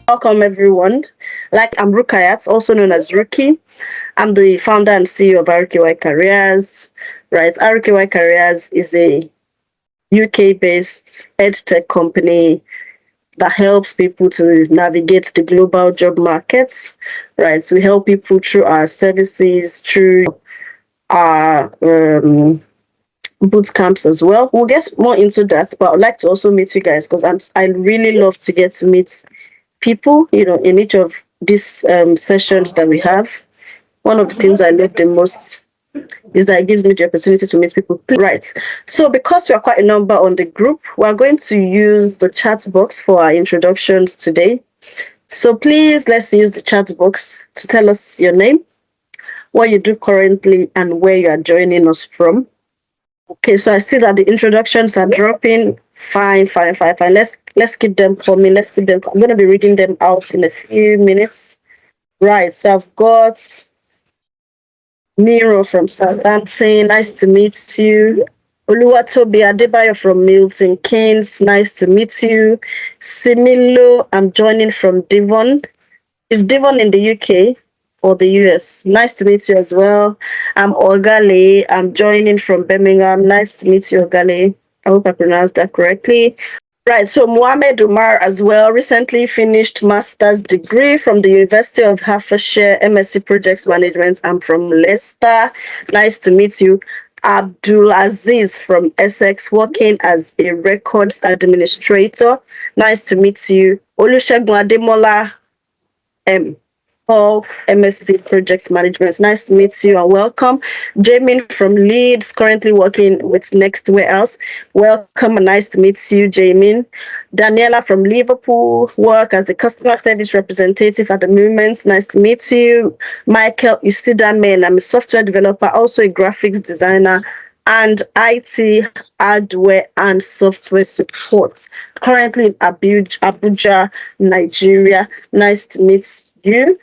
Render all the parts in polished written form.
Welcome everyone. I'm Rukayat, also known as Ruki. I'm the founder and CEO of RKY Careers. Right, RKY Careers is a UK-based edtech company that helps people to navigate the global job markets. Right, so we help people through our services, through our boot camps as well. We'll get more into that, but I'd like to also meet you guys because I really love to get to meet people, in each of these sessions that we have. One of the things I love the most is that it gives me the opportunity to meet people. Right. So because we are quite a number on the group, we're going to use the chat box for our introductions today. So please, let's use the chat box to tell us your name, what you do currently, and where you are joining us from. Okay, so I see that the introductions are dropping. Fine. Let's keep them coming. Let's keep them. I'm going to be reading them out in a few minutes. Right. So I've got Nero from Southampton. Nice to meet you. Oluwatobi Adebayo from Milton Keynes. Nice to meet you. Similo, I'm joining from Devon. Is Devon in the UK or the US? Nice to meet you as well. I'm Ogale. I'm joining from Birmingham. Nice to meet you, Ogale. I hope I pronounced that correctly. Right, so Mohamed Umar as well recently finished master's degree from the University of Hertfordshire, MSc Projects Management. I'm from Leicester. Nice to meet you. Abdul Aziz from Essex, working as a records administrator. Nice to meet you. Olusegun Ademola M. Paul, MSc Projects Management. Nice to meet you and welcome. Jamin from Leeds, currently working with Next Warehouse. Welcome and nice to meet you, Jamin. Daniela from Liverpool, work as the customer service representative at the moment. Nice to meet you. Michael Usidamen, I'm a software developer, also a graphics designer and IT hardware and software support. Currently in Abuja, Nigeria. Nice to meet you.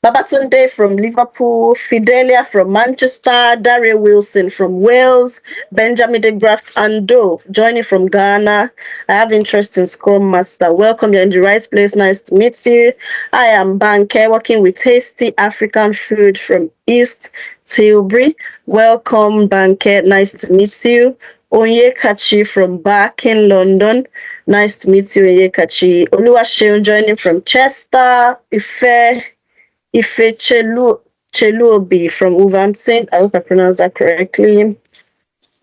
Babatunde from Liverpool, Fidelia from Manchester, Daria Wilson from Wales, Benjamin de Graft Ando joining from Ghana. I have interest in Scrum Master. Welcome, you're in the right place. Nice to meet you. I am Banke, working with Tasty African Food from East Tilbury. Welcome, Banke. Nice to meet you. Onyekachi from back in London. Nice to meet you, Onyekachi. Oluwaseun joining from Chester. Ife Cheluobi from Wolverhampton. I hope I pronounced that correctly.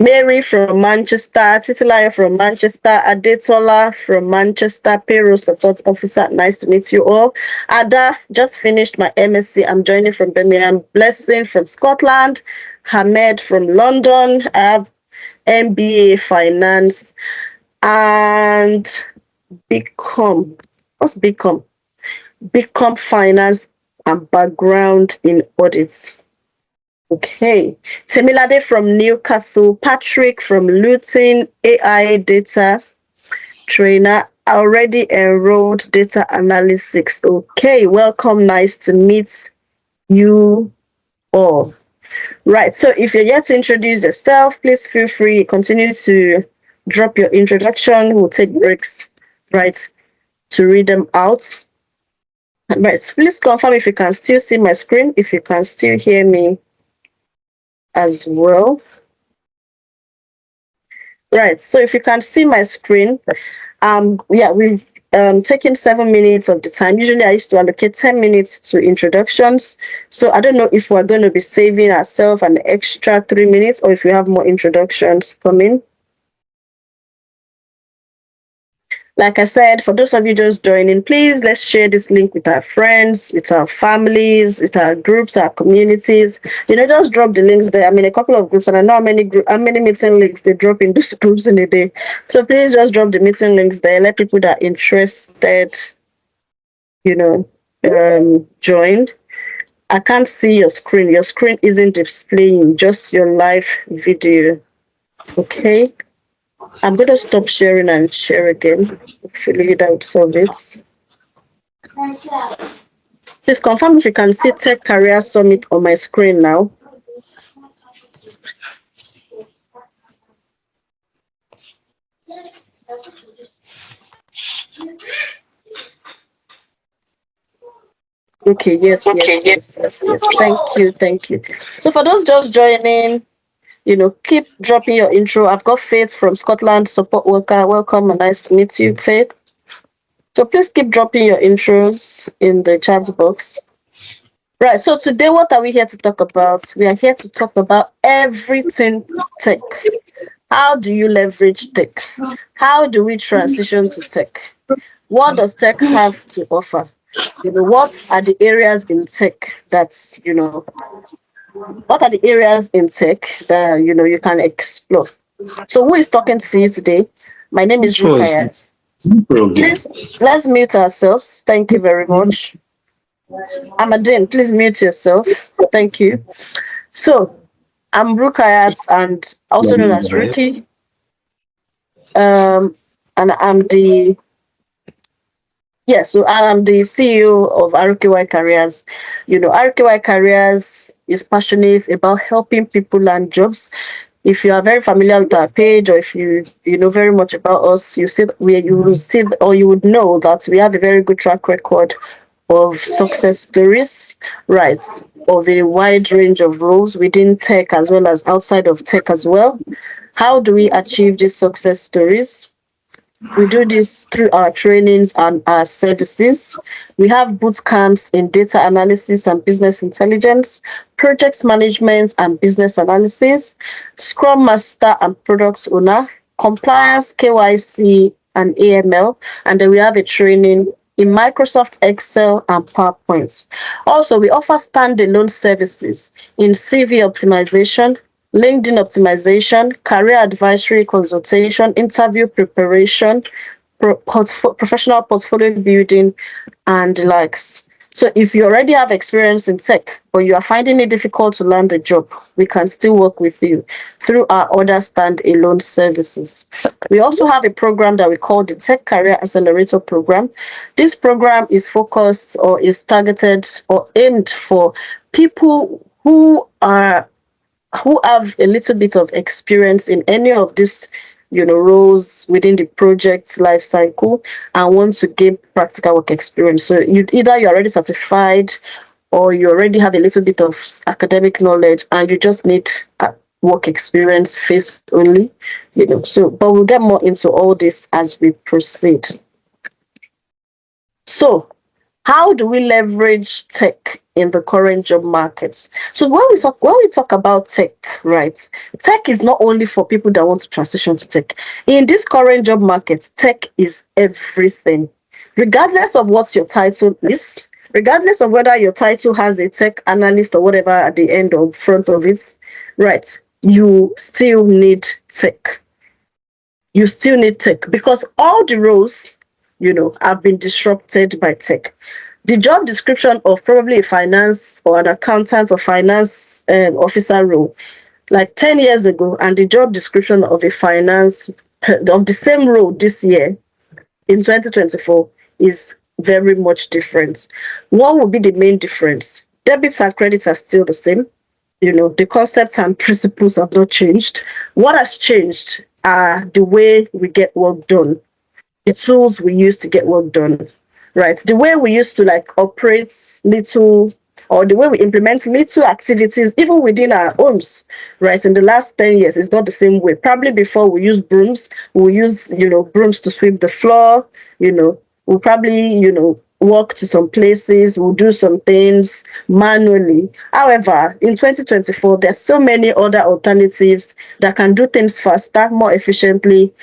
Mary from Manchester, Titilayo from Manchester, Adetola from Manchester, payroll support officer. Nice to meet you all. Ada just finished my MSc. I'm joining from Birmingham. Blessing from Scotland. Hamed from London. I have MBA Finance and BCom. What's BCom? BCom Finance and background in audits. Okay. Temilade from Newcastle, Patrick from Luton, AI data trainer, already enrolled data analytics. Okay, welcome. Nice to meet you all. Right, so if you're yet to introduce yourself, please feel free, continue to drop your introduction. We'll take breaks, right, to read them out. Right, so please confirm if you can still see my screen, if you can still hear me as well. Right, so if you can see my screen, we've taken 7 minutes of the time. Usually I used to allocate 10 minutes to introductions. So I don't know if we're going to be saving ourselves an extra 3 minutes or if we have more introductions coming. Like I said, for those of you just joining, please let's share this link with our friends, with our families, with our groups, our communities. Just drop the links there. I'm in a couple of groups, and I know how many meeting links they drop in these groups in a day. So please just drop the meeting links there. Let people that are interested, join. I can't see your screen. Your screen isn't displaying, just your live video. Okay. I'm going to stop sharing and share again. Hopefully that would solve it. Please confirm if you can see Tech Career Summit on my screen now. Okay, yes, Okay, yes, yes, yes, yes, yes. Thank you, thank you. So for those just joining, keep dropping your intro. I've got Faith from Scotland, support worker. Welcome and nice to meet you, Faith. So please keep dropping your intros in the chat box. Right, so today what are we here to talk about? We are here to talk about everything tech. How do you leverage tech? How do we transition to tech? What does tech have to offer? What are the areas in tech that's, what are the areas in tech that, you can explore? So who is talking to you today? My name is Rukayat. Please, let's mute ourselves. Thank you very much. Amadine, please mute yourself. Thank you. So, I'm Rukayat and also known as Ruki. And I'm the CEO of RKY Careers. RKY Careers is passionate about helping people land jobs. If you are very familiar with our page, or if you know very much about us, you would know that we have a very good track record of success stories, right? Of a wide range of roles within tech as well as outside of tech as well. How do we achieve these success stories? We do this through our trainings and our services. We have boot camps in data analysis and business intelligence, project management and business analysis, Scrum Master and product owner, compliance, KYC, and AML. And then we have a training in Microsoft Excel and PowerPoint. Also, we offer standalone services in CV optimization, LinkedIn optimization, career advisory consultation, interview preparation, professional portfolio building, and the likes. So if you already have experience in tech, but you are finding it difficult to land a job, we can still work with you through our other standalone services. We also have a program that we call the Tech Career Accelerator Program. This program is focused or is targeted or aimed for people who have a little bit of experience in any of these roles within the project life cycle and want to gain practical work experience. So you're already certified or you already have a little bit of academic knowledge and you just need work experience face only, but we'll get more into all this as we proceed. So how do we leverage tech in the current job markets? So when we talk about tech, right? Tech is not only for people that want to transition to tech. In this current job market, tech is everything. Regardless of what your title is, regardless of whether your title has a tech analyst or whatever at the end or front of it, right? You still need tech. You still need tech because all the roles, have been disrupted by tech. The job description of probably a finance or an accountant or finance officer role like 10 years ago and the job description of a finance of the same role this year in 2024 is very much different. What would be the main difference? Debits and credits are still the same. The concepts and principles have not changed. What has changed are the way we get work done, the tools we use to get work done, right? The way we used to like operate little or the way we implement little activities even within our homes, right? In the last 10 years, it's not the same way. Probably before we use brooms, we'll use, brooms to sweep the floor, we'll probably, walk to some places, we'll do some things manually. However, in 2024, there's so many other alternatives that can do things faster, more efficiently,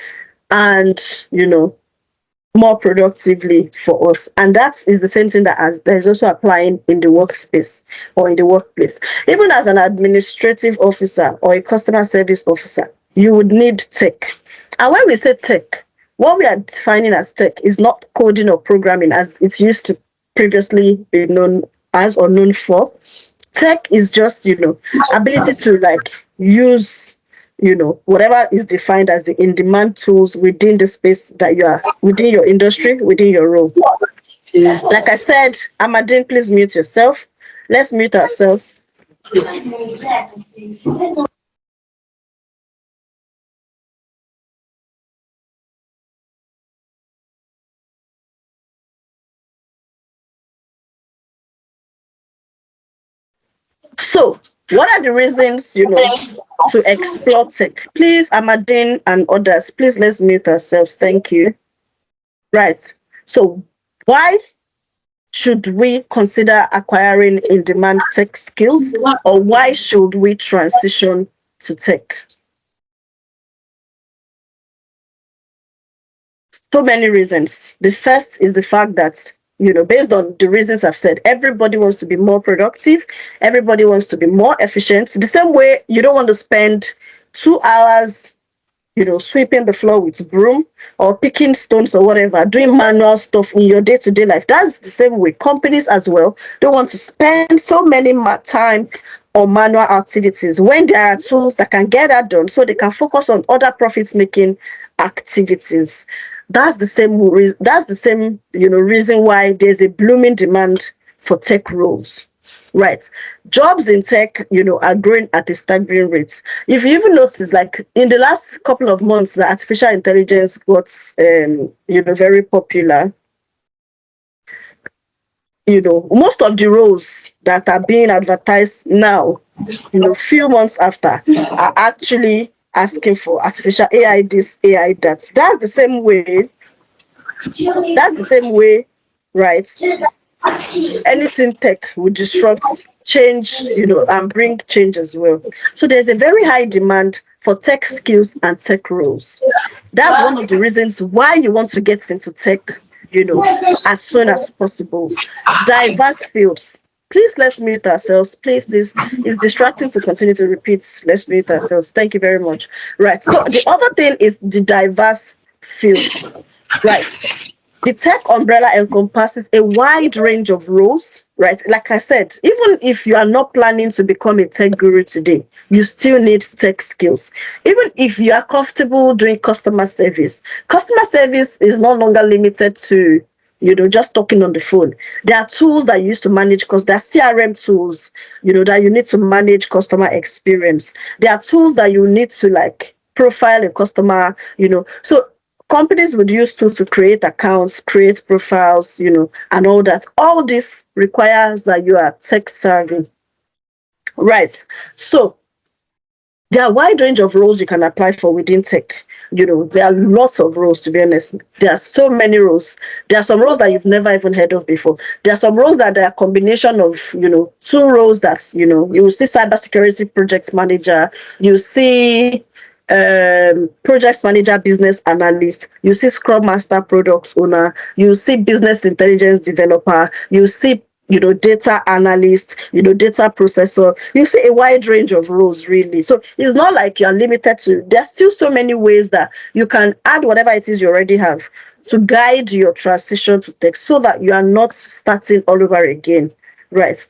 and more productively for us. And that is the same thing that is also applying in the workspace or in the workplace. Even as an administrative officer or a customer service officer, you would need tech. And when we say tech, what we are defining as tech is not coding or programming as it used to previously be known as or known for. Tech is just, ability to like use whatever is defined as the in-demand tools within the space that you are within your industry, within your role. Like I said, Amadine, please mute yourself. Let's mute ourselves. So, what are the reasons, to explore tech? Please, Amadine and others, please let's mute ourselves. Thank you. Right. So, why should we consider acquiring in-demand tech skills, or why should we transition to tech? So many reasons. The first is the fact that, based on the reasons I've said, everybody wants to be more productive, everybody wants to be more efficient. The same way you don't want to spend 2 hours sweeping the floor with broom or picking stones or whatever, doing manual stuff in your day-to-day life. That's the same way. Companies as well don't want to spend so many time on manual activities when there are tools that can get that done so they can focus on other profit-making activities. That's the same reason why there's a blooming demand for tech roles. Right. Jobs in tech, are growing at a staggering rate. If you even notice, like in the last couple of months, the artificial intelligence got, very popular. Most of the roles that are being advertised now, few months after, are actually asking for artificial AI this, AI that. That's the same way. That's the same way, right? Anything tech will disrupt change, and bring change as well. So there's a very high demand for tech skills and tech roles. That's one of the reasons why you want to get into tech, as soon as possible. Diverse fields. Please let's mute ourselves. Please. It's distracting to continue to repeat. Let's mute ourselves. Thank you very much. Right. So the other thing is the diverse fields. Right. The tech umbrella encompasses a wide range of roles, right? Like I said, even if you are not planning to become a tech guru today, you still need tech skills. Even if you are comfortable doing customer service is no longer limited to just talking on the phone. There are tools that you use to manage, because there are CRM tools, that you need to manage customer experience. There are tools that you need to profile a customer, so companies would use tools to create accounts, create profiles, and all that. All this requires that you are tech savvy. Right. So there are a wide range of roles you can apply for within tech. There are lots of roles, to be honest. There are so many roles. There are some roles that you've never even heard of before. There are some roles that are a combination of, two roles that, you will see cybersecurity project manager, you see project manager, business analyst, you see Scrum Master, product owner, you see business intelligence developer, you see data analyst, data processor. You see a wide range of roles, really. So it's not like you're limited to, there's still so many ways that you can add whatever it is you already have to guide your transition to tech, so that you are not starting all over again. Right.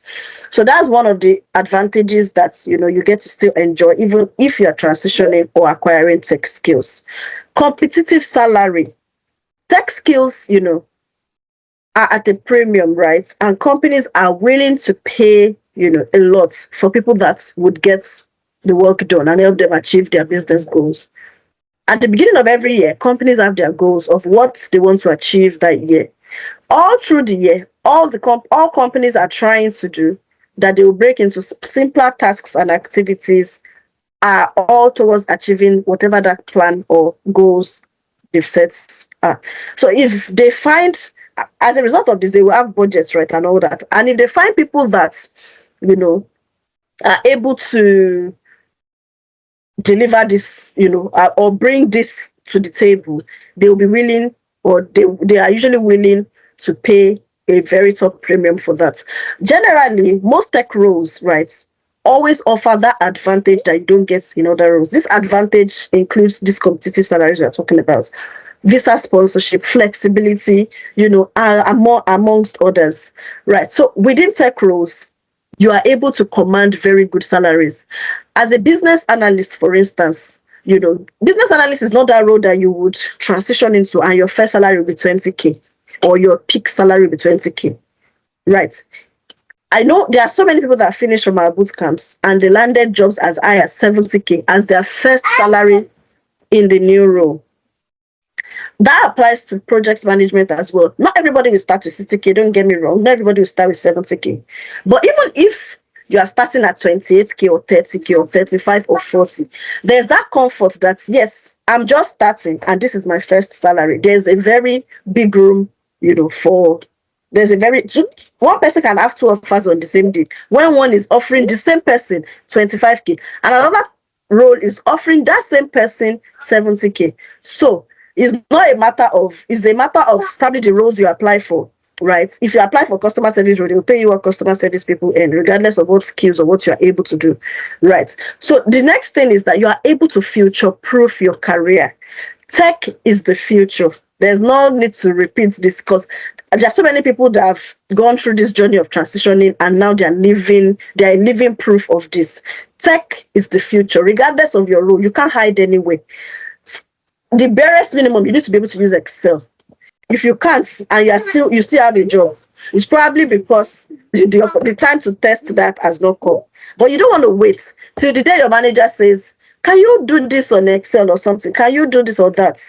So that's one of the advantages that you get to still enjoy, even if you're transitioning or acquiring tech skills. Competitive salary. Tech skills, are at a premium, right? And companies are willing to pay, a lot for people that would get the work done and help them achieve their business goals. At the beginning of every year, companies have their goals of what they want to achieve that year. All through the year, all companies are trying to do that they will break into simpler tasks and activities, are all towards achieving whatever that plan or goals they've set are. So if they find, as a result of this, they will have budgets, right, and all that. And if they find people that, are able to deliver this, or bring this to the table, they will be willing, or they are usually willing to pay a very top premium for that. Generally, most tech roles, right, always offer that advantage that you don't get in other roles. This advantage includes these competitive salaries we are talking about, visa sponsorship, flexibility, and more amongst others. Right. So within tech roles, you are able to command very good salaries. As a business analyst, for instance, business analyst is not that role that you would transition into and your first salary will be 20K, or your peak salary will be 20K. Right. I know there are so many people that finished from our boot camps and they landed jobs as high as 70K as their first salary in the new role. That applies to project management as well. Not everybody will start with 60K, don't get me wrong. Not everybody will start with 70K. But even if you are starting at 28K or 30K or 35 or 40. There's that comfort that, yes, I'm just starting and this is my first salary. There's a very big room, for there's a very one person can have two offers on the same day. When one is offering the same person 25K and another role is offering that same person 70K. So it's a matter of probably the roles you apply for, right? If you apply for customer service role, they'll pay you what customer service people earn, regardless of what skills or what you are able to do, right? So the next thing is that you are able to future proof your career. Tech is the future. There's no need to repeat this because there are so many people that have gone through this journey of transitioning and now they're living proof of this. Tech is the future, regardless of your role. You can't hide anywhere. The barest minimum, you need to be able to use Excel. If you can't and you still have a job, it's probably because the time to test that has not come. But you don't want to wait till the day your manager says, can you do this on Excel or something? Can you do this or that?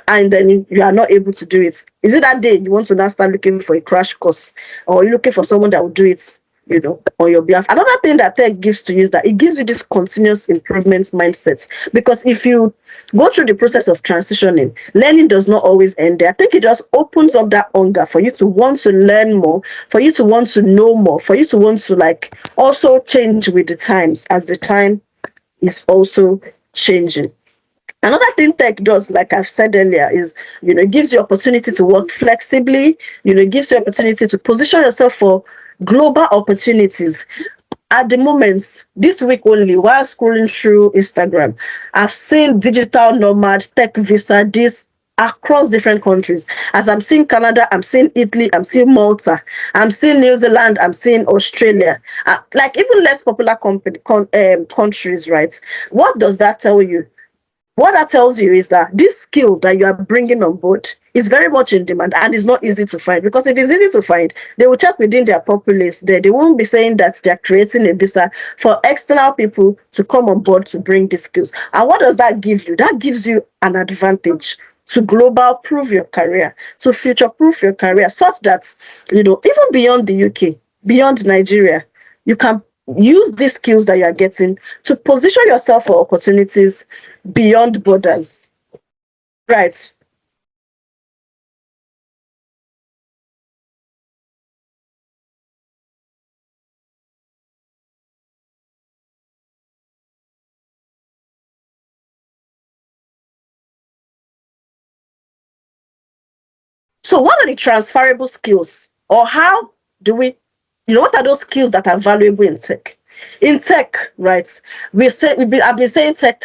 And then you are not able to do it. Is it that day you want to now start looking for a crash course, or you're looking for someone that will do it, on your behalf? Another thing that tech gives to you is that it gives you this continuous improvement mindset. Because if you go through the process of transitioning, learning does not always end there. I think it just opens up that hunger for you to want to learn more, for you to want to know more, for you to want to also change with the times as the time is also changing. Another thing tech does, like I've said earlier, is it gives you opportunity to work flexibly. It gives you opportunity to position yourself for global opportunities. At the moment, this week only, while scrolling through Instagram, I've seen digital nomad, tech visa, this across different countries. As I'm seeing Canada, I'm seeing Italy, I'm seeing Malta, I'm seeing New Zealand, I'm seeing Australia, like even less popular countries, right? What does that tell you? What that tells you is that this skill that you are bringing on board is very much in demand and is not easy to find. Because if it's easy to find, they will check within their populace there. They won't be saying that they're creating a visa for external people to come on board to bring these skills. And what does that give you? That gives you an advantage to global prove your career, to future proof your career, such that, even beyond the UK, beyond Nigeria, you can use these skills that you are getting to position yourself for opportunities beyond borders. Right. So what are the transferable skills, or how do we, what are those skills that are valuable in tech? In tech, right? I've been saying tech,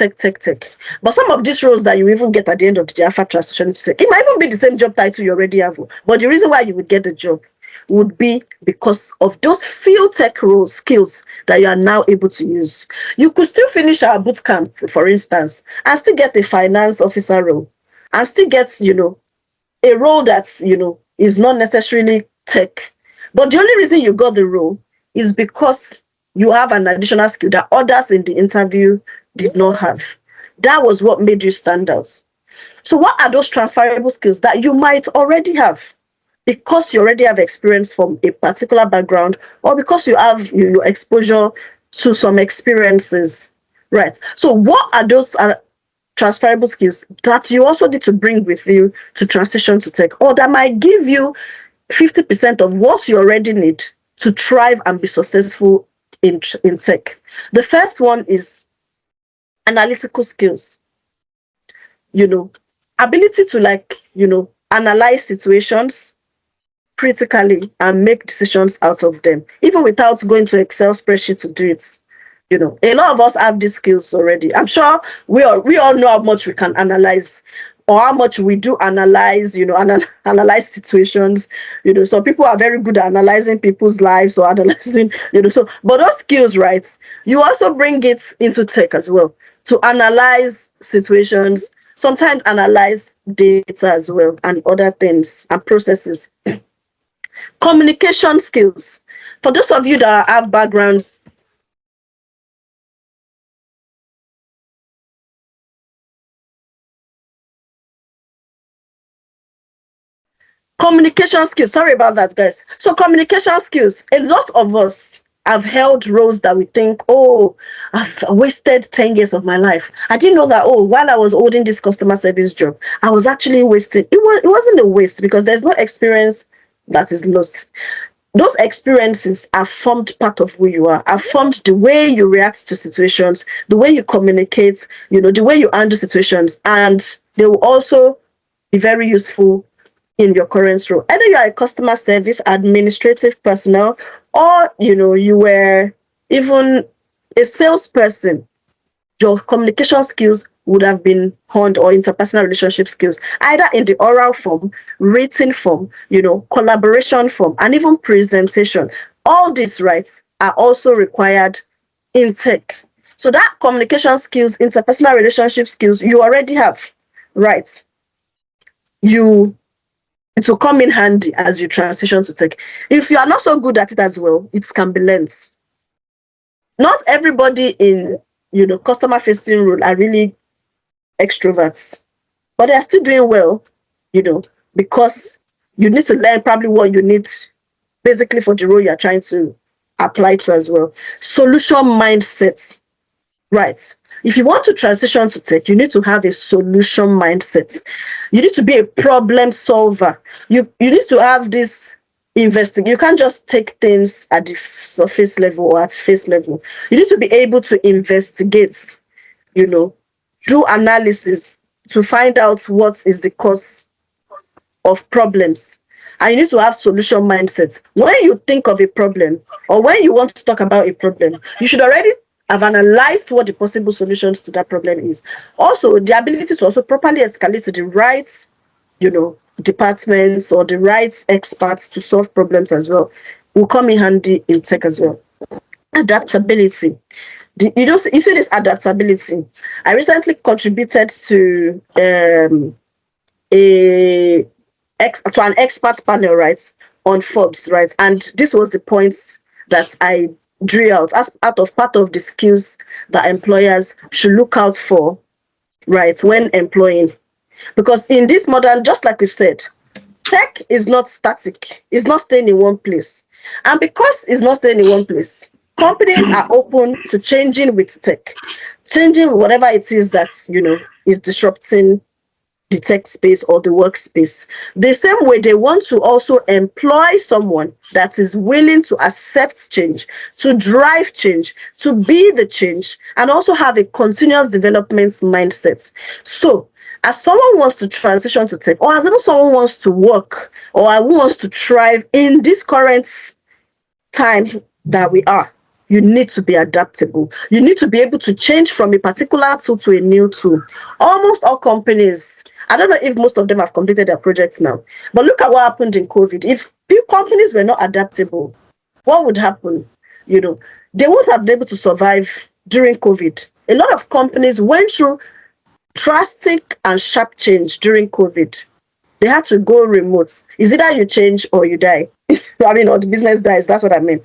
but some of these roles that you even get at the end of the day after transition to tech, it might even be the same job title you already have. But the reason why you would get the job would be because of those few tech roles skills that you are now able to use. You could still finish our bootcamp, for instance, and still get a finance officer role, and still get, a role that is not necessarily tech. But the only reason you got the role is because you have an additional skill that others in the interview did not have. That was what made you stand out. So what are those transferable skills that you might already have because you already have experience from a particular background, or because you have your exposure to some experiences, right? So what are those transferable skills that you also need to bring with you to transition to tech, or that might give you 50% of what you already need to thrive and be successful in tech? The first one is analytical skills. Ability to analyze situations critically and make decisions out of them, even without going to Excel spreadsheet to do it. A lot of us have these skills already. I'm sure we all know how much we can analyze, or how much we do analyze, analyze situations. Some people are very good at analyzing people's lives or analyzing, but those skills, right? You also bring it into tech as well to analyze situations, sometimes analyze data as well, and other things and processes. Communication skills. For those of you that have backgrounds, communication skills. Sorry about that, guys. So communication skills. A lot of us I've held roles that we think, oh, I've wasted 10 years of my life. I didn't know that, oh, while I was holding this customer service job, I was actually wasting. It wasn't a waste because there's no experience that is lost. Those experiences are formed part of who you are formed the way you react to situations, the way you communicate, the way you handle situations, and they will also be very useful in your current role. Either you are a customer service administrative personnel, or you were even a salesperson, your communication skills would have been honed, or interpersonal relationship skills, either in the oral form, written form, collaboration form, and even presentation. All these rights are also required in tech. So that communication skills, interpersonal relationship skills, you already have, right? It will come in handy as you transition to tech. If you are not so good at it as well, it can be learned. Not everybody in customer facing role are really extroverts, but they are still doing well, because you need to learn probably what you need basically for the role you are trying to apply to as well. Solution mindset, right? If you want to transition to tech, you need to have a solution mindset. You need to be a problem solver. You need to have this investing. You can't just take things at the surface level or at face level. You need to be able to investigate, do analysis to find out what is the cause of problems. And you need to have solution mindset. When you think of a problem, or when you want to talk about a problem, you should already have analyzed what the possible solutions to that problem is. Also, the ability to also properly escalate to the right, departments or the right experts to solve problems as well will come in handy in tech as well. Adaptability. You see this adaptability. I recently contributed to an expert panel, right, on Forbes, right, and this was the points that I drew out as part of the skills that employers should look out for, right, when employing. Because in this modern, just like we've said, tech is not static. It's not staying in one place. And because it's not staying in one place, companies are open to changing with tech, changing whatever it is that, is disrupting the tech space or the workspace. The same way they want to also employ someone that is willing to accept change, to drive change, to be the change, and also have a continuous development mindset. So as someone wants to transition to tech, or as even someone wants to work, or who wants to thrive in this current time that we are, you need to be adaptable. You need to be able to change from a particular tool to a new tool. Almost all companies, I don't know if most of them have completed their projects now, but look at what happened in COVID. If companies were not adaptable, what would happen? They wouldn't have been able to survive during COVID. A lot of companies went through drastic and sharp change during COVID. They had to go remote. Is either you change or you die. I mean, or the business dies. That's what I mean.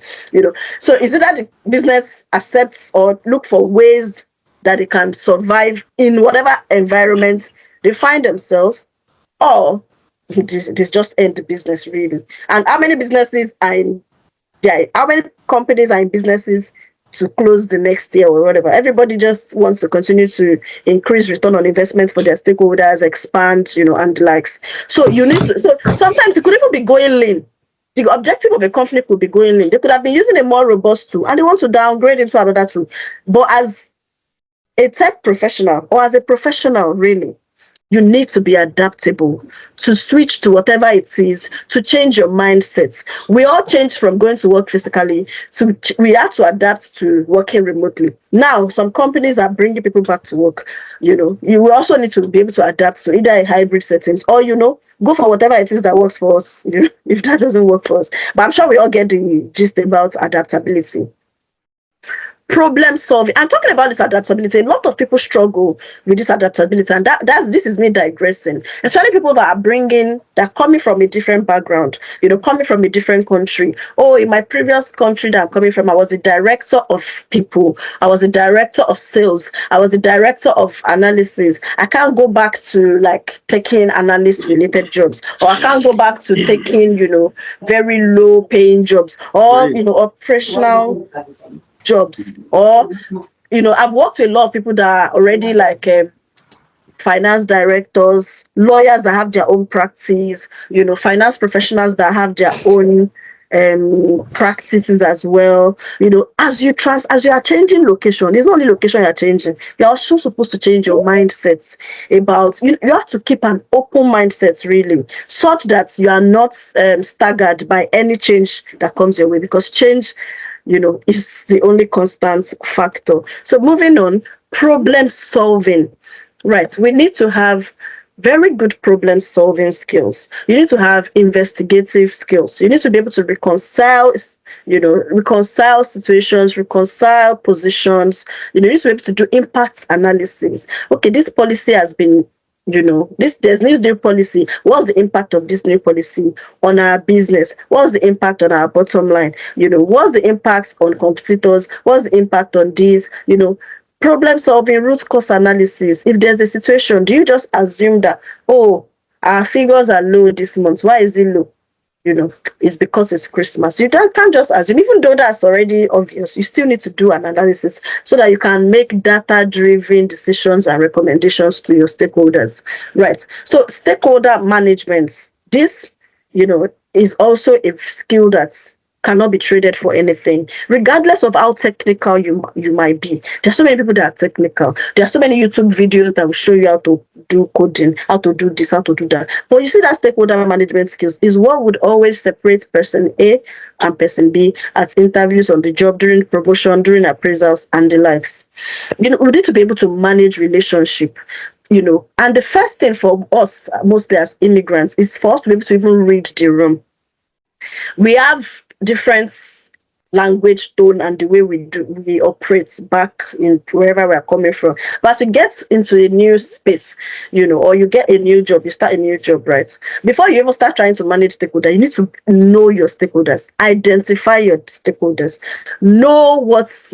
So is either the business accepts or look for ways that they can survive in whatever environment they find themselves, or this just end the business really. And how many businesses are in there? How many companies are in businesses to close the next year or whatever? Everybody just wants to continue to increase return on investments for their stakeholders, expand, and the likes. So you need to. So sometimes it could even be going lean. The objective of a company could be going lean. They could have been using a more robust tool, and they want to downgrade into another tool. But as a tech professional, or as a professional, really, you need to be adaptable, to switch to whatever it is, to change your mindset. We all changed from going to work physically, so we have to adapt to working remotely. Now, some companies are bringing people back to work. You will also need to be able to adapt to either a hybrid settings, or go for whatever it is that works for us. If that doesn't work for us, but I'm sure we all get the gist about adaptability. problem solving. I'm talking about this adaptability. A lot of people struggle with this adaptability, and this is me digressing. Especially people that are coming from a different background, coming from a different country. Oh, in my previous country that I'm coming from, I was a director of people, I was a director of sales, I was a director of analysis. I can't go back to like taking analyst related jobs, or I can't go back to taking, very low paying jobs, or operational jobs, or I've worked with a lot of people that are already like finance directors, lawyers that have their own practice, finance professionals that have their own practices as well. As you are changing location, it's not only location you're changing, you're also supposed to change your mindsets about you have to keep an open mindset, really, such that you are not staggered by any change that comes your way, because change is the only constant factor. So moving on, problem solving. Right, we need to have very good problem solving skills. You need to have investigative skills. You need to be able to reconcile situations, reconcile positions. You need to be able to do impact analysis. Okay, this policy has been there's new policy. What's the impact of this new policy on our business? What's the impact on our bottom line? What's the impact on competitors? What's the impact on this? Problem solving, root cause analysis. If there's a situation, do you just assume that, oh, our figures are low this month? Why is it low? It's because it's Christmas. You can't just assume, even though that's already obvious. You still need to do an analysis so that you can make data-driven decisions and recommendations to your stakeholders. Right. So stakeholder management, this, is also a skill that's cannot be traded for anything, regardless of how technical you might be. There's so many people that are technical. There are so many YouTube videos that will show you how to do coding, how to do this, how to do that. But you see, that stakeholder management skills is what would always separate person A and person B at interviews, on the job, during promotion, during appraisals, and the likes. We need to be able to manage relationship. And the first thing for us, mostly as immigrants, is for us to be able to even read the room. We have different language tone and the way we operate back in wherever we're coming from. But as you get into a new space, or you get a new job, you start a new job, right? Before you even start trying to manage stakeholders, you need to know your stakeholders, identify your stakeholders, know what's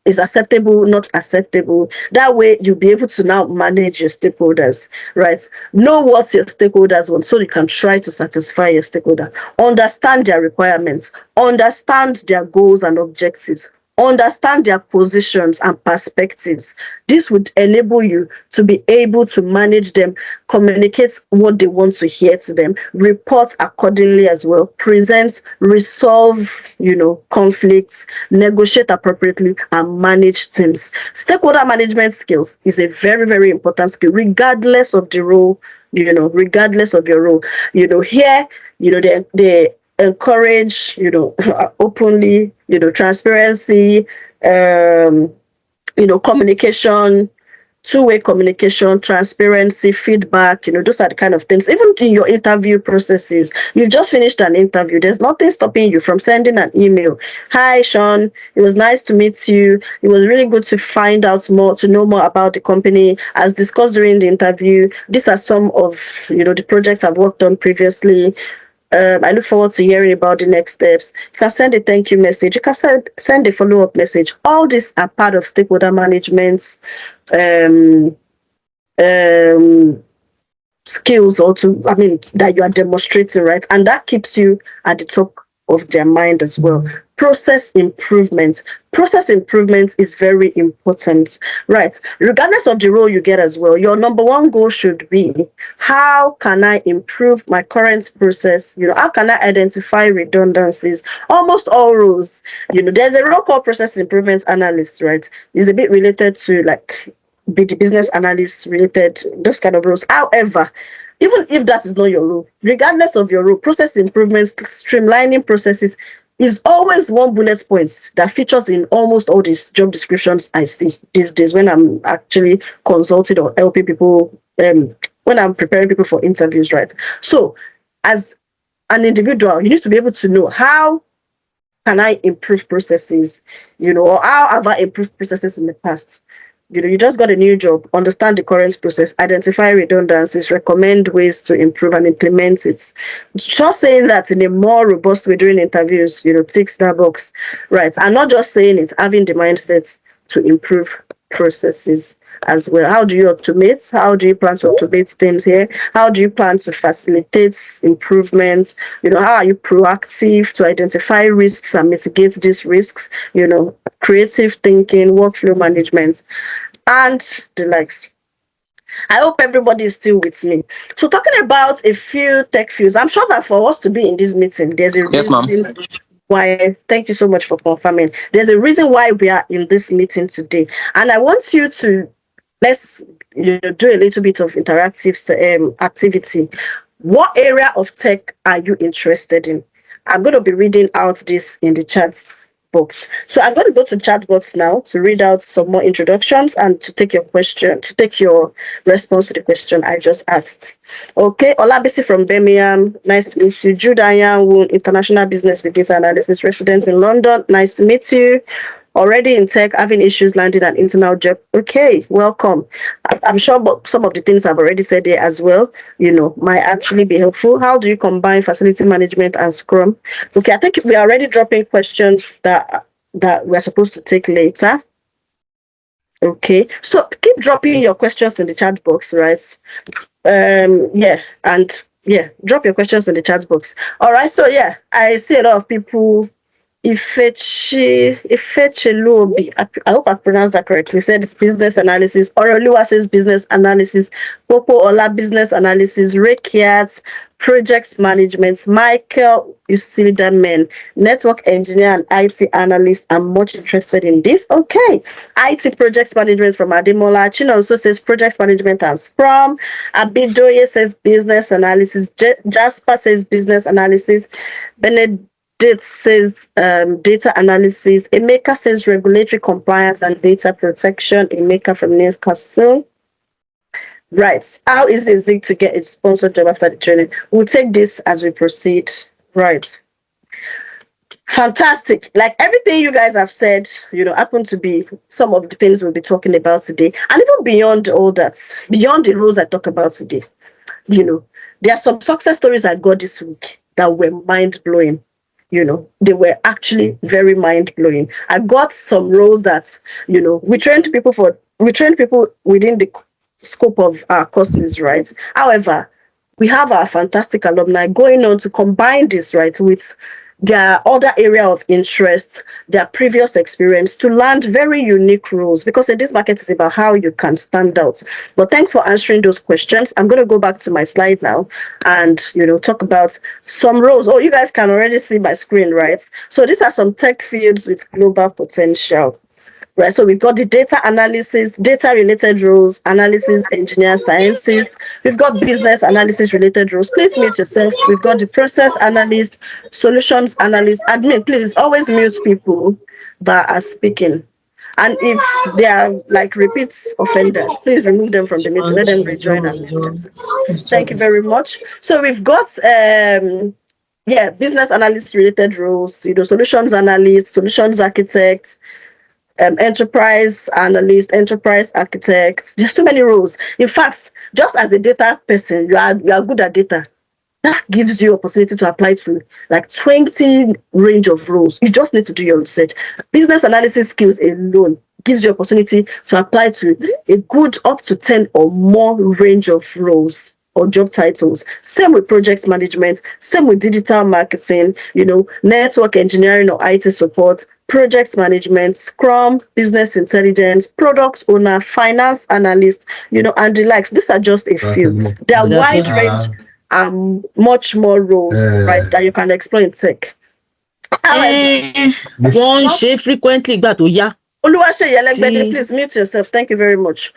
is acceptable, not acceptable. That way you'll be able to now manage your stakeholders, right? Know what your stakeholders want so you can try to satisfy your stakeholder. Understand their requirements, understand their goals and objectives, understand their positions and perspectives. This would enable you to be able to manage them, communicate what they want to hear to them, report accordingly as well, present, resolve, conflicts, negotiate appropriately, and manage teams. Stakeholder management skills is a very, very important skill, regardless of the role, regardless of your role. Here, they encourage, openly, transparency, communication, two-way communication, transparency, feedback, those are the kind of things. Even in your interview processes, you've just finished an interview, there's nothing stopping you from sending an email. Hi, Sean, it was nice to meet you. It was really good to find out more, to know more about the company. As discussed during the interview, these are some of, the projects I've worked on previously. I look forward to hearing about the next steps. You can send a thank you message. You can send a follow-up message. All these are part of stakeholder management skills, that you are demonstrating, right? And that keeps you at the top of their mind as well. Process improvement. Process improvement is very important, right? Regardless of the role you get as well, your number one goal should be, how can I improve my current process? How can I identify redundancies? Almost all roles, there's a role called process improvement analyst, right? It's a bit related to like the business analyst related, those kind of roles. However, even if that is not your role, regardless of your role, process improvements, streamlining processes is always one bullet point that features in almost all these job descriptions I see these days when I'm actually consulting or helping people, when I'm preparing people for interviews, right? So as an individual, you need to be able to know, how can I improve processes? Or how have I improved processes in the past? You just got a new job, understand the current process, identify redundancies, recommend ways to improve and implement it. Just saying that in a more robust way during interviews, ticks that box, right? And not just saying it, having the mindset to improve processes as well. How do you automate? How do you plan to automate things here? How do you plan to facilitate improvements? How are you proactive to identify risks and mitigate these risks? Creative thinking, workflow management, and the likes. I hope everybody is still with me. So talking about a few tech fields, I'm sure that for us to be in this meeting, there's a reason why. Thank you so much for confirming. There's a reason why we are in this meeting today. And I want you to, let's do a little bit of interactive activity. What area of tech are you interested in? I'm going to be reading out this in the chat box. So I'm going to go to chat box now to read out some more introductions and to take your question, to take your response to the question I just asked. Okay, Olabisi from Birmingham, nice to meet you. Judayan Woon, international business with data analysis, resident in London, nice to meet you. Already in tech, having issues landing an internal job. Okay, welcome. I'm sure some of the things I've already said there as well, might actually be helpful. How do you combine facility management and Scrum? Okay, I think we are already dropping questions that we're supposed to take later. Okay, so keep dropping your questions in the chat box, right? Drop your questions in the chat box. All right, so I see a lot of people. Ifecheluobi, I hope I pronounced that correctly, said it's business analysis. Oroluwa says business analysis. Popo Ola, business analysis. Rekiat, project management. Michael, you see that man, network engineer and IT analyst. I'm much interested in this. Okay, IT project management from Ademola. Chino also says project management and Scrum. Abidoye says business analysis. Jasper says business analysis. Benedict says data analysis. Emeka says regulatory compliance and data protection. Emeka from Newcastle. Right. How easy is it to get a sponsored job after the training? We'll take this as we proceed. Right. Fantastic. Like everything you guys have said, happen to be some of the things we'll be talking about today. And even beyond all that, beyond the rules I talk about today, there are some success stories I got this week that were mind-blowing. They were actually very mind-blowing. I got some roles that, we trained people within the scope of our courses, right? However, we have our fantastic alumni going on to combine this, right, with their other area of interest, their previous experience, to land very unique roles, because in this market it's about how you can stand out. But thanks for answering those questions. I'm going to go back to my slide now and talk about some roles. Oh, you guys can already see my screen, right? So these are some tech fields with global potential. Right, so we've got the data analysis, data related roles, analysis, engineer, scientists. We've got business analysis related roles. Please mute yourselves. We've got the process analyst, solutions analyst. Admin, please always mute people that are speaking. And if they are like repeat offenders, please remove them from the meeting. Let them rejoin and mute themselves. Thank you very much. So we've got business analyst related roles, solutions analyst, solutions architect, enterprise analyst, enterprise architect. There's so many roles. In fact, just as a data person, you are good at data. That gives you opportunity to apply to like 20 range of roles. You just need to do your research. Business analysis skills alone gives you opportunity to apply to a good up to 10 or more range of roles or job titles. Same with project management, same with digital marketing, network engineering or IT support, project management, Scrum, business intelligence, product owner, finance analyst, and the likes. These are just a few. There are wide range and much more roles, right, that you can explore in tech. One share frequently, but Oluwaseye, please mute yourself. Thank you very much.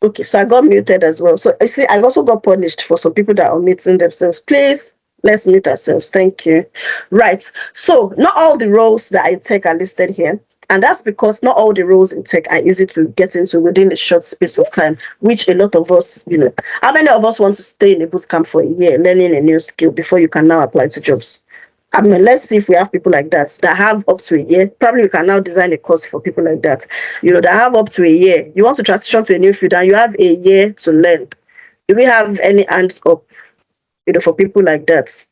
Okay, so I got muted as well. So you see, I also got punished for some people that are muting themselves. Please, let's mute ourselves. Thank you. Right. So not all the roles that I take are listed here. And that's because not all the roles in tech are easy to get into within a short space of time, which a lot of us, how many of us want to stay in a bootcamp for a year learning a new skill before you can now apply to jobs? I mean, let's see if we have people like that have up to a year. Probably we can now design a course for people like that, that have up to a year. You want to transition to a new field and you have a year to learn. Do we have any hands up, for people like that?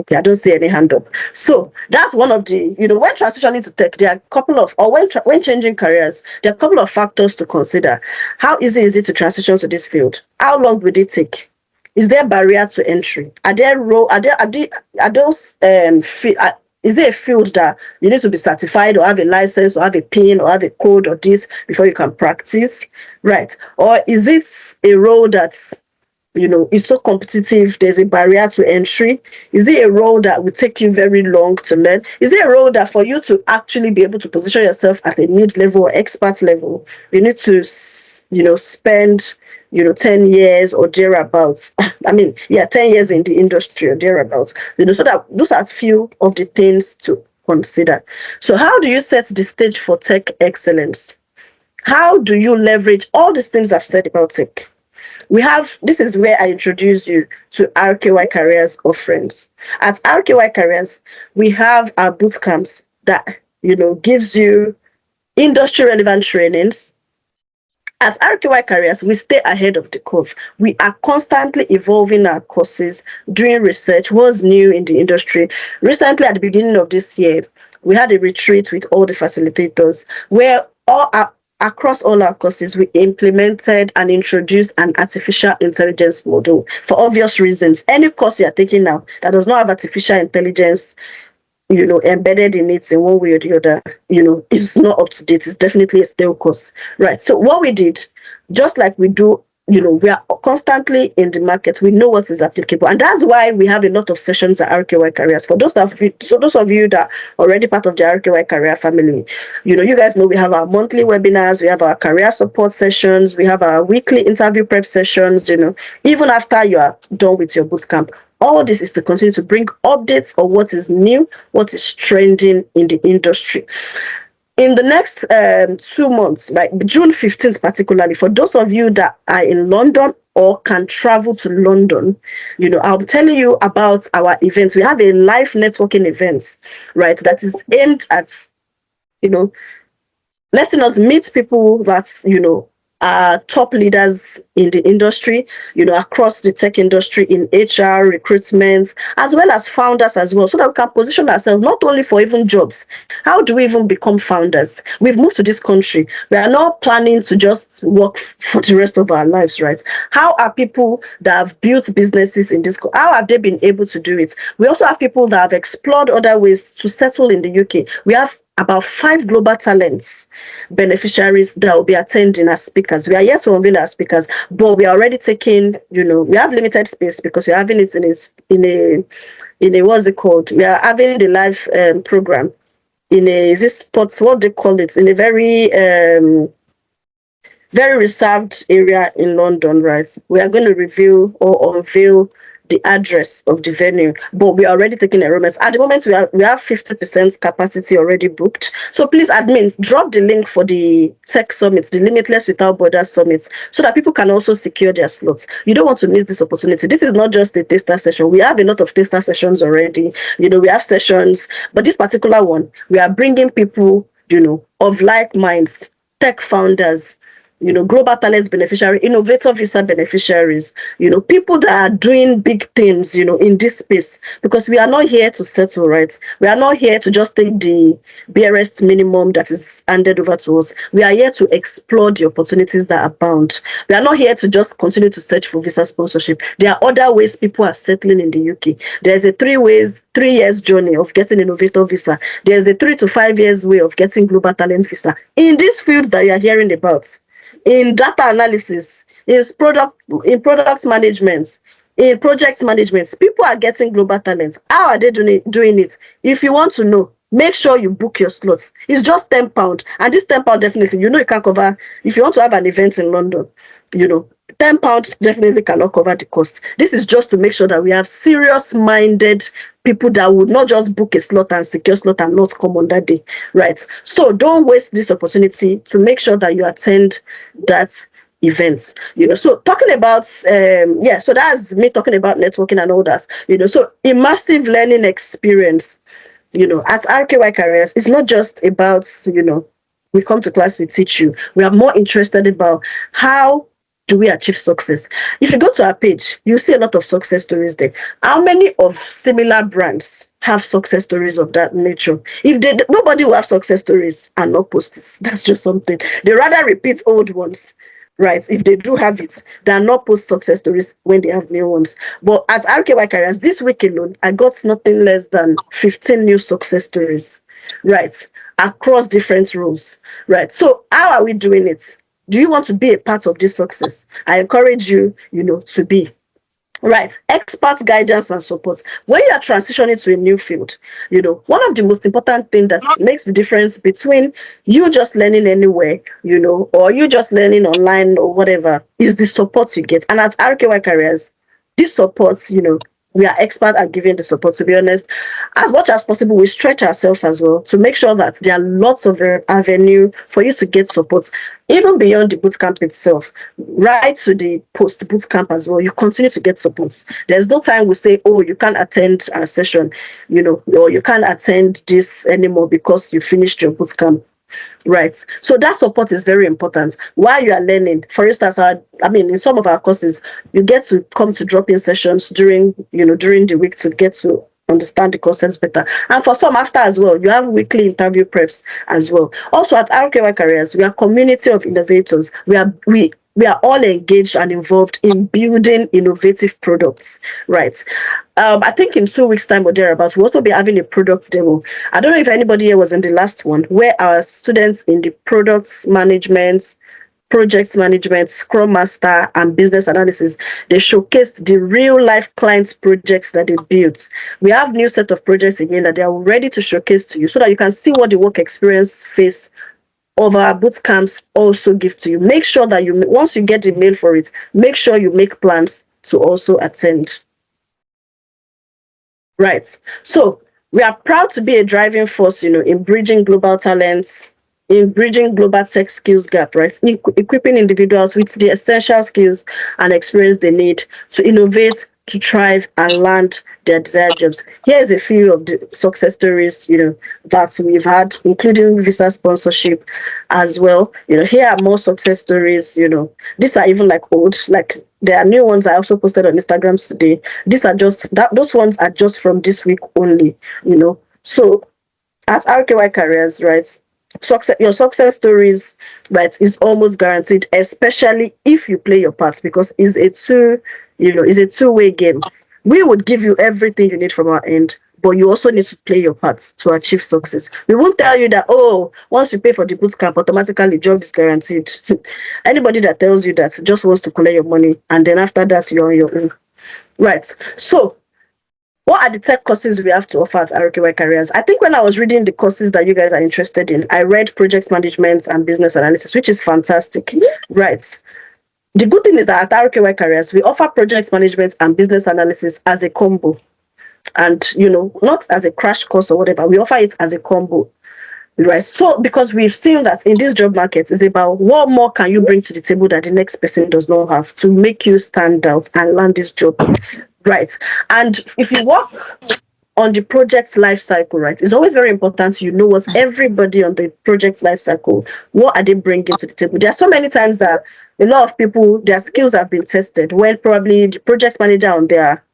Okay, I don't see any hand up. So that's one of the, when transitioning to tech, there are a couple of, or when changing careers, there are a couple of factors to consider. How easy is it to transition to this field? How long will it take? Is there a barrier to entry? Are there are those is it a field that you need to be certified or have a license or have a PIN or have a code or this before you can practice, right? Or is it a role that's it's so competitive, there's a barrier to entry? Is it a role that will take you very long to learn? Is it a role that for you to actually be able to position yourself at a mid-level or expert level, you need to, spend, 10 years or thereabouts? I mean, 10 years in the industry or thereabouts, so that those are few of the things to consider. So how do you set the stage for tech excellence? How do you leverage all these things I've said about tech? This is where I introduce you to RKY Careers offerings. At RKY Careers, we have our boot camps that, gives you industry relevant trainings. At RKY Careers, we stay ahead of the curve. We are constantly evolving our courses, doing research, what's new in the industry. Recently, at the beginning of this year, we had a retreat with all the facilitators where across all our courses, we implemented and introduced an artificial intelligence module for obvious reasons. Any course you're taking now that does not have artificial intelligence, embedded in it in one way or the other, it's not up to date. It's definitely a stale course, right? So what we did, just like we do, we are constantly in the market. We know what is applicable, and that's why we have a lot of sessions at RKY Careers. For those of you that are already part of the RKY Career family, you guys know we have our monthly webinars, we have our career support sessions, we have our weekly interview prep sessions. Even after you are done with your bootcamp, all this is to continue to bring updates on what is new, what is trending in the industry. In the next 2 months, like June 15th particularly, for those of you that are in London or can travel to London, I'm telling you about our events. We have a live networking event, right, that is aimed at, letting us meet people that, top leaders in the industry, across the tech industry, in HR, recruitment, as well as founders as well, so that we can position ourselves not only for even jobs. How do we even become founders? We've moved to this country. We are not planning to just work for the rest of our lives, right? How are people that have built businesses in this, how have they been able to do it? We also have people that have explored other ways to settle in the UK. We have about 5 global talents beneficiaries that will be attending as speakers. We are yet to unveil our speakers, but we are already taking, we have limited space because we're having it in a what's it called? We are having the live program in is this sports, what they call it, in a very reserved area in London, right? We are going to reveal or unveil the address of the venue, but we are already taking enrollments. At the moment, we have 50% capacity already booked. So please, admin, drop the link for the tech summits, the Limitless Without Borders summits, so that people can also secure their slots. You don't want to miss this opportunity. This is not just a taster session. We have a lot of taster sessions already. We have sessions, but this particular one, we are bringing people, of like minds, tech founders, global talents beneficiary, innovator visa beneficiaries, people that are doing big things, in this space, because we are not here to settle, right? We are not here to just take the barest minimum that is handed over to us. We are here to explore the opportunities that abound. We are not here to just continue to search for visa sponsorship. There are other ways people are settling in the UK. There's a 3 years journey of getting innovator visa. There's a 3 to 5 years way of getting global talent visa in this field that you are hearing about. In data analysis, in product management, in project management, people are getting global talents. How are they doing it? If you want to know, make sure you book your slots. It's just £10, and this £10 definitely, you can cover. If you want to have an event in London, £10 definitely cannot cover the cost. This is just to make sure that we have serious-minded people that would not just book a slot and secure slot and not come on that day, right? So don't waste this opportunity to make sure that you attend that events. So talking about so that's me talking about networking and all that. So immersive learning experience. At RKY Careers, it's not just about we come to class, we teach you. We are more interested about how do we achieve success. If you go to our page, you'll see a lot of success stories there. How many of similar brands have success stories of that nature? If nobody will have success stories and not post it. That's just something. They rather repeat old ones, right? If they do have it, than not post success stories when they have new ones. But at RKY Careers, this week alone, I got nothing less than 15 new success stories, right? Across different roles, right? So how are we doing it? Do you want to be a part of this success? I encourage you, to be. Right, expert guidance and support. When you are transitioning to a new field, one of the most important things that makes the difference between you just learning anywhere, or you just learning online or whatever, is the support you get. And at RKY Careers, this support, we are expert at giving the support. To be honest, as much as possible, we stretch ourselves as well to make sure that there are lots of avenue for you to get support, even beyond the bootcamp itself, right to the post bootcamp as well. You continue to get support. There's no time we say, oh, you can't attend a session, or you can't attend this anymore because you finished your bootcamp. Right. So that support is very important while you are learning. For instance, in some of our courses, you get to come to drop-in sessions during the week to get to understand the concepts better. And for some after as well, you have weekly interview preps as well. Also at RKY Careers, we are a community of innovators. We are all engaged and involved in building innovative products, right? I think in 2 weeks' time or thereabouts, we'll also be having a product demo. I don't know if anybody here was in the last one, where our students in the products management, project management, Scrum Master, and business analysis, they showcased the real life clients projects that they built. We have new set of projects again that they are ready to showcase to you so that you can see what the work experience phase of our boot camps also give to you. Make sure that once you get the mail for it, make sure you make plans to also attend. Right. So we are proud to be a driving force, in bridging global talents, in bridging global tech skills gap, right? Equipping individuals with the essential skills and experience they need to innovate, to thrive, and land their desired jobs. Here's a few of the success stories, that we've had, including visa sponsorship as well. Here are more success stories. These are even like old, like there are new ones I also posted on Instagram today. These are those ones are just from this week only. So at RKY Careers, right? Your success stories, right, is almost guaranteed, especially if you play your part, because it's a two-way game. We would give you everything you need from our end, but you also need to play your part to achieve success. We won't tell you that, oh, once you pay for the bootcamp, automatically job is guaranteed. Anybody that tells you that just wants to collect your money, and then after that you're on your own. Right. So what are the tech courses we have to offer at RKY Careers? I think when I was reading the courses that you guys are interested in, I read project management and business analysis, which is fantastic. Right. The good thing is that at RKY Careers, we offer project management and business analysis as a combo. And, not as a crash course or whatever, we offer it as a combo. Right. So because we've seen that in this job market, it's about what more can you bring to the table that the next person does not have to make you stand out and land this job. Right. And if you work on the project's life cycle, right, it's always very important you know what everybody on the project's life cycle, what are they bringing to the table. There are so many times that a lot of people, their skills have been tested when probably the project manager on their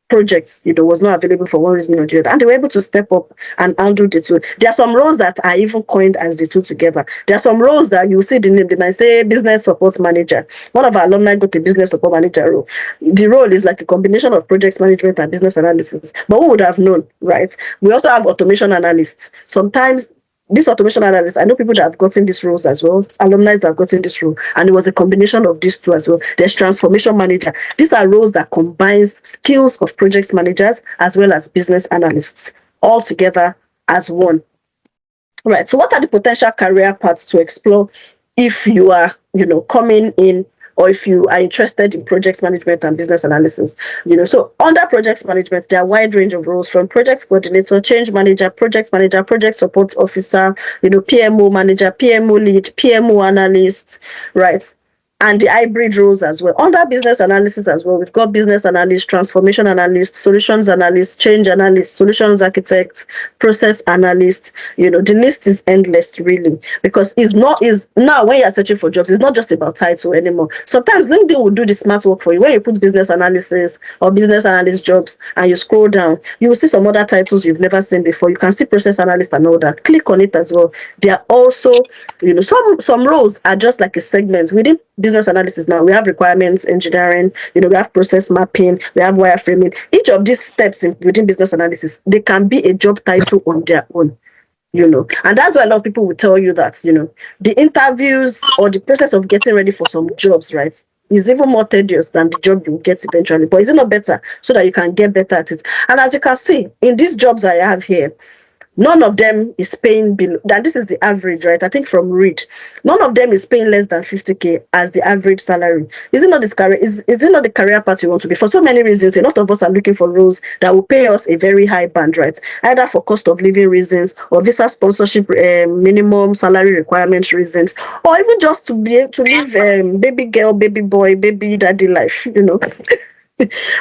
projects, was not available for one reason or the other, and they were able to step up and handle the two. There are some roles that are even coined as the two together. There are some roles that you see the name, they might say business support manager. One of our alumni got a business support manager role. The role is like a combination of project management and business analysis, but who would have known, right? We also have automation analysts. Sometimes this automation analyst, I know people that have gotten these roles as well, alumni that have gotten this role, and it was a combination of these two as well. There's transformation manager. These are roles that combines skills of project managers as well as business analysts all together as one. Right. So what are the potential career paths to explore if you are, coming in, or if you are interested in project management and business analysis. So under project management, there are a wide range of roles, from project coordinator, change manager, project support officer, PMO manager, PMO lead, PMO analyst, right? And the hybrid roles as well. Under business analysis as well, we've got business analyst, transformation analyst, solutions analyst, change analyst, solutions architect, process analyst. The list is endless, really, because is now, when you're searching for jobs, it's not just about title anymore. Sometimes LinkedIn will do the smart work for you. When you put business analysis or business analyst jobs and you scroll down, you will see some other titles you've never seen before. You can see process analyst and all that. Click on it as well. There are also, some roles are just like a segment within business analysis. Now we have requirements engineering, we have process mapping, we have wireframing. Each of these steps within business analysis, they can be a job title on their own. And that's why a lot of people will tell you that, the interviews or the process of getting ready for some jobs, right, is even more tedious than the job you will get eventually. But is it not better, so that you can get better at it? And as you can see in these jobs I have here, none of them is paying below, and this is the average, right? I think from Reed, none of them is paying less than 50K as the average salary. Is it not this career? Is it not the career path you want to be? For so many reasons, a lot of us are looking for roles that will pay us a very high band, right? Either for cost of living reasons, or visa sponsorship, minimum salary requirements reasons, or even just to be able to live baby girl, baby boy, baby daddy life.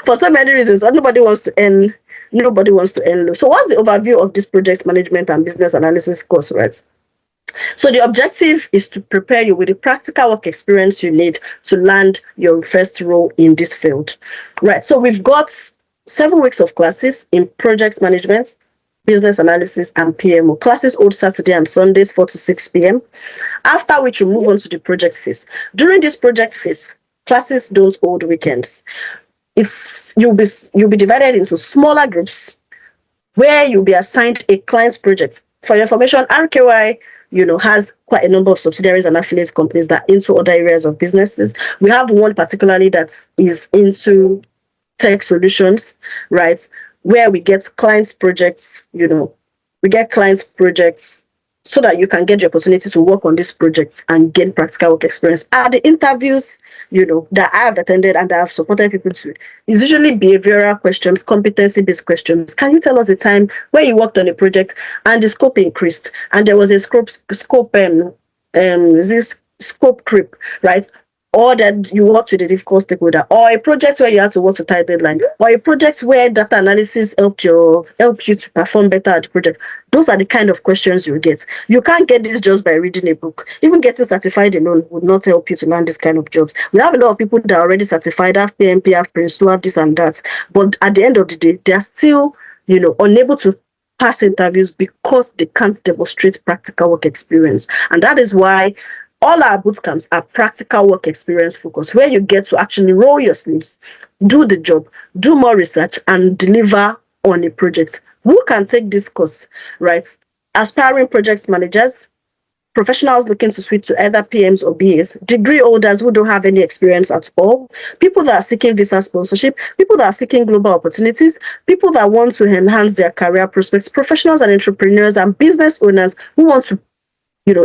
For so many reasons, nobody wants to earn low. So what's the overview of this project management and business analysis course, right? So the objective is to prepare you with the practical work experience you need to land your first role in this field, right? So we've got 7 weeks of classes in project management, business analysis, and PMO. Classes hold Saturday and Sundays, 4 to 6 p.m. After which, we move on to the project phase. During this project phase, classes don't hold weekends. You'll be divided into smaller groups where you'll be assigned a client's project. For your information, RKY, has quite a number of subsidiaries and affiliate companies that are into other areas of businesses. We have one particularly that is into tech solutions, right? Where we get clients' projects, so that you can get the opportunity to work on these projects and gain practical work experience. At the interviews, that I have attended and I have supported people to, is usually behavioral questions, competency-based questions. Can you tell us a time where you worked on a project and the scope increased and there was a scope creep, right? Or that you worked with a difficult stakeholder, or a project where you had to work to tight deadline, or a project where data analysis helped you to perform better at the project. Those are the kind of questions you get. You can't get this just by reading a book. Even getting certified alone would not help you to land this kind of jobs. We have a lot of people that are already certified, have PMP, have Prince 2, have this and that, but at the end of the day, they are still, unable to pass interviews because they can't demonstrate practical work experience. And that is why all our bootcamps are practical work experience focused, where you get to actually roll your sleeves, do the job, do more research, and deliver on a project. Who can take this course, right? Aspiring project managers, professionals looking to switch to either PMs or BAs, degree holders who don't have any experience at all, people that are seeking visa sponsorship, people that are seeking global opportunities, people that want to enhance their career prospects, professionals and entrepreneurs and business owners who want to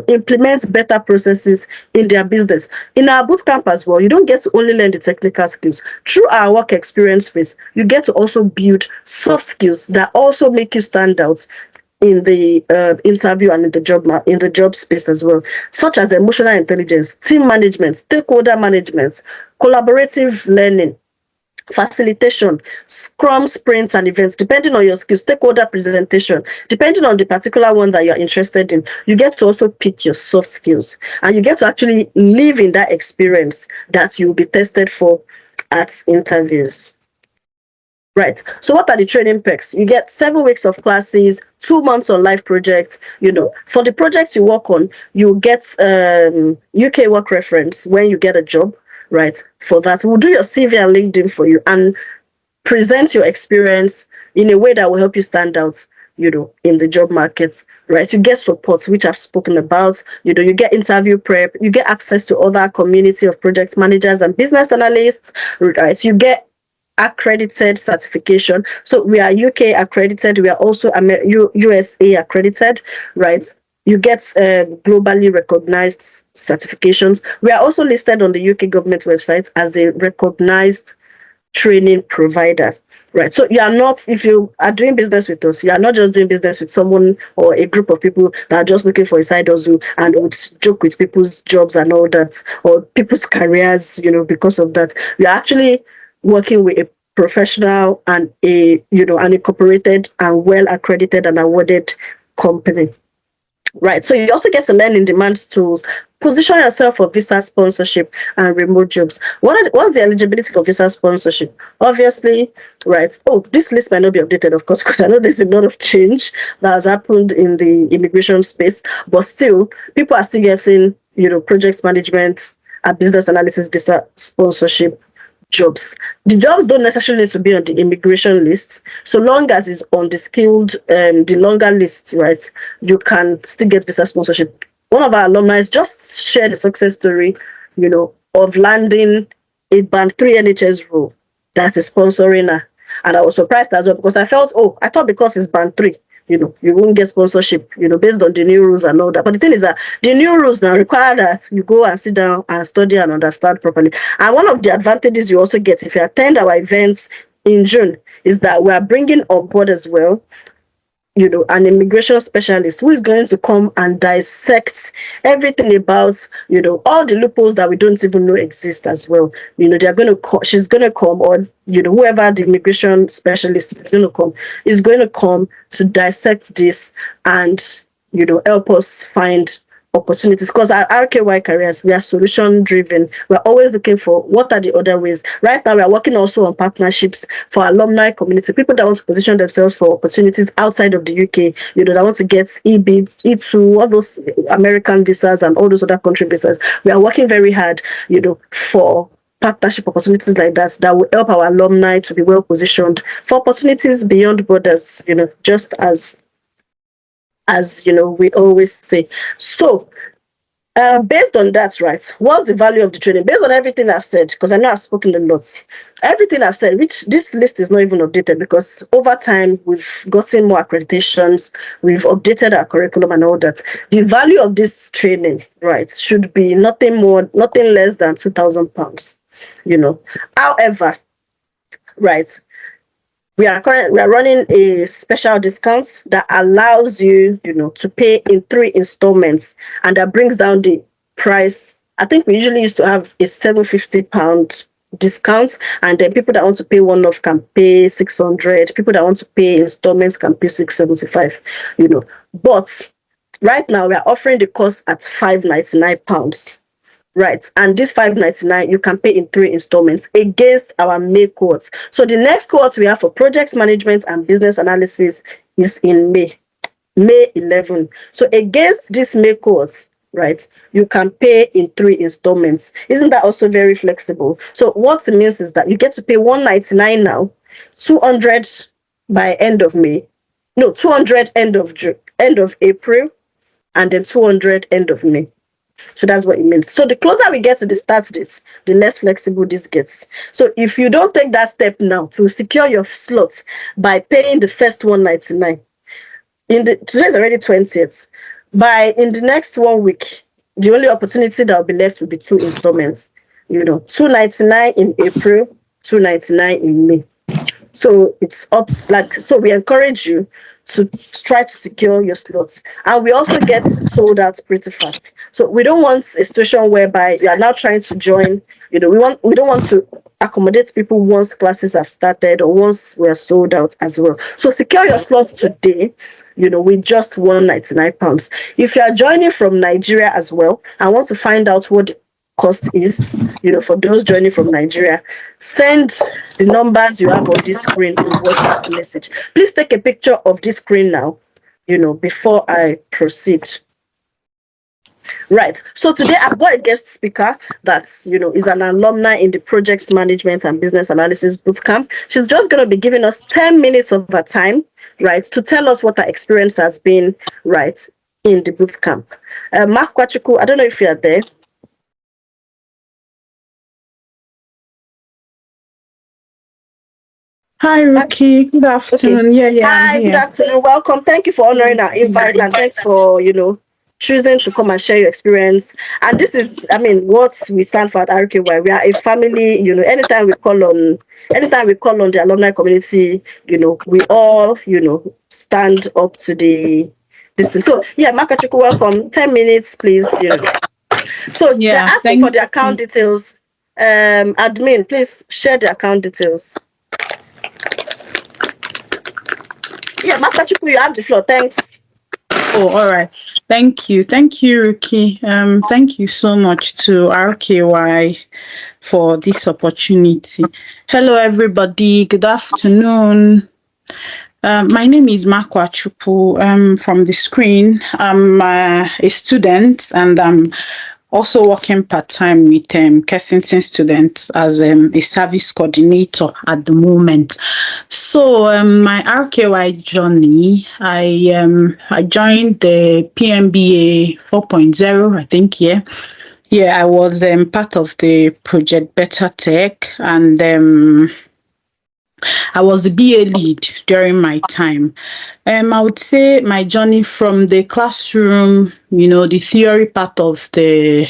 implement better processes in their business. In our bootcamp as well, you don't get to only learn the technical skills. Through our work experience phase, you get to also build soft skills that also make you stand out in the interview and in the job space as well, such as emotional intelligence, team management, stakeholder management, collaborative learning, facilitation, scrum sprints and events, depending on your skills, stakeholder presentation, depending on the particular one that you're interested in. You get to also pick your soft skills, and you get to actually live in that experience that you'll be tested for at interviews. Right. So what are the training perks? You get 7 weeks of classes, 2 months on live projects. For the projects you work on, you get UK work reference when you get a job. Right. For that, we'll do your CV and LinkedIn for you and present your experience in a way that will help you stand out, in the job markets. Right. You get support, which I've spoken about. You get interview prep. You get access to other community of project managers and business analysts. Right. You get accredited certification. So we are UK accredited. We are also USA accredited. Right. You get globally recognized certifications. We are also listed on the UK government website as a recognized training provider, right? So you are not, if you are doing business with us, you are not just doing business with someone or a group of people that are just looking for a side hustle and would joke with people's jobs and all that, or people's careers, because of that. You are actually working with a professional and an incorporated and well accredited and awarded company. Right. So you also get to learn in demand tools, position yourself for visa sponsorship and remote jobs. What's the eligibility for visa sponsorship? Obviously, right. Oh, this list might not be updated, of course, because I know there's a lot of change that has happened in the immigration space, but still, people are still getting, project management and business analysis visa sponsorship jobs. The jobs don't necessarily need to be on the immigration list, so long as it's on the skilled, the longer list, right? You can still get visa sponsorship. One of our alumni just shared a success story, of landing a band 3 NHS role that is sponsoring her. And I was surprised as well because I thought because it's band 3, you won't get sponsorship, based on the new rules and all that. But the thing is that the new rules now require that you go and sit down and study and understand properly. And one of the advantages you also get if you attend our events in June is that we are bringing on board as well, an immigration specialist who is going to come and dissect everything about, all the loopholes that we don't even know exist as well. They're going to she's going to come, or, whoever the immigration specialist is going to come to dissect this and, help us find opportunities, because at RKY Careers, we are solution driven. We're always looking for what are the other ways. Right now, we are working also on partnerships for alumni community, people that want to position themselves for opportunities outside of the UK, that want to get EB, E2, all those American visas and all those other country visas. We are working very hard, for partnership opportunities like that will help our alumni to be well positioned for opportunities beyond borders, just as we always say. So based on that, right, what's the value of the training? Based on everything I've said, because I know I've spoken a lot, everything I've said, which this list is not even updated because over time we've gotten more accreditations, we've updated our curriculum and all that. The value of this training, right, should be nothing less than £2,000. However, right, we are running a special discount that allows you, to pay in 3 installments, and that brings down the price. I think we usually used to have a £750 discount, and then people that want to pay one-off can pay 600. People that want to pay installments can pay 675. But right now we are offering the course at £599. Right, and this $599 you can pay in 3 installments against our May cohort. So the next cohort we have for project management and business analysis is in May 11. So against this May cohort, right, you can pay in 3 installments. Isn't that also very flexible? So what it means is that you get to pay $199 now, 200 by end of May, no, 200 end of April, and then 200 end of May. So that's what it means. So the closer we get to the start date, the less flexible this gets. So if you don't take that step now to secure your slots by paying the first $199, today's already 20th. In the next 1 week, the only opportunity that will be left will be 2 installments. $299 in April, $299 in May. So it's up, so we encourage you to try to secure your slots. And we also get sold out pretty fast. So we don't want a situation whereby you are now trying to join, we don't want to accommodate people once classes have started or once we're sold out as well. So secure your slots today, with just £199. If you are joining from Nigeria as well and want to find out what cost is, for those joining from Nigeria, send the numbers you have on this screen in WhatsApp message. Please take a picture of this screen now, before I proceed. Right. So today I've got a guest speaker that, is an alumni in the project management and business analysis bootcamp. She's just going to be giving us 10 minutes of her time, right, to tell us what her experience has been, right, in the bootcamp. Mark Kwachuku, I don't know if you're there. Hi, Ruki. Good afternoon. Okay. Yeah, I'm Hi, good here. afternoon. Welcome. Thank you for honoring our invite, and thanks for, choosing to come and share your experience. And this is, I mean, what we stand for at RKY. We are a family, anytime we call on the alumni community, we all, stand up to this thing. So yeah, Makachuku, welcome. 10 minutes, please. So they're Yeah, asking for thank the account you. details. Admin, please share the account details. Yeah, Makachuku, you have the floor. Thanks. Oh, all right. Thank you. Thank you, Ruki. Thank you so much to RKY for this opportunity. Hello, everybody. Good afternoon. My name is Makwa Chupu. From the screen, I'm a student and I'm also working part-time with Kensington students as a service coordinator at the moment. So my RKY journey, I joined the PMBA 4.0, I think, yeah. Yeah, I was part of the project Better Tech, and I was the BA lead during my time. I would say my journey from the classroom, the theory part of the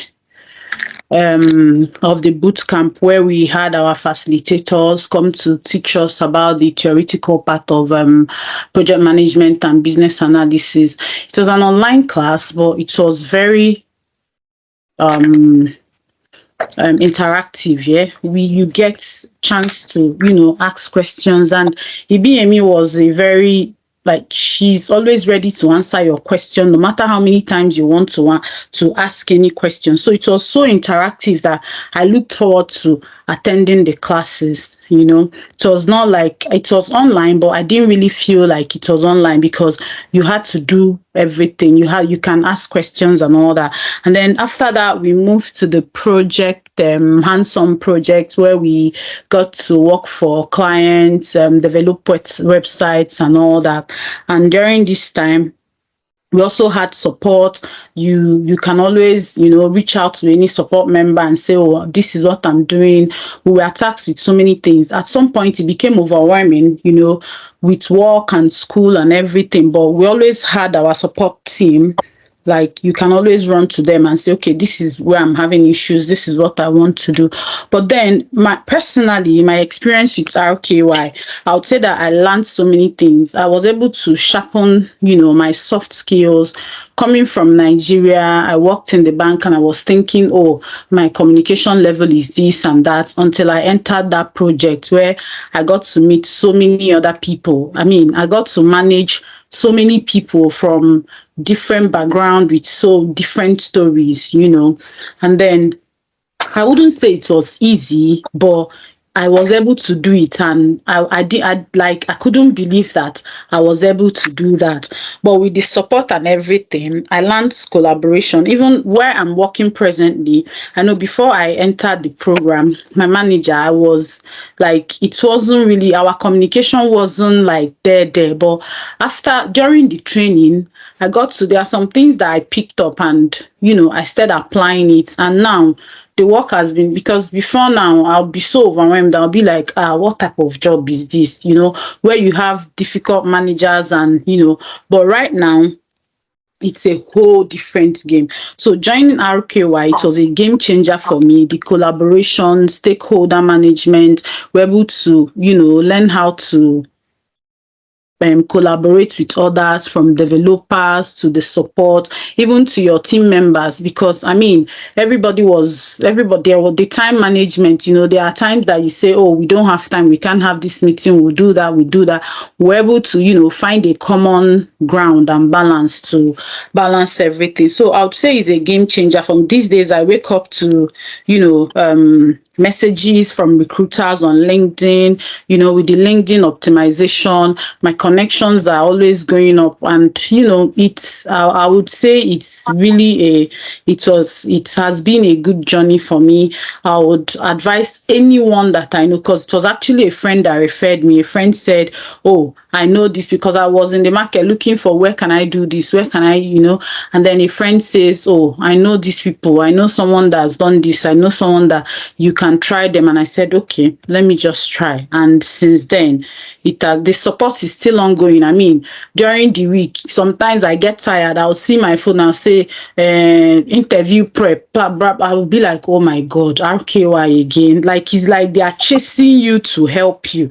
bootcamp, where we had our facilitators come to teach us about the theoretical part of project management and business analysis. It was an online class, but it was very interactive. Yeah, you get chance to ask questions, and Ibiyemi was a very, like, she's always ready to answer your question no matter how many times you want to ask any question. So it was so interactive that I looked forward to attending the classes. It was not like it was online, but I didn't really feel like it was online because you had to do everything. You can ask questions and all that. And then after that, we moved to the project, hands-on project, where we got to work for clients, develop websites and all that. And during this time, we also had support. You can always reach out to any support member and say, oh, this is what I'm doing. We were tasked with so many things. At some point it became overwhelming, with work and school and everything, but we always had our support team. Like, you can always run to them and say, okay, this is where I'm having issues, this is what I want to do. But then my experience with RKY, I would say that I learned so many things. I was able to sharpen my soft skills. Coming from Nigeria, I worked in the bank and I was thinking, oh, my communication level is this and that, until I entered that project where I got to meet so many other people. I mean, I got to manage so many people from different background with so different stories, and then I wouldn't say it was easy, but I was able to do it, and I couldn't believe that I was able to do that. But with the support and everything, I learned collaboration. Even where I'm working presently, I know before I entered the program, my manager, I was like, it wasn't really, our communication wasn't like there. But during the training, there are some things that I picked up, and I started applying it, and now the work has been, because before now I'll be so overwhelmed. I'll be like, what type of job is this? Where you have difficult managers and but right now it's a whole different game. So joining RKY, it was a game changer for me. The collaboration, stakeholder management, we're able to, learn how to collaborate with others, from developers to the support, even to your team members, because I mean, everybody there was the time management. There are times that you say, oh, we don't have time, we can't have this meeting, we do that. We're able to find a common ground and balance everything. So I would say it's a game changer. From these days, I wake up to messages from recruiters on LinkedIn, with the LinkedIn optimization, my connections are always going up. And, it's, I would say it's really it has been a good journey for me. I would advise anyone that I know, because it was actually a friend that referred me. A friend said, oh, I know this because I was in the market looking for where can I do this, where can I, and then a friend says, oh, I know these people, I know someone that's done this, I know someone that you can try them. And I said, okay, let me just try. And since then, the support is still ongoing. I mean, during the week, sometimes I get tired, I'll see my phone, I'll say, interview prep, I will be like, oh my God, RKY again. Like, it's like they are chasing you to help you.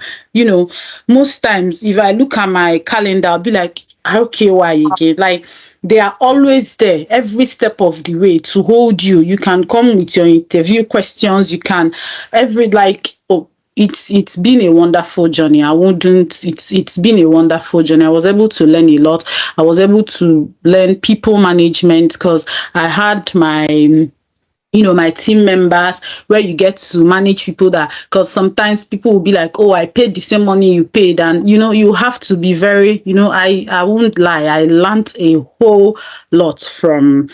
Most times if I look at my calendar, I'll be like, RKY again. Like, they are always there every step of the way to hold you. You can come with your interview questions. You can it's been a wonderful journey. It's been a wonderful journey. I was able to learn a lot. I was able to learn people management because I had my team members, where you get to manage people because sometimes people will be like, oh, I paid the same money you paid. And, you have to be very, I won't lie. I learned a whole lot from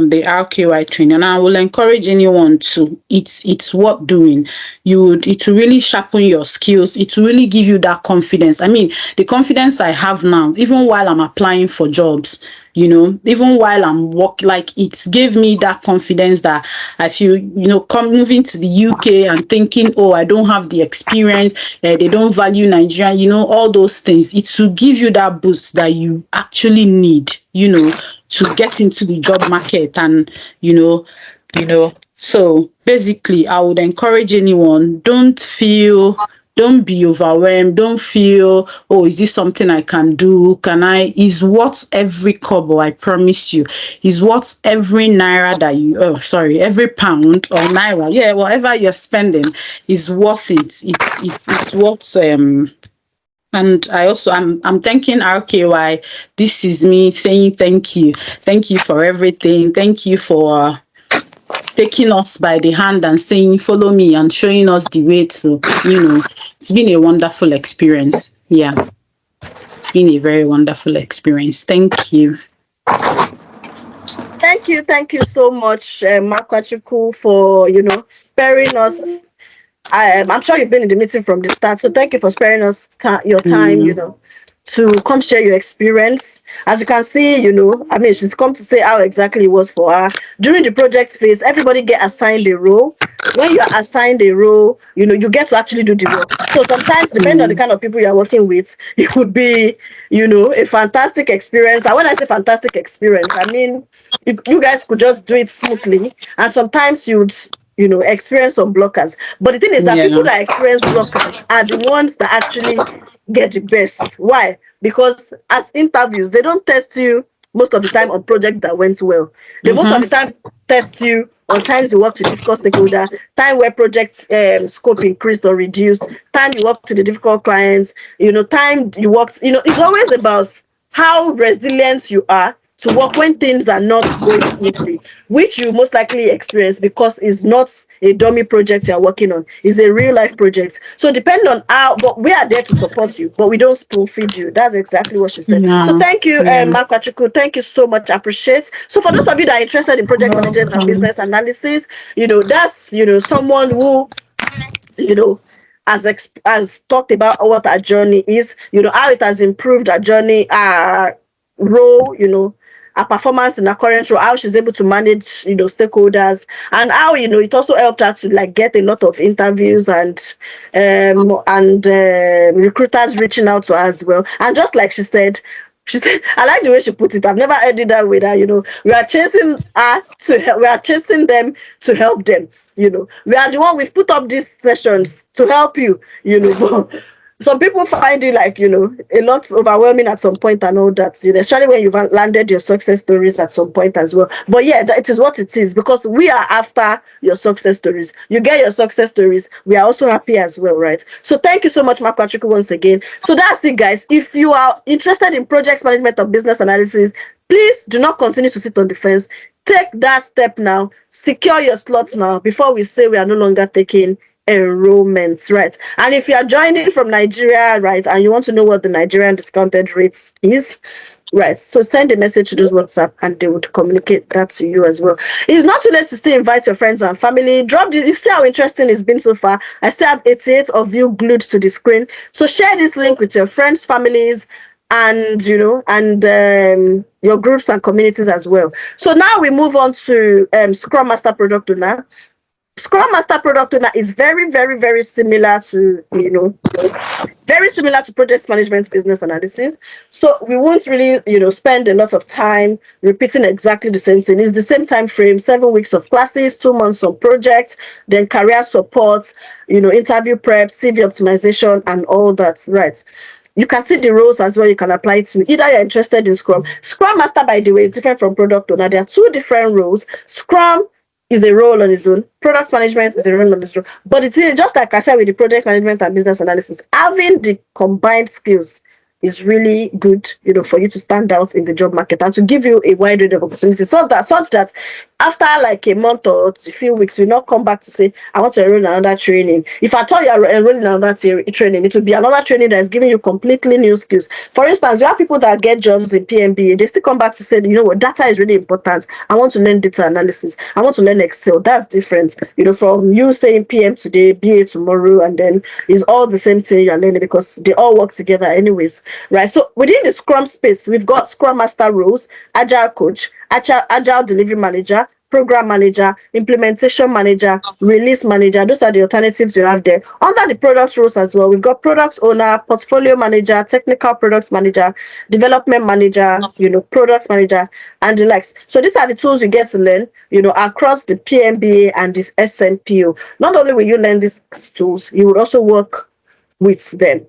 the RKY training. And I will encourage anyone to, it's worth doing. It will really sharpen your skills. It will really give you that confidence. I mean, the confidence I have now, even while I'm applying for jobs, even while I'm working, like, it gave me that confidence that I feel, moving to the UK and thinking, oh, I don't have the experience, they don't value Nigeria, all those things. It will give you that boost that you actually need, to get into the job market. And, so basically, I would encourage anyone, don't be overwhelmed. Don't feel, oh, is this something I can do? Is worth every kobo, I promise you. Is worth every naira every pound or naira. Yeah, whatever you're spending is worth it. It's worth, and I'm thanking RKY. This is me saying thank you. Thank you for everything. Thank you for taking us by the hand and saying, follow me, and showing us the way to, it's been a wonderful experience. Yeah. It's been a very wonderful experience. Thank you. Thank you so much, Makwachuku, for, sparing us. I'm sure you've been in the meeting from the start, so thank you for sparing us your time, to come share your experience. As you can see, she's come to say how exactly it was for her. During the project phase, everybody get assigned a role. When you are assigned a role, you get to actually do the work. So sometimes, depending on the kind of people you're working with, it could be, a fantastic experience. And when I say fantastic experience, I mean, you guys could just do it smoothly. And sometimes you'd experience some blockers. But the thing is that people that experience blockers are the ones that actually get the best. Why? Because at interviews, they don't test you most of the time on projects that went well. They most of the time test you on times you work with difficult stakeholder, time where project scope increased or reduced, time you worked with the difficult clients, time you worked, it's always about how resilient you are to work when things are not going smoothly, which you most likely experience because it's not a dummy project you're working on. It's a real life project. So depending on but we are there to support you, but we don't spoon feed you. That's exactly what she said. So thank you, Makwachuku. Thank you so much. I appreciate. So for those of you that are interested in project management and business analysis, that's, someone who, has talked about what our journey is, how it has improved our journey, our role, her performance in her current role, how she's able to manage, stakeholders, and how, it also helped her to get a lot of interviews and recruiters reaching out to her as well. And just like she said, I like the way she put it. I've never heard it that way. That we are chasing we are chasing them to help them. We are the one we've put up these sessions to help you. But some people find it a lot overwhelming at some point and all that, especially when you've landed your success stories at some point as well. But yeah, it is what it is, because we are after your success stories. You get your success stories, we are also happy as well, right? So thank you so much, Makwachuku, once again. So that's it, guys. If you are interested in project management or business analysis, please do not continue to sit on the fence. Take that step now. Secure your slots now before we say we are no longer taking enrollments, right? And if you are joining from Nigeria, right, and you want to know what the Nigerian discounted rates is, Right. So send a message to those WhatsApp and they would communicate that to you as well. It's not too late to still invite your friends and family. You see how interesting it's been so far. I still have 88 of you glued to the screen. So share this link with your friends, families, and your groups and communities as well. So now we move on to Scrum Master Product Owner. Scrum Master Product Owner is very, very, very similar to, very similar to project management business analysis. So we won't really, spend a lot of time repeating exactly the same thing. It's the same time frame, 7 weeks of classes, 2 months of projects, then career support, interview prep, CV optimization, and all that, right? You can see the roles as well you can apply to. Either you're interested in Scrum. Scrum Master, by the way, is different from Product Owner. There are two different roles. Scrum is a role on its own. Product management is a role on its own. But it's just like I said with the project management and business analysis, having the combined skills is really good, for you to stand out in the job market and to give you a wide range of opportunities. Such that after like a month or a few weeks, you not come back to say, I want to enroll in another training. If I thought you are enrolling in another training, it will be another training that is giving you completely new skills. For instance, you have people that get jobs in PMBA, they still come back to say, what, data is really important. I want to learn data analysis. I want to learn Excel. That's different, from you saying PM today, BA tomorrow, and then it's all the same thing you're learning because they all work together anyways, right? So within the Scrum space, we've got Scrum Master roles, Agile Coach, Agile Delivery Manager, Program Manager, Implementation Manager, Release Manager. Those are the alternatives you have there. Under the product roles as well, we've got Product Owner, Portfolio Manager, Technical Products Manager, Development Manager, Products Manager, and the likes. So these are the tools you get to learn, across the PMBA and this SMPO. Not only will you learn these tools, you will also work with them.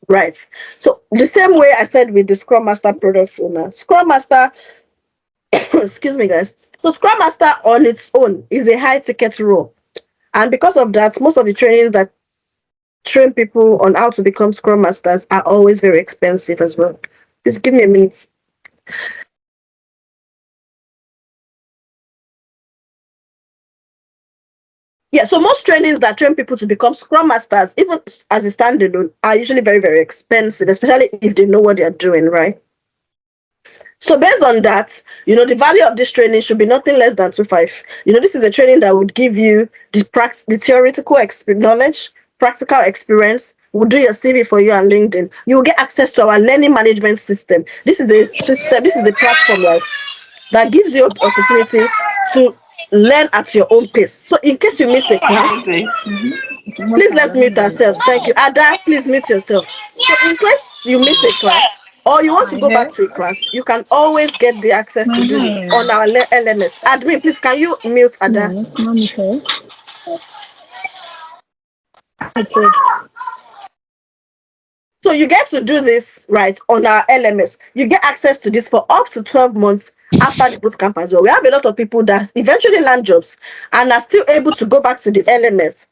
Right. So the same way I said with the Scrum Master Product Owner. Scrum Master, excuse me guys. So Scrum Master on its own is a high ticket role. And because of that, most of the trainings that train people on how to become Scrum Masters are always very expensive as well. Just give me a minute. Yeah, so most trainings that train people to become Scrum Masters, even as a standalone, are usually very, very expensive, especially if they know what they're doing, right? So based on that, the value of this training should be nothing less than 2.5. This is a training that would give you the theoretical knowledge, practical experience. We'll do your CV for you on LinkedIn. You will get access to our learning management system. This is the system, this is the platform, right, that gives you the opportunity to learn at your own pace. So in case you miss a class, please let's mute ourselves. Thank you. Ada, please mute yourself. So in case you miss a class or you want to go back to a class, you can always get the access to do this on our LMS. Admin, please, can you mute Ada? Okay. So you get to do this, right, on our LMS. You get access to this for up to 12 months after the bootcamp as well. We have a lot of people that eventually land jobs and are still able to go back to the LMS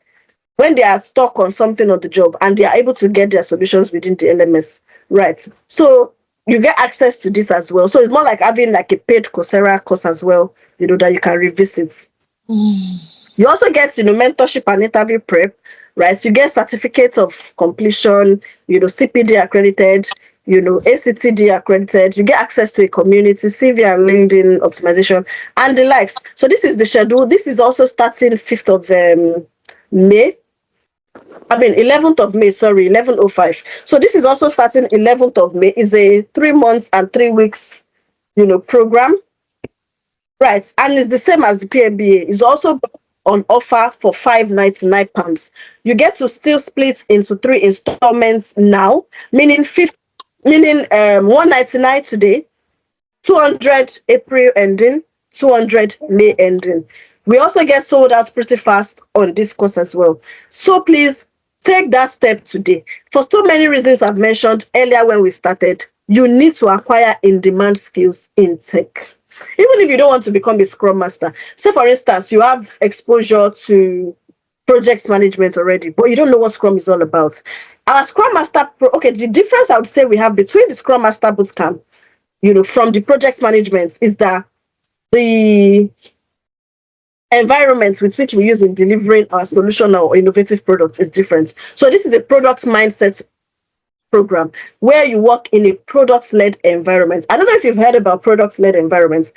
when they are stuck on something on the job and they are able to get their solutions within the LMS, right? So you get access to this as well. So it's more like having like a paid Coursera course as well, that you can revisit. You also get, mentorship and interview prep, right? So you get certificates of completion, CPD accredited, ACTD accredited. You get access to a community, CV and LinkedIn optimization, and the likes. So this is the schedule. This is also starting 5th of May. 11th of May, sorry, 11:05. So this is also starting 11th of May. It's a 3 months and 3 weeks, program. Right. And it's the same as the PMBA. It's also on offer for £599. You get to still split into 3 installments now, meaning 199 today, 200 April ending, 200 May ending. We also get sold out pretty fast on this course as well. So please take that step today. For so many reasons I've mentioned earlier when we started, you need to acquire in-demand skills in tech. Even if you don't want to become a Scrum Master, say for instance, you have exposure to project management already, but you don't know what Scrum is all about. Our Scrum Master, the difference I would say we have between the Scrum Master Bootcamp, from the project management is that the environment with which we use in delivering our solution or innovative products is different. So this is a product mindset program where you work in a product-led environment. I don't know if you've heard about product-led environments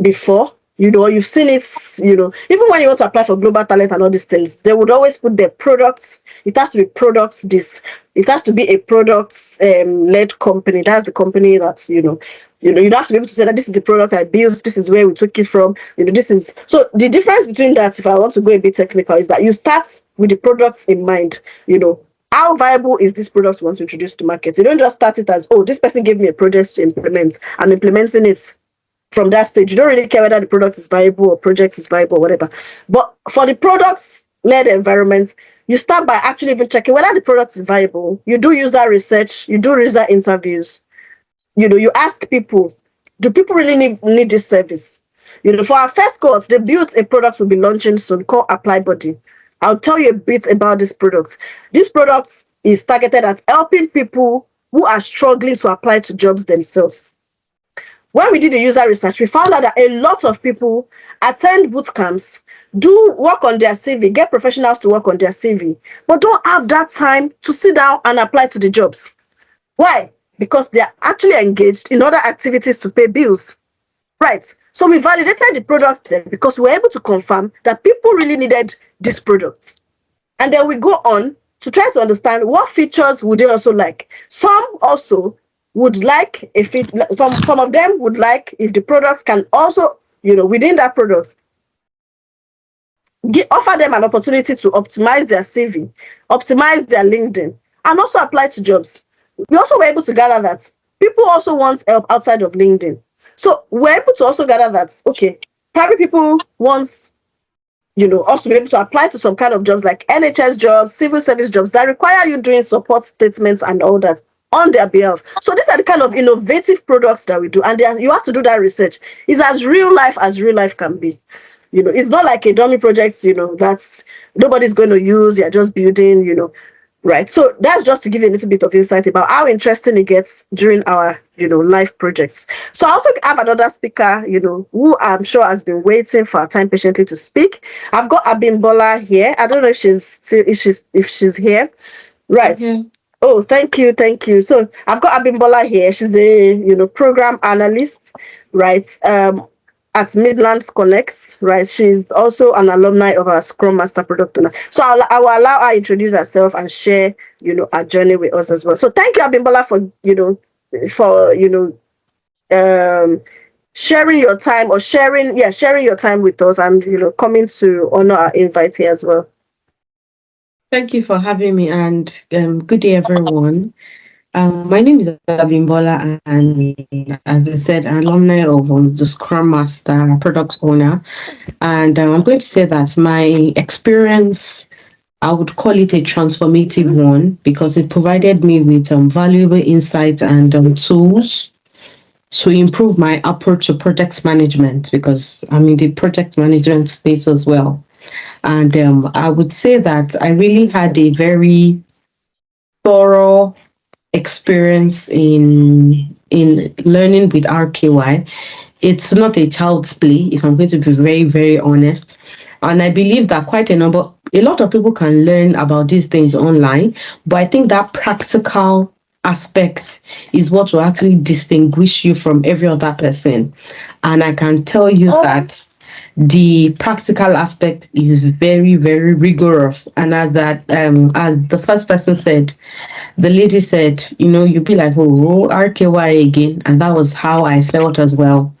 before, you've seen it, even when you want to apply for global talent and all these things, they would always put their products. It has to be products this. It has to be a product led company. That's the company that, you have to be able to say that this is the product I built, this is where we took it from, this is. So the difference between that, if I want to go a bit technical, is that you start with the products in mind, how viable is this product you want to introduce to market? You don't just start it as, oh, this person gave me a project to implement. I'm implementing it from that stage. You don't really care whether the product is viable or project is viable or whatever. But for the products-led environment, you start by actually even checking whether the product is viable. You do user research, you do user interviews. You ask people, do people really need this service? For our first cohort, they built a product we'll be launching soon called Apply Body. I'll tell you a bit about this product. This product is targeted at helping people who are struggling to apply to jobs themselves. When we did the user research, we found out that a lot of people attend bootcamps, do work on their CV, get professionals to work on their CV, but don't have that time to sit down and apply to the jobs. Why? Because they are actually engaged in other activities to pay bills. Right. So we validated the product then because we were able to confirm that people really needed this product. And then we go on to try to understand what features would they also like. Some also would like some of them would like if the products can also, within that product, offer them an opportunity to optimize their CV, optimize their LinkedIn, and also apply to jobs. We also were able to gather that people also want help outside of LinkedIn. So we're able to also gather that, okay, probably people want, us to be able to apply to some kind of jobs like NHS jobs, civil service jobs that require you doing support statements and all that on their behalf. So these are the kind of innovative products that we do, and you have to do that research. It's as real life can be. It's not like a dummy project, that's nobody's going to use. You're just building, right? So that's just to give you a little bit of insight about how interesting it gets during our, live projects. So I also have another speaker, who I'm sure has been waiting for our time patiently to speak. I've got Abimbola here. I don't know if she's here. Right. Mhm. Oh, thank you. So I've got Abimbola here. She's the, program analyst, right? At Midlands Connect, right? She's also an alumni of our Scrum Master product owner. So I will allow her to introduce herself and share, her journey with us as well. So thank you, Abimbola, sharing your time sharing your time with us and, coming to honor our invite here as well. Thank you for having me, and good day, everyone. My name is Abimbola, and as I said, an alumni of the Scrum Master product owner. And I'm going to say that my experience, I would call it a transformative one because it provided me with valuable insights and tools to improve my approach to project management, because I'm in the project management space as well. And I would say that I really had a very thorough experience in learning with RKY. It's not a child's play, if I'm going to be very, very honest. And I believe that a lot of people can learn about these things online, but I think that practical aspect is what will actually distinguish you from every other person. And I can tell you that the practical aspect is very, very rigorous. And as the first person said, the lady said, you'd be like, oh, RKY again. And that was how I felt as well.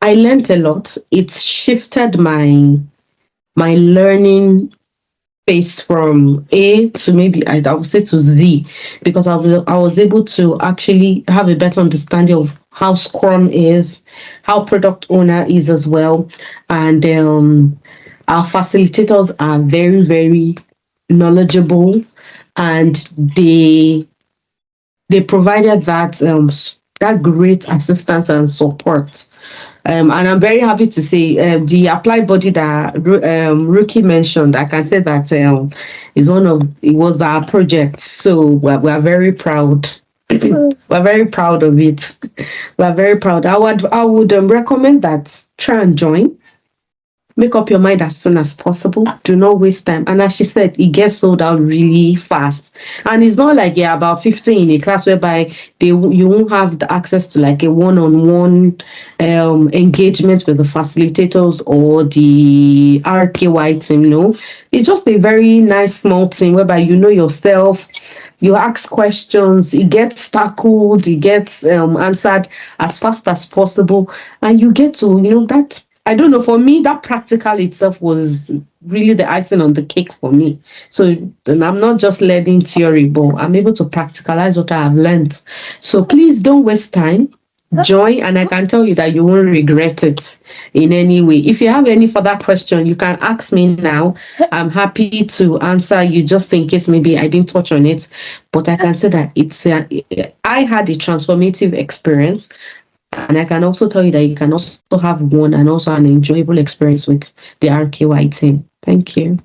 I learned a lot. It shifted my learning pace from A to maybe I would say to Z, because I was able to actually have a better understanding of how Scrum is, how product owner is as well. And our facilitators are very, very knowledgeable, and they provided that great assistance and support. And I'm very happy to say the Applied Body that Rookie mentioned, I can say that it was our project. So we're very proud. We're very proud of it. We're very proud. I would recommend that try and join. make up your mind as soon as possible. Do not waste time. And as she said, it gets sold out really fast. And it's not like you're about 15 in a class whereby you won't have the access to like a one-on-one engagement with the facilitators or the RKY team. No, it's just a very nice small team whereby you know yourself. You ask questions, it gets tackled, it gets answered as fast as possible, and you get to, that, I don't know, for me, that practical itself was really the icing on the cake for me. So and I'm not just learning theory, but I'm able to practicalize what I have learned. So please don't waste time. Join, and I can tell you that you won't regret it in any way. If you have any further question, you can ask me now. I'm happy to answer you, just in case maybe I didn't touch on it. But I can say that I had a transformative experience, and I can also tell you that you can also have one and also an enjoyable experience with the RKY team. Thank you.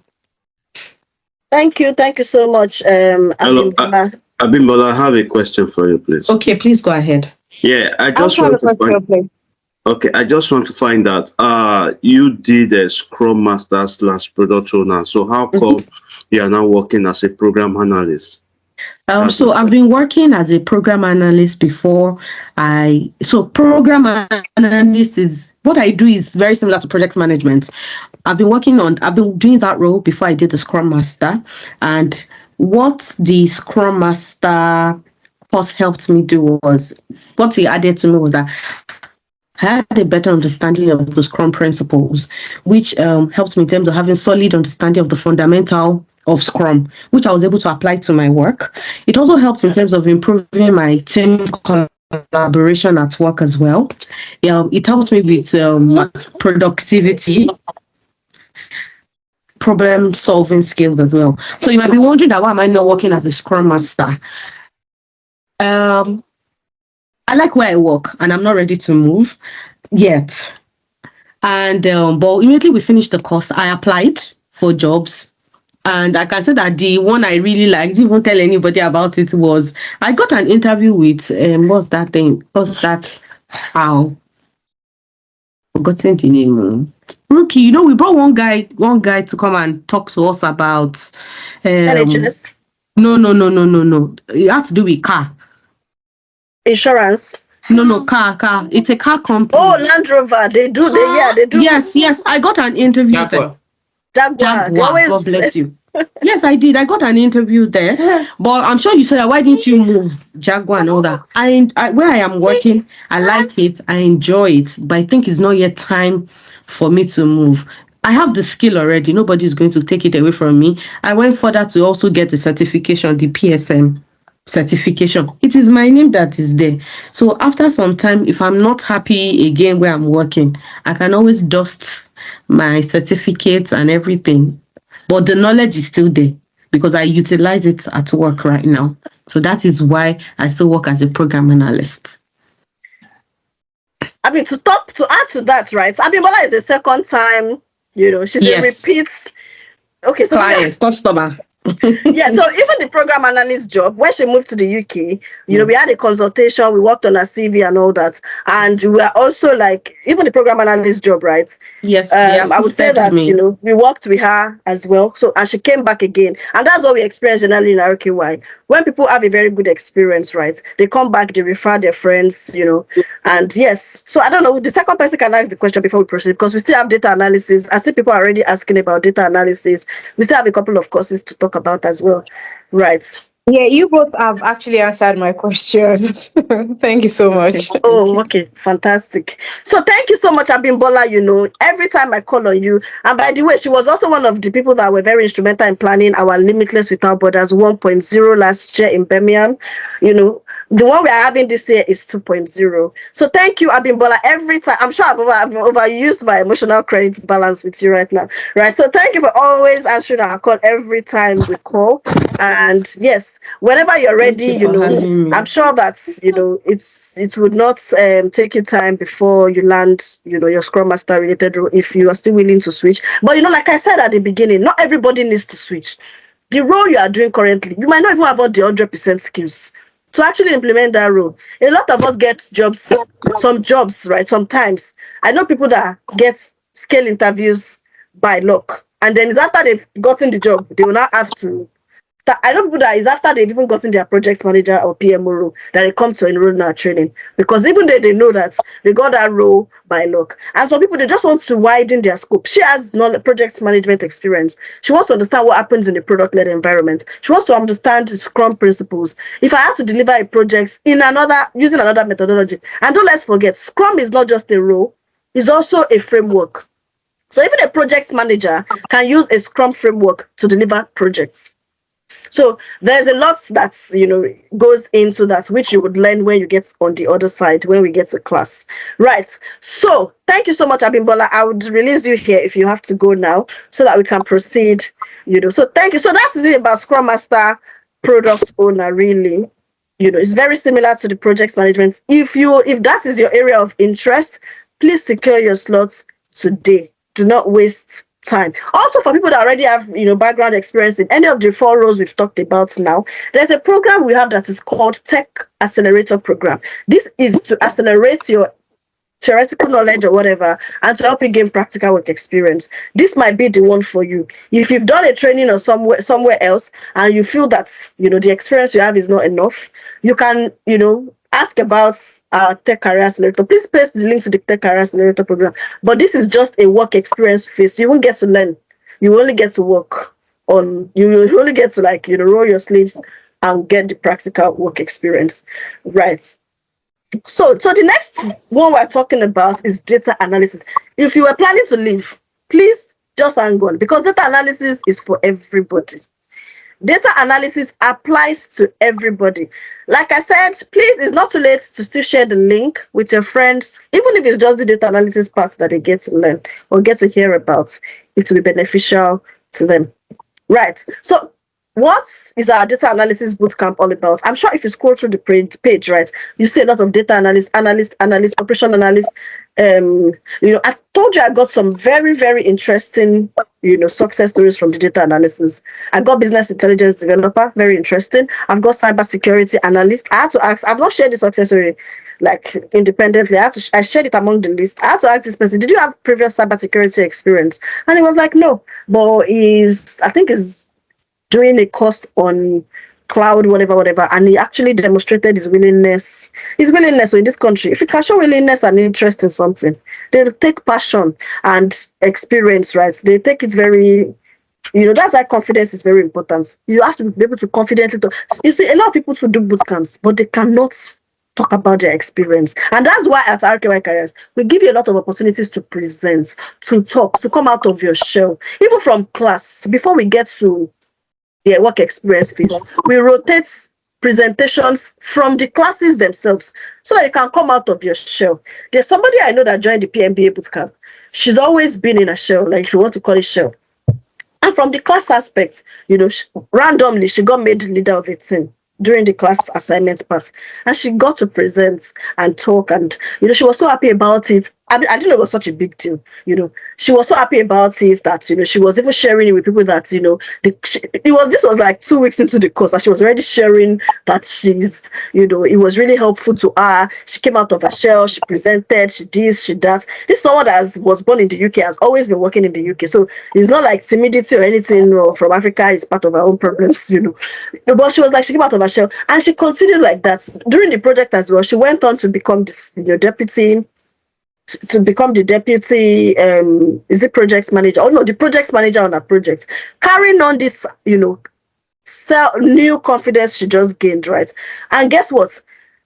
Thank you so much. Hello, Abimbola, I have a question for you, please. Okay, please go ahead. Yeah, I just want to find. Okay, I just want to find out. You did a Scrum Master / product owner. So how come you are now working as a program analyst? So I've been working as a program analyst before. Program analyst is what I do is very similar to project management. I've been doing that role before I did the Scrum Master. And what the Scrum Master course helped me do was, what he added to me was that I had a better understanding of the Scrum principles, which helped me in terms of having solid understanding of the fundamental of Scrum, which I was able to apply to my work. It also helped in terms of improving my team collaboration at work as well. It helped me with productivity, problem solving skills as well. So you might be wondering that why am I not working as a Scrum Master? I like where I work and I'm not ready to move yet. And but immediately we finished the course, I applied for jobs. And I can say that the one I really liked, didn't even tell anybody about it, was I got an interview with how? Forgotten the name. Rookie, we brought one guy to come and talk to us about NHS? No. It has to do with car. Insurance? No, car. It's a car company. Oh, Land Rover. They do. Yes. I got an interview there. Jaguar. God bless you. Yes, I did. I got an interview there. But I'm sure you said that. Why didn't you move Jaguar and all that? Where I am working, I like it. I enjoy it. But I think it's not yet time for me to move. I have the skill already. Nobody's going to take it away from me. I went further to also get the certification, the PSM certification. It is my name that is there. So after some time, if I'm not happy again where I'm working, I can always dust my certificates and everything. But the knowledge is still there because I utilize it at work right now. So that is why I still work as a program analyst. I mean, to add to that, right? Abimbola is the second time, she's a repeat. Okay, so client, customer. Yeah, so even the program analyst job, when she moved to the UK, we had a consultation, we worked on her CV and all that, and we were also like, even the program analyst job, right? Yes, I would say that we worked with her as well. So, and she came back again, and that's what we experienced generally in RKY. When people have a very good experience, right, they come back, they refer their friends, and yes. So I don't know. The second person can ask the question before we proceed, because we still have data analysis. I see people are already asking about data analysis. We still have a couple of courses to talk about as well, right? Yeah, you both have actually answered my questions. Thank you so much. Oh, okay, fantastic. So thank you so much, Abimbola. Every time I call on you, and by the way, she was also one of the people that were very instrumental in planning our Limitless Without Borders 1.0 last year in Birmingham. The one we are having this year is 2.0. So thank you, Abimbola. Every time, I'm sure I've overused my emotional credit balance with you right now, right? So thank you for always answering our call every time we call. And yes, whenever you're ready, I'm sure that it would not take you time before you land, your Scrum Master related role, if you are still willing to switch. But like I said at the beginning, not everybody needs to switch. The role you are doing currently, you might not even have all the 100% skills to actually implement that role. A lot of us get jobs, some jobs, right? Sometimes I know people that get scale interviews by luck. And then it's after they've gotten the job, they will now have to. I know people that is after they've even gotten their project manager or PMO role that they come to enroll in our training, because even they know that they got that role by luck. And some people, they just want to widen their scope. She has project management experience. She wants to understand what happens in the product-led environment. She wants to understand Scrum principles. If I have to deliver a project using another methodology, and don't let's forget, Scrum is not just a role, it's also a framework. So even a project manager can use a Scrum framework to deliver projects. So there's a lot that goes into that, which you would learn when you get on the other side, when we get to class. Right. So thank you so much, Abimbola. I would release you here if you have to go now, so that we can proceed. So thank you. So that's it about Scrum Master, product owner. Really, it's very similar to the project management. If that is your area of interest, please secure your slots today. Do not waste time. Also, for people that already have background experience in any of the 4 roles we've talked about now, there's a program we have that is called Tech Accelerator Program. This is to accelerate your theoretical knowledge or whatever, and to help you gain practical work experience. This might be the one for you. If you've done a training or somewhere else, and you feel that the experience you have is not enough, you can ask about our Tech Career Accelerator. Please paste the link to the Tech Career Accelerator program. But this is just a work experience phase. You won't get to learn. You only get to work on. You only get to roll your sleeves and get the practical work experience. Right. So the next one we're talking about is data analysis. If you were planning to leave, please just hang on, because data analysis is for everybody. Data analysis applies to everybody. Like I said, please, it's not too late to still share the link with your friends, even if it's just the data analysis part that they get to learn or get to hear about. It will be beneficial to them. Right. So what is our data analysis bootcamp all about? I'm sure if you scroll through the page, right, you see a lot of data analyst, operation analyst. I told you I got some very, very interesting, success stories from the data analysis. I got business intelligence developer, very interesting. I've got cybersecurity analyst. I had to ask, I've not shared the success story independently. I shared it among the list. I had to ask this person, did you have previous cybersecurity experience? And he was like, no, but I think he's doing a course on cloud, whatever, and he actually demonstrated his willingness. So in this country, if you can show willingness and interest in something, they'll take passion and experience, right? They take it very, that's why confidence is very important. You have to be able to confidently talk. You see, a lot of people who do boot camps, but they cannot talk about their experience. And that's why at RKY Careers, we give you a lot of opportunities to present, to talk, to come out of your shell. Even from class, before we get to their work experience phase, we rotate presentations from the classes themselves so that you can come out of your shell. There's somebody I know that joined the PMBA bootcamp. She's always been in a shell, like if you want to call it shell. And from the class aspect, randomly, she got made leader of a team during the class assignment part, and she got to present and talk, and she was so happy about it. I didn't know it was such a big deal. She was so happy about it that she was even sharing it with people that this was like 2 weeks into the course, and she was already sharing that she's it was really helpful to her. She came out of her shell, she presented, she this, she that. This is someone that was born in the UK, has always been working in the UK, so it's not like timidity or anything from Africa is part of her own problems. But she was like, she came out of her shell, and she continued like that during the project as well. She went on to become this deputy is it project manager? Oh no, the project manager on her project, carrying on this new confidence she just gained, right? And guess what,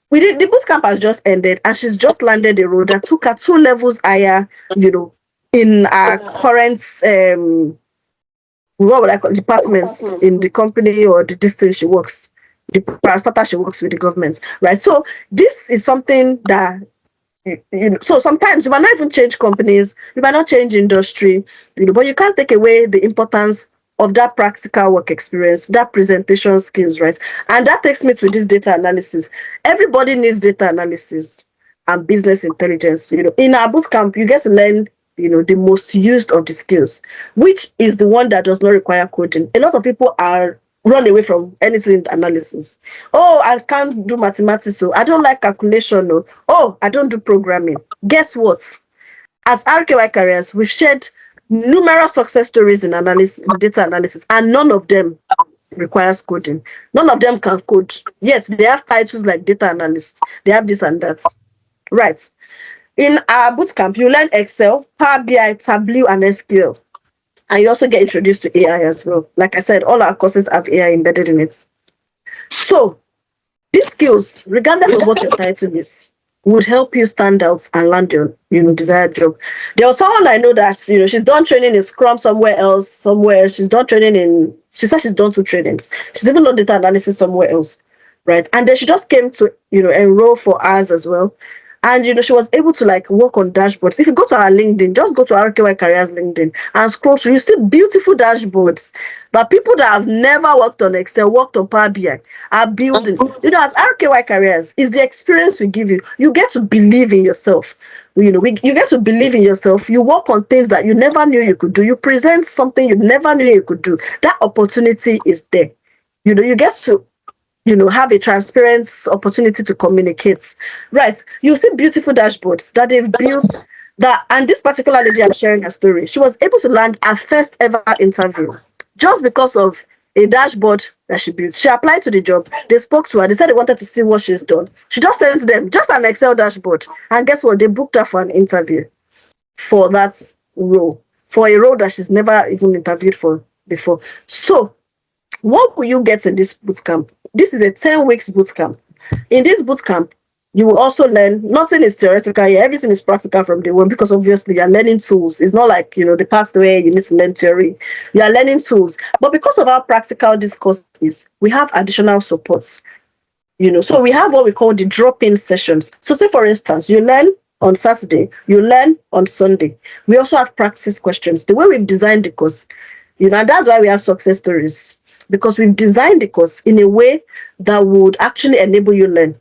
the bootcamp has just ended, and she's just landed a role that took her 2 levels higher, in our current what would I call departments in the company, or the distance she works, the parastatal she works with the government, right? So this is something that so sometimes you might not even change companies, you might not change industry, but you can't take away the importance of that practical work experience, that presentation skills, right? And that takes me to this data analysis. Everybody needs data analysis and business intelligence. In our bootcamp, you get to learn, the most used of the skills, which is the one that does not require coding. A lot of people run away from anything analysis. Oh, I can't do mathematics, so I don't like calculation. Oh, I don't do programming. Guess what? As RKY Careers, we've shared numerous success stories in data analysis, and none of them requires coding. None of them can code. Yes, they have titles like data analyst. They have this and that. Right. In our bootcamp, you learn Excel, Power BI, Tableau, and SQL. And you also get introduced to AI as well. Like I said, all our courses have AI embedded in it. So these skills, regardless of what your title is, would help you stand out and land your, desired job. There was someone I know that, she's done training in Scrum somewhere else. She's done training she said she's done 2 trainings. She's even done data analysis somewhere else, right? And then she just came to, enroll for ours as well. And she was able to work on dashboards. If you go to our LinkedIn, just go to RKY Careers LinkedIn and scroll through, you see beautiful dashboards. But people that have never worked on Excel, worked on Power BI, are building. As RKY Careers, is the experience we give you. You get to believe in yourself. You get to believe in yourself. You work on things that you never knew you could do. You present something you never knew you could do. That opportunity is there. You get to have a transparent opportunity to communicate. Right. You see beautiful dashboards that they've built and this particular lady, I'm sharing her story. She was able to land her first ever interview just because of a dashboard that she built. She applied to the job. They spoke to her. They said they wanted to see what she's done. She just sent them just an Excel dashboard. And guess what? They booked her for an interview for that role, for a role that she's never even interviewed for before. So what will you get in this bootcamp? This is a 10 weeks bootcamp. In this bootcamp, you will also learn, nothing is theoretical here, everything is practical from day one, because obviously you're learning tools. It's not like, the past way you need to learn theory. You are learning tools. But because of how practical this course is, we have additional supports. So we have what we call the drop-in sessions. So say, for instance, you learn on Saturday, you learn on Sunday. We also have practice questions. The way we've designed the course, and that's why we have success stories. Because we've designed the course in a way that would actually enable you learn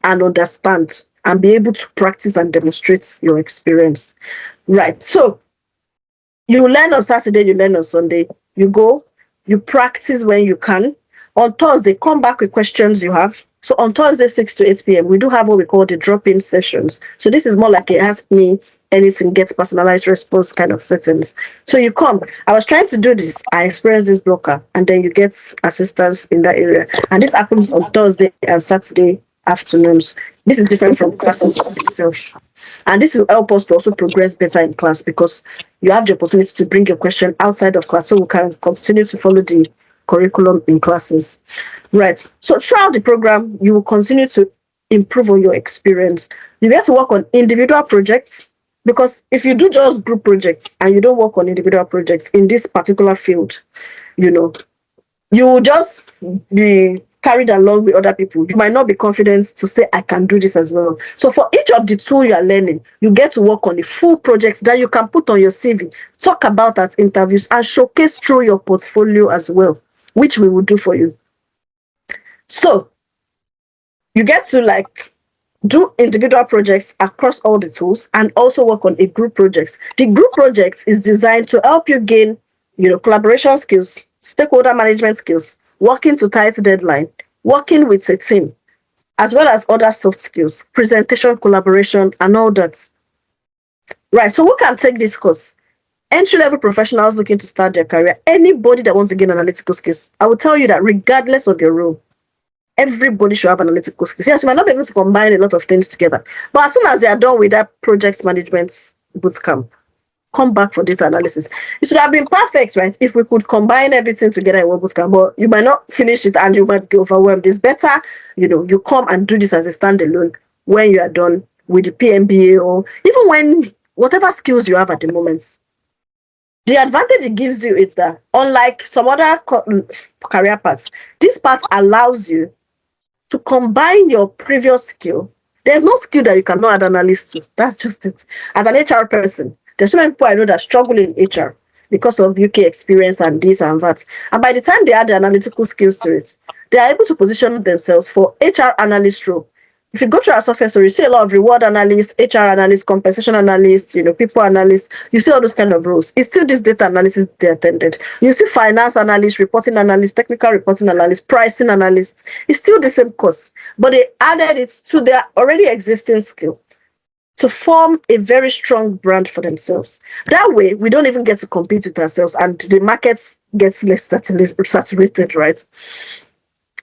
and understand and be able to practice and demonstrate your experience. Right. So you learn on Saturday, you learn on Sunday, you go, you practice when you can. On Thursday, come back with questions you have. So on Thursday, 6 to 8 p.m., we do have what we call the drop-in sessions. So this is more like a ask me anything, gets personalized response kind of settings. So you come, I was trying to do this, I experienced this blocker, and then you get assistance in that area. And this happens on Thursday and Saturday afternoons. This is different from classes itself. And this will help us to also progress better in class, because you have the opportunity to bring your question outside of class so we can continue to follow the curriculum in classes. Right. So throughout the program, you will continue to improve on your experience. You get to work on individual projects, because if you do just group projects and you don't work on individual projects in this particular field, you will just be carried along with other people. You might not be confident to say, I can do this as well. So for each of the two you are learning, you get to work on the full projects that you can put on your CV, talk about at interviews, and showcase through your portfolio as well, which we will do for you. So you get to do individual projects across all the tools and also work on a group project. The group project is designed to help you gain, collaboration skills, stakeholder management skills, working to tight deadline, working with a team, as well as other soft skills, presentation, collaboration, and all that. Right, so who can take this course? Entry-level professionals looking to start their career, anybody that wants to gain analytical skills. I will tell you that regardless of your role, everybody should have analytical skills. Yes, you might not be able to combine a lot of things together, but as soon as they are done with that project management bootcamp, come back for data analysis. It would have been perfect, right, if we could combine everything together in one bootcamp, but you might not finish it and you might be overwhelmed. It's better, you come and do this as a standalone when you are done with the PMBA, or even when whatever skills you have at the moment. The advantage it gives you is that, unlike some other career paths, this path allows you to combine your previous skill. There's no skill that you cannot add analyst to. That's just it. As an HR person, there's so many people I know that struggle in HR because of UK experience and this and that. And by the time they add the analytical skills to it, they are able to position themselves for HR analyst role. If you go through our success story, you see a lot of reward analysts, HR analysts, compensation analysts, people analysts. You see all those kind of roles. It's still this data analysis they attended. You see finance analysts, reporting analysts, technical reporting analysts, pricing analysts. It's still the same course, but they added it to their already existing skill. to form a very strong brand for themselves. That way, we don't even get to compete with ourselves and the market gets less saturated, right?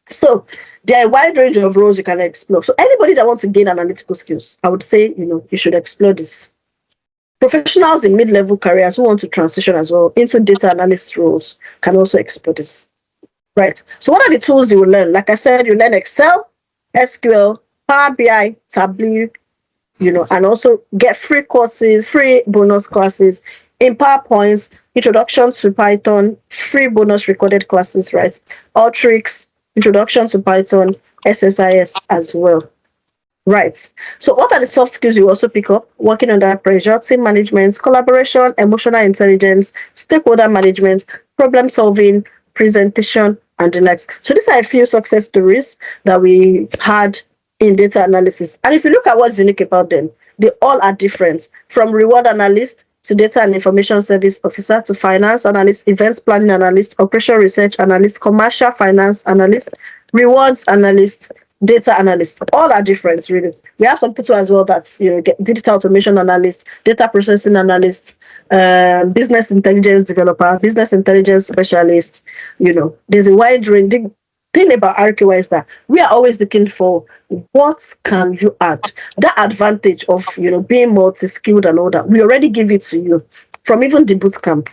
So there are a wide range of roles you can explore. So anybody that wants to gain analytical skills, I would say, you should explore this. Professionals in mid-level careers who want to transition as well into data analyst roles can also explore this. Right. So what are the tools you will learn? Like I said, you learn Excel, SQL, Power BI, Tableau, and also get free courses, free bonus classes in PowerPoint, introduction to Python, free bonus recorded classes, right? Ultrix, introduction to Python, SSIS as well. Right. So what are the soft skills you also pick up? Working under pressure, team management, collaboration, emotional intelligence, stakeholder management, problem solving, presentation, and the likes. So these are a few success stories that we had in data analysis. And if you look at what's unique about them, they all are different. From reward analyst to data and information service officer to finance analyst, events planning analyst, operation research analyst, commercial finance analyst, rewards analyst, data analysts, all are different really. We have some people as well that get digital automation analyst, data processing analyst, business intelligence developer, business intelligence specialist. There's a wide range. The thing about RKY is that we are always looking for what can you add. That advantage of being multi-skilled and all that, we already give it to you from even the bootcamp.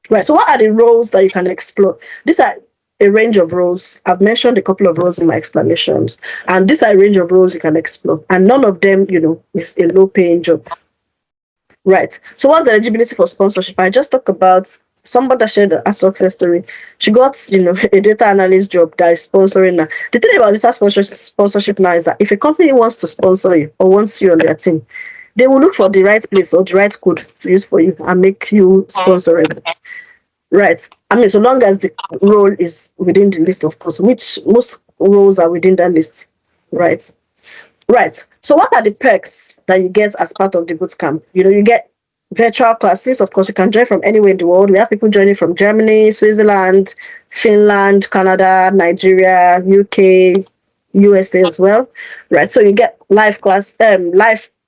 Right. So what are the roles that you can explore? These are a range of roles. I've mentioned a couple of roles in my explanations, and these are a range of roles you can explore. And none of them, is a low-paying job. Right. So what's the eligibility for sponsorship? I just talked about somebody that shared a success story. She got, a data analyst job that is sponsoring now. The thing about this sponsorship now is that if a company wants to sponsor you or wants you on their team, they will look for the right place or the right code to use for you and make you sponsorable. Right. I mean, so long as the role is within the list, of course, which most roles are within that list. Right. Right. So what are the perks that you get as part of the bootcamp? You get virtual classes. Of course, you can join from anywhere in the world. We have people joining from Germany, Switzerland, Finland, Canada, Nigeria, UK, USA as well. Right. So you get live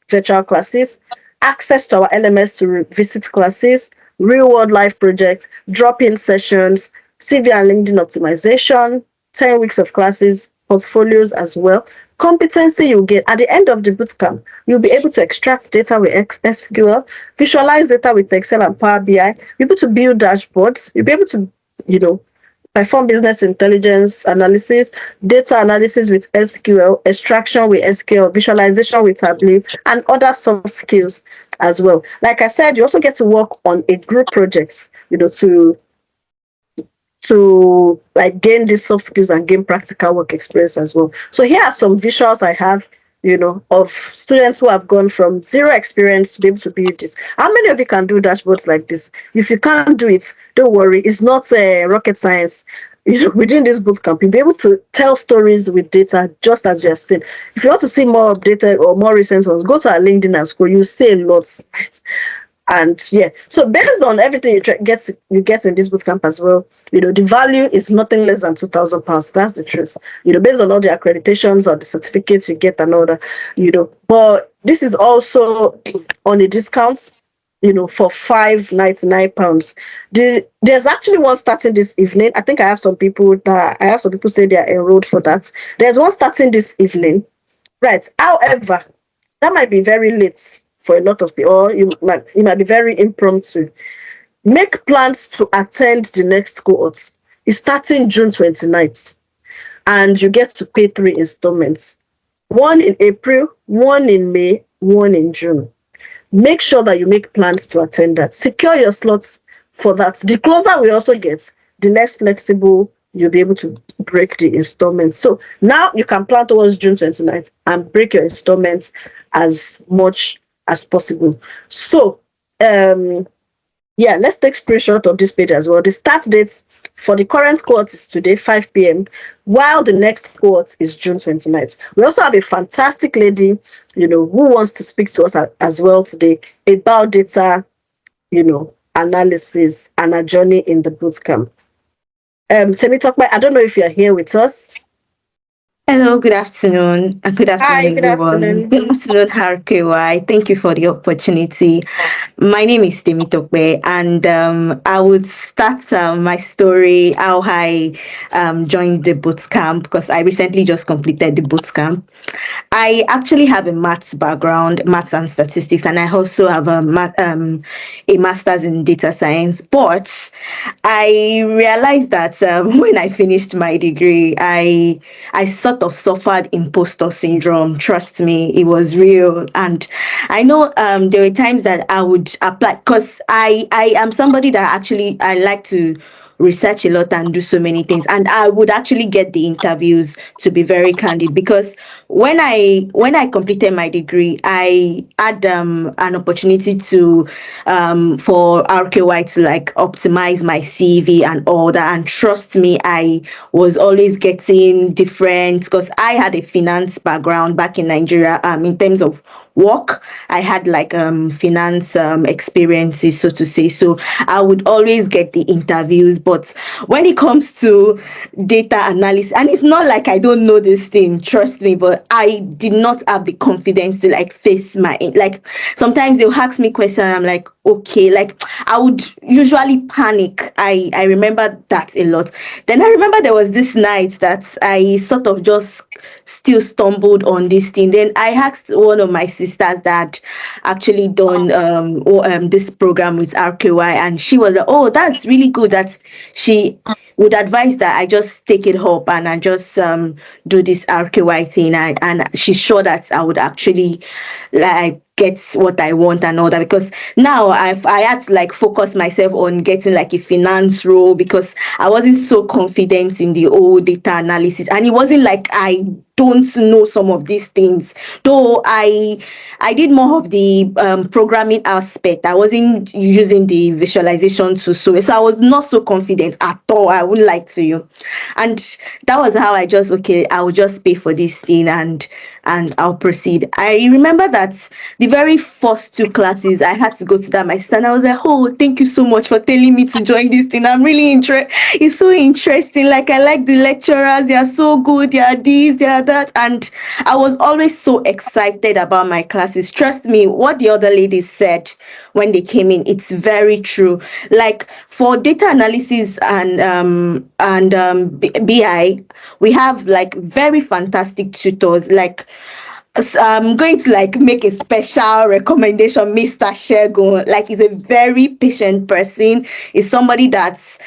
virtual classes, access to our LMS to visit classes, real world life projects, drop-in sessions, CV and LinkedIn optimization, 10 weeks of classes, portfolios as well. Competency you get at the end of the bootcamp, you'll be able to extract data with SQL, visualize data with Excel and Power BI, be able to build dashboards, you'll be able to, perform business intelligence analysis, data analysis with SQL, extraction with SQL, visualization with Tableau, and other soft skills as well. Like I said, you also get to work on a group project, to like gain these soft skills and gain practical work experience as well. So here are some visuals I have, of students who have gone from zero experience to be able to build this. How many of you can do dashboards like this? If you can't do it, don't worry. It's not rocket science. Within this bootcamp, you'll be able to tell stories with data just as you are saying. If you want to see more updated or more recent ones, go to our LinkedIn and scroll. You see a lot. Right? And yeah, so based on everything you get in this bootcamp as well, the value is nothing less than £2,000. That's the truth. Based on all the accreditations or the certificates you get and all that, But this is also on a discount, for £599. There's actually one starting this evening. I think I have some people say they are enrolled for that. There's one starting this evening, right? However, that might be very late for a lot of people, or it might be very impromptu. Make plans to attend the next cohort. It's starting June 29th, and you get to pay 3 installments. One in April, one in May, one in June. Make sure that you make plans to attend that. Secure your slots for that. The closer we also get, the less flexible you'll be able to break the installments. So now you can plan towards June 29th and break your installments as much as possible. So let's take screenshot of this page as well. The start dates for the current cohort is today, 5 p.m., while the next cohort is June 29th. We also have a fantastic lady, who wants to speak to us as well today about data, analysis and a journey in the bootcamp. Temitope, I don't know if you're here with us. Hello, good afternoon. Good Hi, afternoon, good everyone. afternoon. Good afternoon, RKY. Thank you for the opportunity. My name is Temitope, and I would start my story how I joined the bootcamp because I recently just completed the bootcamp. I actually have a maths background, maths and statistics, and I also have a master's in data science. But I realized that when I finished my degree, I sort of suffered imposter syndrome. Trust me, it was real. And I know there were times that I would apply because I am somebody that actually I like to research a lot and do so many things, and I would actually get the interviews, to be very candid, because when I completed my degree, I had an opportunity to for RKY to like optimize my CV and all that. And trust me, I was always getting different because I had a finance background back in Nigeria. In terms of work, I had like finance experiences, so to say. So I would always get the interviews. But when it comes to data analysis, and it's not like I don't know this thing, trust me, but I did not have the confidence to like face my, like, sometimes they'll ask me questions, I'm like, okay, like I would usually panic. I remember that a lot. Then I remember there was this night that I sort of just still stumbled on this thing. Then I asked one of my sisters that actually done this program with RKY, and she was like, oh, that's really good. That she would advise that I just take it up and I just do this RKY thing, and she's sure that I would actually like get what I want and all that, because now I had to like focus myself on getting like a finance role, because I wasn't so confident in the old data analysis, and it wasn't like I don't know some of these things, though I did more of the programming aspect. I wasn't using the visualization to so I was not so confident at all, I wouldn't lie to you. And that was how I just, okay, I will just pay for this thing and I'll proceed. I remember that the very first two classes I had to go to that my sister, and I was like, oh, thank you so much for telling me to join this thing. I'm really interested. It's so interesting. Like, I like the lecturers, they are so good, they are this, they are that. And I was always so excited about my classes. Trust me, what the other ladies said when they came in, it's very true. Like for data analysis and BI, we have like very fantastic tutors. Like, I'm going to like make a special recommendation, Mr. Shegun. Like, he's a very patient person. He's somebody that's,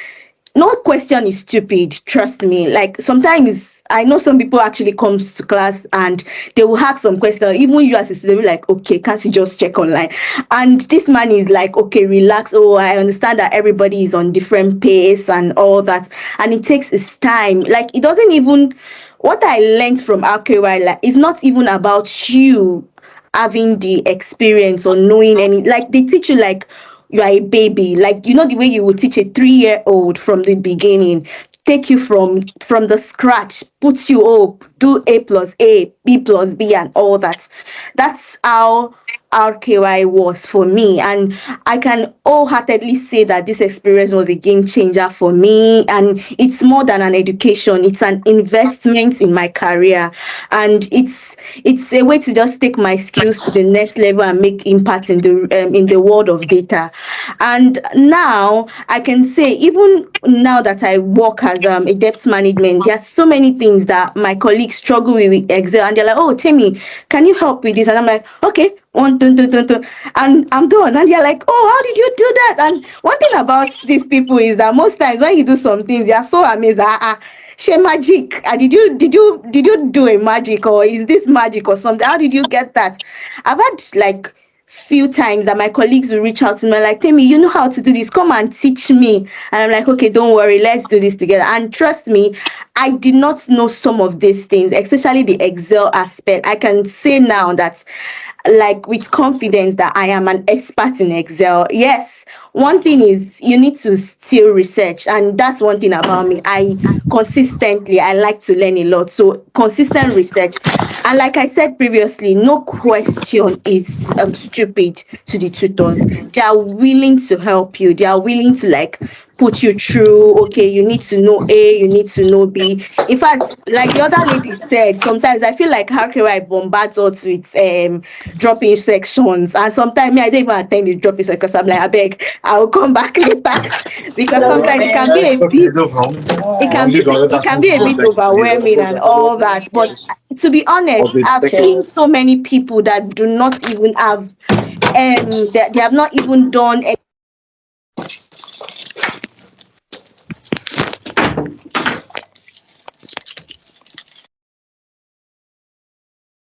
no question is stupid, trust me. Like, sometimes I know some people actually come to class and they will ask some question, even you as a student, will be like, okay, can't you just check online? And this man is like, okay, relax. Oh, I understand that everybody is on different pace and all that, and it takes his time. Like, it doesn't even, what I learned from RKY, like, it's not even about you having the experience or knowing any, like, they teach you like you are a baby, like, you know, the way you would teach a 3-year-old from the beginning, take you from the scratch, put you up, do A plus A, B plus B, and all that. That's how RKY was for me, and I can wholeheartedly say that this experience was a game changer for me. And it's more than an education, it's an investment in my career, and it's a way to just take my skills to the next level and make impact in the world of data. And now I can say, even now that I work as a debt management, there are so many things that my colleagues struggle with Excel, and they're like, oh, Tammy, can you help with this? And I'm like, okay, one, two, two, two, two, and I'm done. And they're like, oh, how did you do that? And one thing about these people is that most times when you do some things, they are so amazed. She magic. Did you do a magic, or is this magic or something? How did you get that? I've had like few times that my colleagues will reach out to me like, Tammy, you know how to do this, come and teach me. And I'm like, okay, don't worry, let's do this together. And trust me, I did not know some of these things, especially the Excel aspect. I can say now that, like, with confidence, that I am an expert in Excel. Yes, one thing is you need to still research, and that's one thing about me. I like to learn a lot, so consistent research. And like I said previously, no question is stupid to the tutors. They are willing to help you, they are willing to like put you through, okay, you need to know A, you need to know B. In fact, like the other lady said, sometimes I feel like RKY bombards us with drop-in sections, and sometimes I don't even attend the drop-in section because I'm like, I beg, I'll come back later. Because sometimes it can be a bit a bit overwhelming and all that. But to be honest, I've seen so many people that do not even have they have not even done any.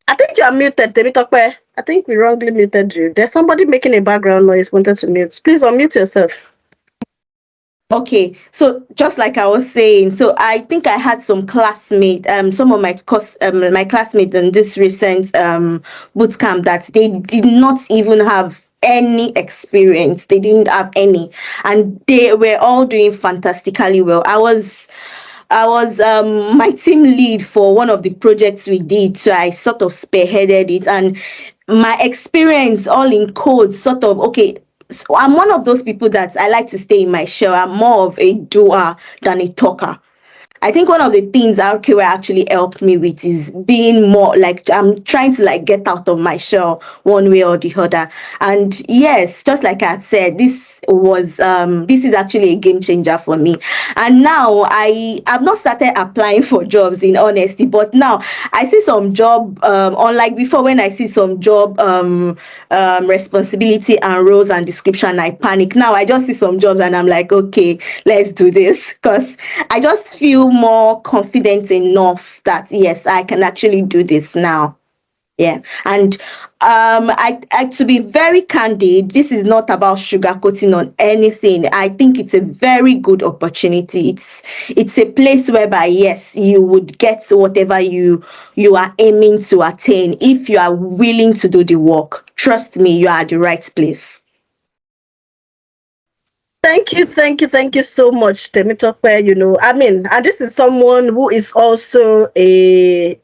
I think you are muted, Temitope. I think we wrongly muted you. There's somebody making a background noise, wanted to mute. Please unmute yourself. Okay, so just like I was saying, so I think I had some classmates, some of my my classmates in this recent bootcamp that they did not even have any experience. They didn't have any, and they were all doing fantastically well. I was my team lead for one of the projects we did, so I sort of spearheaded it, and my experience all in code sort of okay. So I'm one of those people that I like to stay in my shell. I'm more of a doer than a talker. I think one of the things RKY actually helped me with is being more like I'm trying to like get out of my shell one way or the other. And yes, just like I said, this is actually a game changer for me. And now I have not started applying for jobs in honesty, but now I see some job unlike before when I see some job responsibility and roles and description, I panic. Now I just see some jobs and I'm like, okay, let's do this, because I just feel more confident enough that yes, I can actually do this now. Yeah. And I to be very candid, this is not about sugarcoating on anything. I think it's a very good opportunity. It's a place whereby yes, you would get whatever you are aiming to attain if you are willing to do the work. Trust me, you are at the right place. Thank you so much, Temitope. I mean, and this is someone who is also she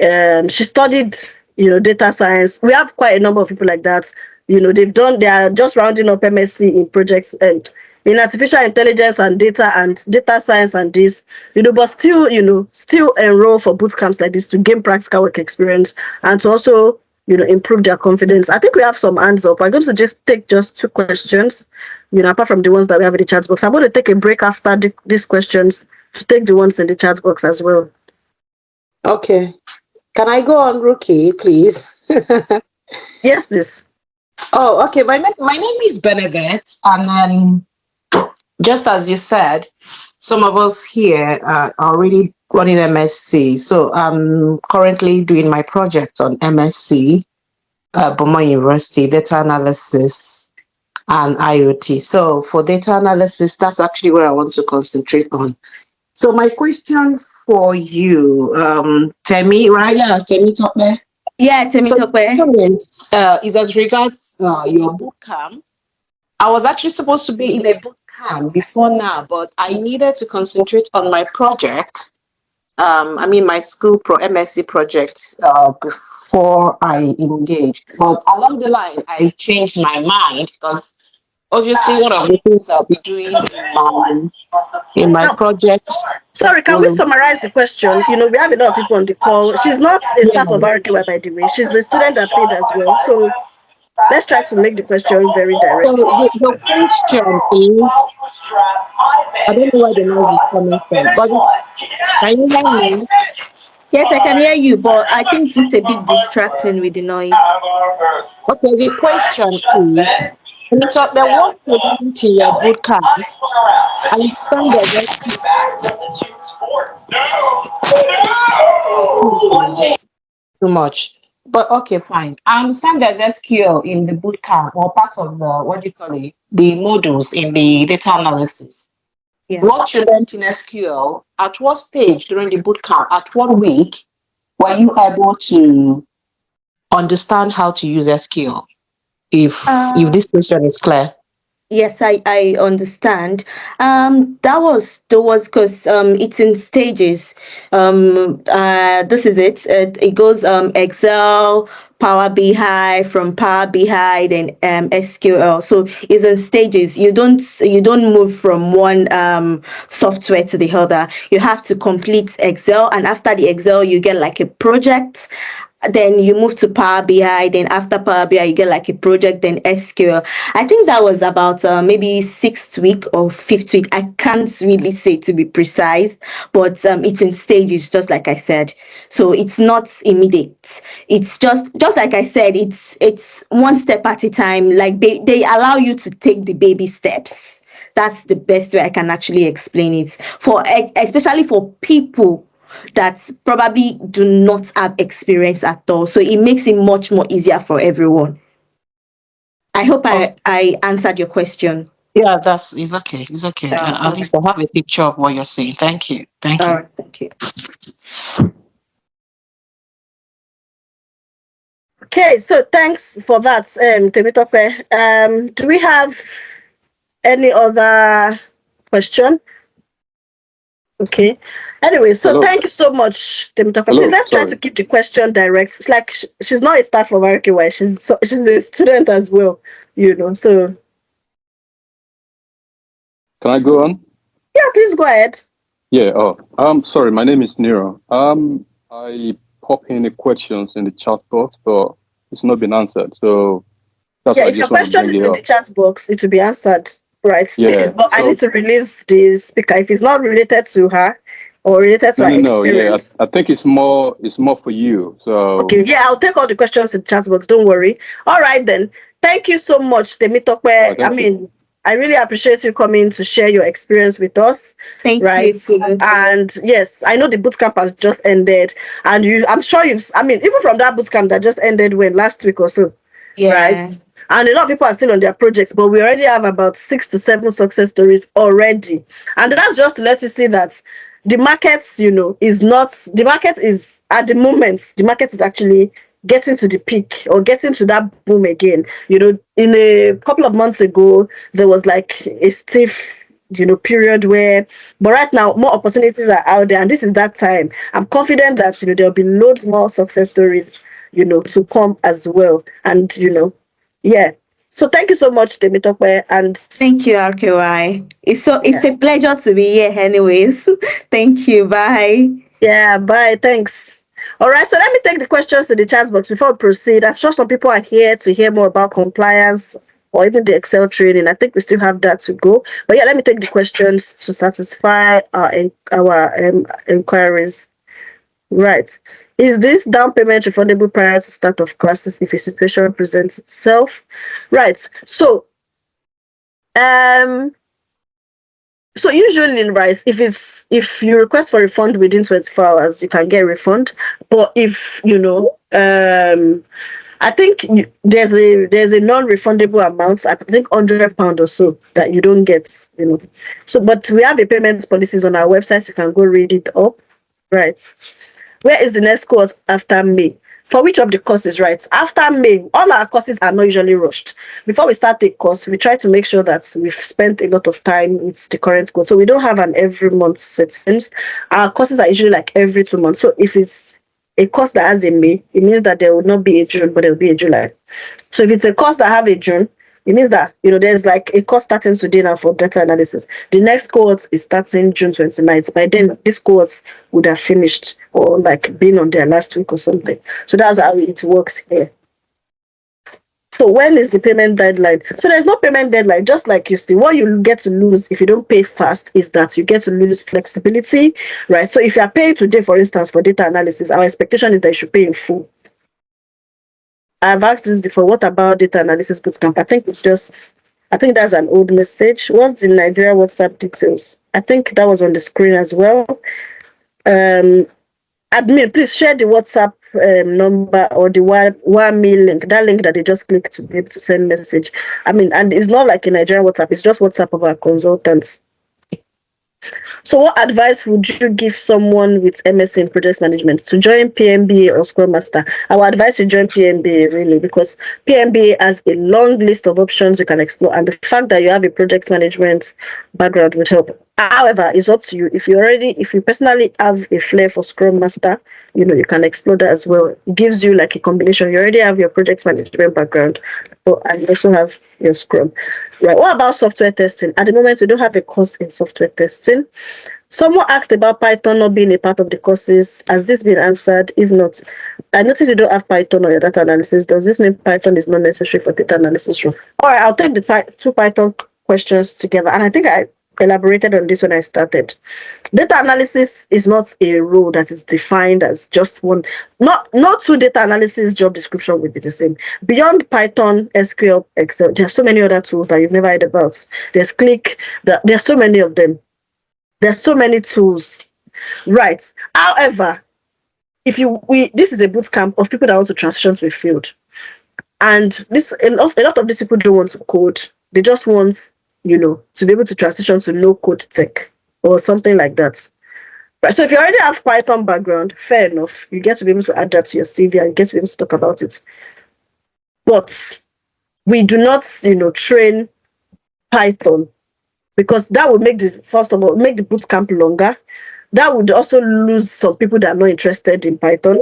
studied, data science. We have quite a number of people like that. They are just rounding up MSc in projects and in artificial intelligence and data science and this, but still enroll for boot camps like this to gain practical work experience and to also, improve their confidence. I think we have some hands up. I'm going to just take just 2 questions, apart from the ones that we have in the chat box. I'm going to take a break after these questions to take the ones in the chat box as well. Okay. Can I go on, Rookie, please? Yes, please. Oh, okay. My name is Benedict, and then just as you said, some of us here are already running MSc. So I'm currently doing my project on MSc, Beaumont University, data analysis and IoT. So for data analysis, that's actually where I want to concentrate on. So my question for you, Temi, right? Yeah, Temitope. Yeah, Temitope. So is as regards your bootcamp. I was actually supposed to be in a bootcamp before now, but I needed to concentrate on my project. My school MSc project before I engaged. But along the line, I changed my mind because obviously one of the things I'll be doing in my project. Sorry, can we summarize the question? We have a lot of people on the call. She's not a staff of RKY, by the way. She's a student that paid as well. So let's try to make the question very direct. So the question is, I don't know where the noise is coming from, but can you hear me? Yes, I can hear you, but I think it's a bit distracting with the noise. Okay, the question is, so the work you learned in your bootcamp, I understand too much. But okay, fine. I understand there's SQL in the bootcamp or part of the the modules in the data analysis. Yeah. What you learned in SQL, at what stage during the bootcamp, at what week were you able to understand how to use SQL? If this question is clear. Yes, I understand. That was because it's in stages. This is it. It goes Excel, Power BI, from Power BI, then SQL. So it's in stages. You don't move from one software to the other. You have to complete Excel, and after the Excel, you get like a project. Then you move to Power BI. Then after Power BI, you get like a project. Then SQL. I think that was about maybe 6th week or 5th week. I can't really say to be precise, but it's in stages, just like I said. So it's not immediate. It's just like I said. It's one step at a time. Like they allow you to take the baby steps. That's the best way I can actually explain it. Especially for people that probably do not have experience at all. So it makes it much more easier for everyone. I hope I answered your question. Yeah, it's okay. It's okay. At least I have a picture of what you're saying. Thank you. Thank you. Thank you. Okay, so thanks for that, Temitope. Do we have any other question? Okay. Anyway, so Hello. Thank you so much, Temitope. Hello, Please, let's try to keep the question direct. It's like she's not a staff of RKY. She's a student as well, so. Can I go on? Yeah, please go ahead. Yeah. Sorry. My name is Nero. I pop in the questions in the chat box, but it's not been answered. So that's why I if your just want to question bring is it in up. the chat box, it will be answered, right? Yeah. But I need to release the speaker if it's not related to her or related to her experience. Yeah, I think it's more for you. So okay, yeah, I'll take all the questions in the chat box. Don't worry. All right then. Thank you so much, Temitope. I really appreciate you coming to share your experience with us. Thank you. And yes, I know the bootcamp has just ended, and I'm sure even from that bootcamp that just ended last week or so. Yeah. Right? And a lot of people are still on their projects, but we already have about 6 to 7 success stories already. And that's just to let you see that the market, is at the moment, the market is actually getting to the peak or getting to that boom again. In a couple of months ago, there was like a stiff period but right now more opportunities are out there, and this is that time. I'm confident that there'll be loads more success stories to come as well. And yeah, so thank you so much, Temitope, and thank you, RKY. It's a pleasure to be here anyways. Thank you. Bye. Yeah, bye. Thanks. All right, so let me take the questions in the chat box before we proceed. I'm sure some people are here to hear more about compliance or even the Excel training. I think we still have that to go. But yeah, let me take the questions to satisfy our inquiries. Right. Is this down payment refundable prior to start of classes if a situation presents itself? Right. So, so usually, right, if you request for refund within 24 hours, you can get a refund. But if I think there's a non-refundable amount. I think £100 or so that you don't get. So, but we have a payment policies on our website. You can go read it up. Right. Where is the next course after May? For which of the courses, right? After May, all our courses are not usually rushed. Before we start a course, we try to make sure that we've spent a lot of time with the current course. So we don't have an every month settings. Our courses are usually like every 2 months. So if it's a course that has a May, it means that there will not be a June, but there will be a July. So if it's a course that have a June, it means that there's like a course starting today now for data analysis. The next course is starting June 29th. By then, this course would have finished or like been on their last week or something. So that's how it works here. So when is the payment deadline? So there's no payment deadline. Just like you see, what you get to lose if you don't pay fast is that you get to lose flexibility, right? So if you are paying today, for instance, for data analysis, our expectation is that you should pay in full. I've asked this before. What about data analysis bootcamp? I think that's an old message. What's the Nigeria WhatsApp details? I think that was on the screen as well. Admin, please share the WhatsApp number or the WAMI link. That link that they just click to be able to send message. And it's not like a Nigerian WhatsApp. It's just WhatsApp of our consultants. So what advice would you give someone with MSc in project management to join PMBA or Scrum Master? I would advise you join PMBA really, because PMBA has a long list of options you can explore, and the fact that you have a project management background would help. However, it's up to you. If you personally have a flair for Scrum Master, you can explore that as well. It gives you like a combination. You already have your project management background, and you also have your Scrum. Right. What about software testing? At the moment, we don't have a course in software testing. Someone asked about Python not being a part of the courses. Has this been answered? If not, I noticed you don't have Python on your data analysis. Does this mean Python is not necessary for data analysis role? All right, I'll take the two Python questions together. And I think I elaborated on this when I started. Data analysis is not a role that is defined as just one. Not two data analysis job description will be the same. Beyond Python, SQL, Excel, there are so many other tools that you've never heard about. There's Click. There's so many of them. There's so many tools, right? However, this is a boot camp of people that want to transition to a field, and a lot of these people don't want to code. They just want, to be able to transition to no code tech or something like that. Right. So if you already have Python background, fair enough. You get to be able to add that to your CV and you get to be able to talk about it. But we do not, train Python, because that would make the boot camp longer. That would also lose some people that are not interested in Python.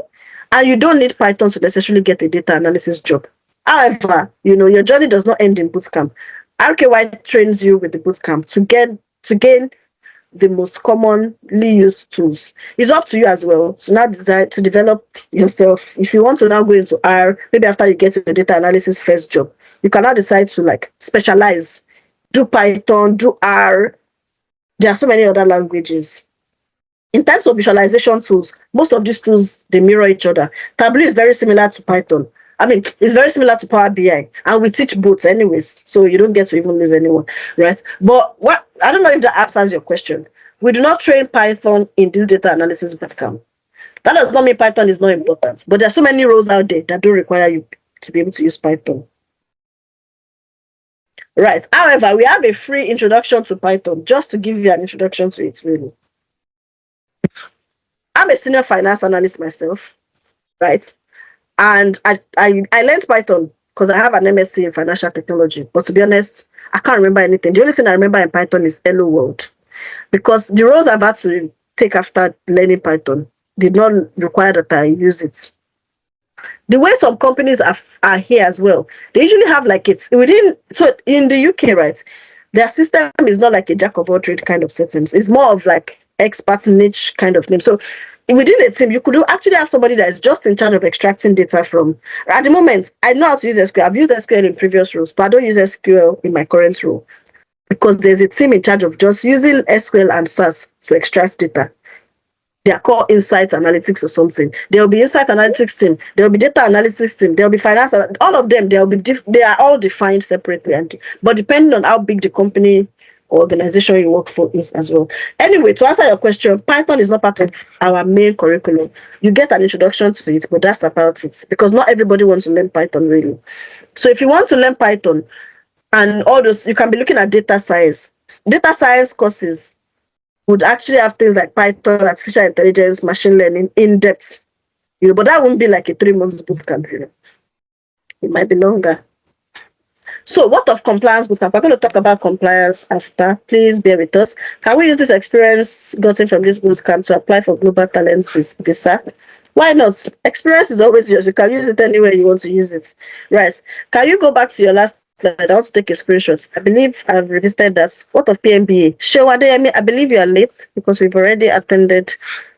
And you don't need Python to necessarily get a data analysis job. However, your journey does not end in boot camp. RKY trains you with the boot camp to gain the most commonly used tools. It's up to you as well. So now decide to develop yourself. If you want to now go into R, maybe after you get to the data analysis first job, you can now decide to specialize. Do Python, do R. There are so many other languages. In terms of visualization tools, most of these tools, they mirror each other. Tableau is very similar to Python. It's very similar to Power BI, and we teach both anyways, so you don't get to even lose anyone, right? But I don't know if that answers your question. We do not train Python in this data analysis bootcamp. That does not mean Python is not important, but there are so many roles out there that don't require you to be able to use Python. Right. However, we have a free introduction to Python, just to give you an introduction to it, really. I'm a senior finance analyst myself, right? And I learned Python because I have an MSc in financial technology. But to be honest, I can't remember anything. The only thing I remember in Python is Hello World, because the roles I've had to take after learning Python did not require that I use it. The way some companies are here as well, they usually have so in the UK, right, their system is not like a jack of all trade kind of settings. It's more of expert niche kind of name. So within a team, you could actually have somebody that is just in charge of extracting data from. At the moment, I know how to use SQL. I've used SQL in previous roles, but I don't use SQL in my current role, because there's a team in charge of just using SQL and SAS to extract data. They are called insights analytics or something. There will be insight analytics team. There will be data analysis team. There will be finance. All of them, they are all defined separately. But depending on how big the company or organization you work for is as well. Anyway, to answer your question, Python is not part of our main curriculum. You get an introduction to it, but that's about it. Because not everybody wants to learn Python, really. So if you want to learn Python and all those, you can be looking at data science. Data science courses would actually have things like Python, artificial intelligence, machine learning in depth. But that won't be like a 3 months bootcamp. It might be longer. So what of compliance bootcamp? We're going to talk about compliance after. Please bear with us. Can we use this experience gotten from this bootcamp to apply for Global Talents visa? Why not? Experience is always yours. You can use it anywhere you want to use it. Right. Can you go back to your last slide? I want to take a screenshot. I believe I've revisited that. What of PMBA? Shewade, I believe you are late because we've already attended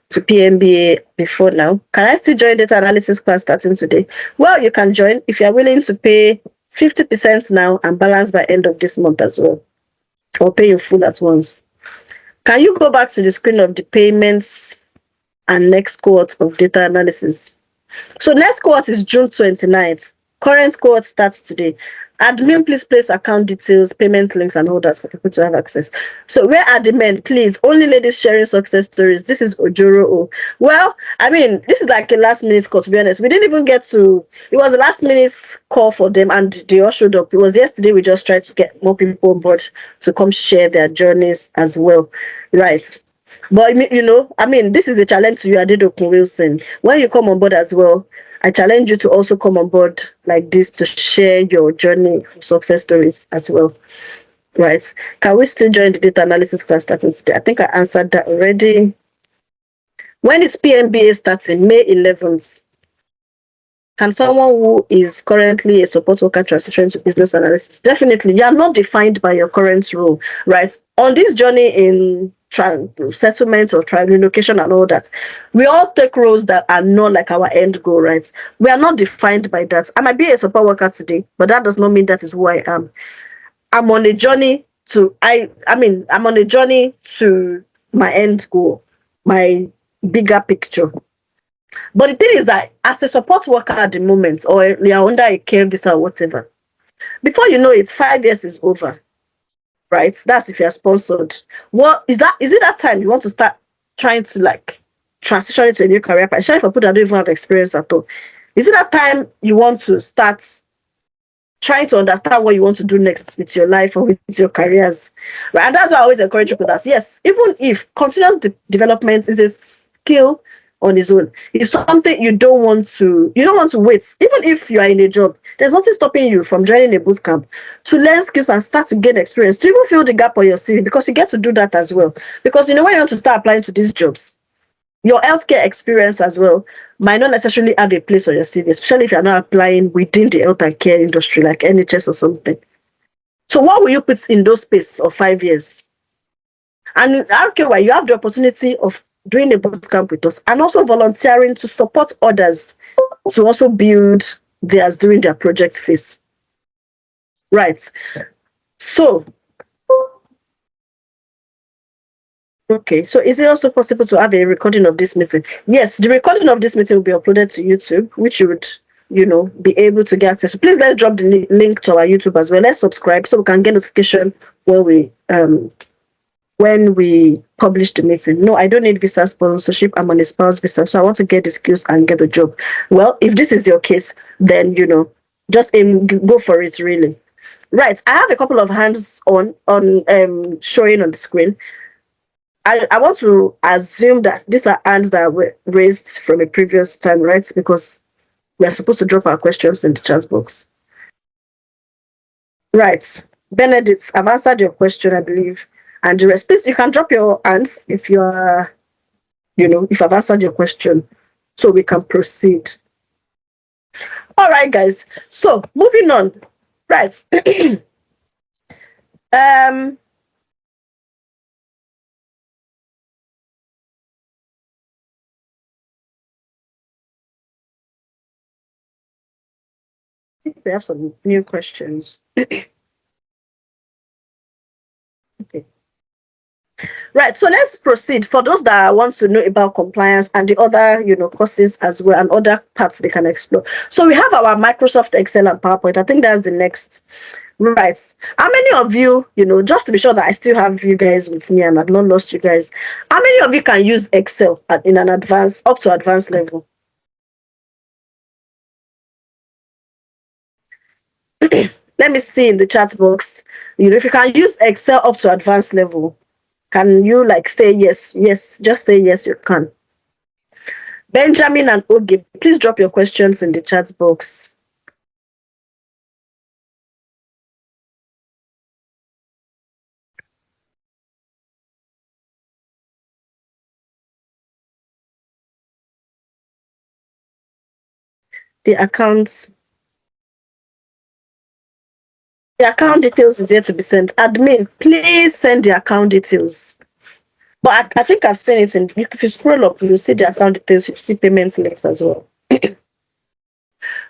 to PMBA before now. Can I still join data analysis class starting today? Well, you can join if you are willing to pay 50% now and balance by end of this month as well, or pay your full at once. Can you go back to the screen of the payments and next cohort of data analysis? So next cohort is June 29th. Current cohort starts today. Admin, please place account details, payment links, and orders for people to have access. So where are the men? Please, only ladies sharing success stories. This is Ojoro. Well, this is like a last minute call, to be honest. We didn't even get to, it was a last minute call for them and they all showed up. It was yesterday, we just tried to get more people on board to come share their journeys as well. Right. But, this is a challenge to you, Adedokun Wilson. When you come on board as well, I challenge you to also come on board like this to share your journey success stories as well. right? Can we still join the data analysis class starting today? I think I answered that already. When is PMBA starting? May 11th. Can someone who is currently a support worker transition to business analysis? Definitely. You are not defined by your current role, right? On this journey in settlement or relocation and all that, we all take roles that are not like our end goal, right? We are not defined by that. I might be a support worker today, but that does not mean that is who I am. I'm on a journey to I'm on a journey to my end goal, my bigger picture. But the thing is that as a support worker at the moment, or you're under a care visa or whatever, before you know it, 5 years is over, right? That's if you're sponsored. What is that? Is it that time you want to start trying to like transition into a new career? Especially for people that don't even have experience at all. Is it that time you want to start trying to understand what you want to do next with your life or with your careers, right? And that's why I always encourage people that yes, even if continuous development is a skill on its own, it's something you don't want to wait. Even if you are in a job, there's nothing stopping you from joining a bootcamp to learn skills and start to gain experience, to even fill the gap on your CV, because you get to do that as well. Because when you want to start applying to these jobs, your healthcare experience as well might not necessarily have a place on your CV, especially if you're not applying within the health and care industry like NHS or something. So what will you put in those spaces of 5 years? And in RKY, you have the opportunity of doing a bootcamp with us and also volunteering to support others to also build theirs during their project phase. Right. So, okay, so is it also possible to have a recording of this meeting? Yes, the recording of this meeting will be uploaded to YouTube, which you would, be able to get access to. Please let's drop the link to our YouTube as well. Let's subscribe so we can get notification when we publish the meeting. No, I don't need visa sponsorship. I'm on a spouse visa, so I want to get the skills and get the job. Well, if this is your case, then just go for it, really. Right, I have a couple of hands on showing on the screen. I want to assume that these are hands that were raised from a previous time, right? Because we are supposed to drop our questions in the chat box. Right. Benedict, I've answered your question, I believe. And the rest, please, you can drop your hands if you are, if I've answered your question, so we can proceed. All right, guys. So moving on. Right. We have some new questions. Okay. Right, so let's proceed. For those that want to know about compliance and the other, courses as well and other parts they can explore. So we have our Microsoft Excel and PowerPoint. I think that's the next. Right. How many of you, just to be sure that I still have you guys with me and I've not lost you guys, how many of you can use Excel in an up to advanced level? Let me see in the chat box. If you can use Excel up to advanced level, can you say yes? Yes, just say yes, you can. Benjamin and Oge, please drop your questions in the chat box. The account details is there to be sent. Admin, please send the account details. But I think I've seen it if you scroll up, you'll see the account details, you'll see payments links as well.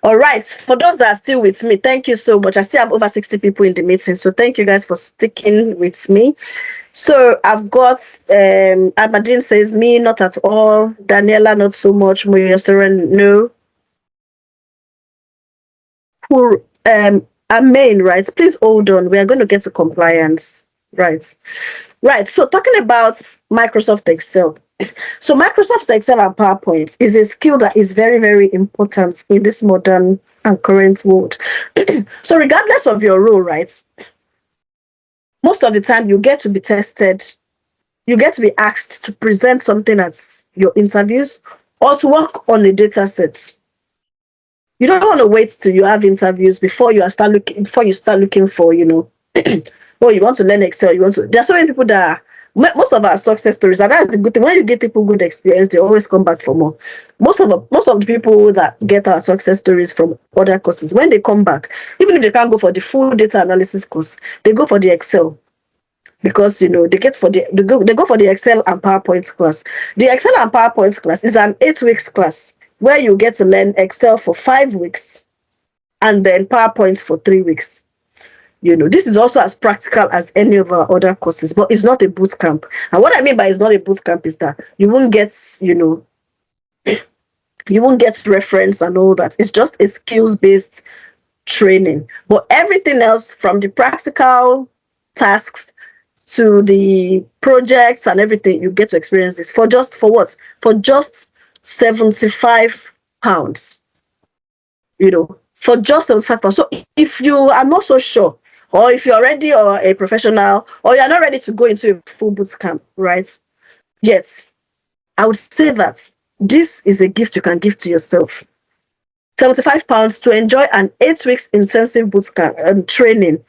All right, for those that are still with me, thank you so much. I still have over 60 people in the meeting, so thank you guys for sticking with me. So I've got Amadine says me, not at all. Daniela, not so much. Moyoseren, no. Amen, right? Please hold on. We are going to get to compliance. Right. So talking about Microsoft Excel. So Microsoft Excel and PowerPoint is a skill that is very, very important in this modern and current world. So regardless of your role, right? Most of the time you get to be tested. You get to be asked to present something at your interviews or to work on a data set. You don't want to wait till you have interviews before you start looking for, Oh, you want to learn Excel, there are so many people that most of our success stories, and that's the good thing. When you give people good experience, they always come back for more. Most of the people that get our success stories from other courses, when they come back, even if they can't go for the full data analysis course, they go for the Excel, because they go for the Excel and PowerPoint class. The Excel and PowerPoint class is an 8 weeks class where you get to learn Excel for 5 weeks and then PowerPoint for 3 weeks. This is also as practical as any of our other courses, but it's not a boot camp. And what I mean by it's not a boot camp is that you won't get reference and all that. It's just a skills-based training. But everything else, from the practical tasks to the projects and everything, you get to experience this for just £75. For just £75. So if you are not so sure, or if you're already a professional, or you're not ready to go into a full boot camp, right? Yes, I would say that this is a gift you can give to yourself. £75 to enjoy an 8 weeks intensive boot camp training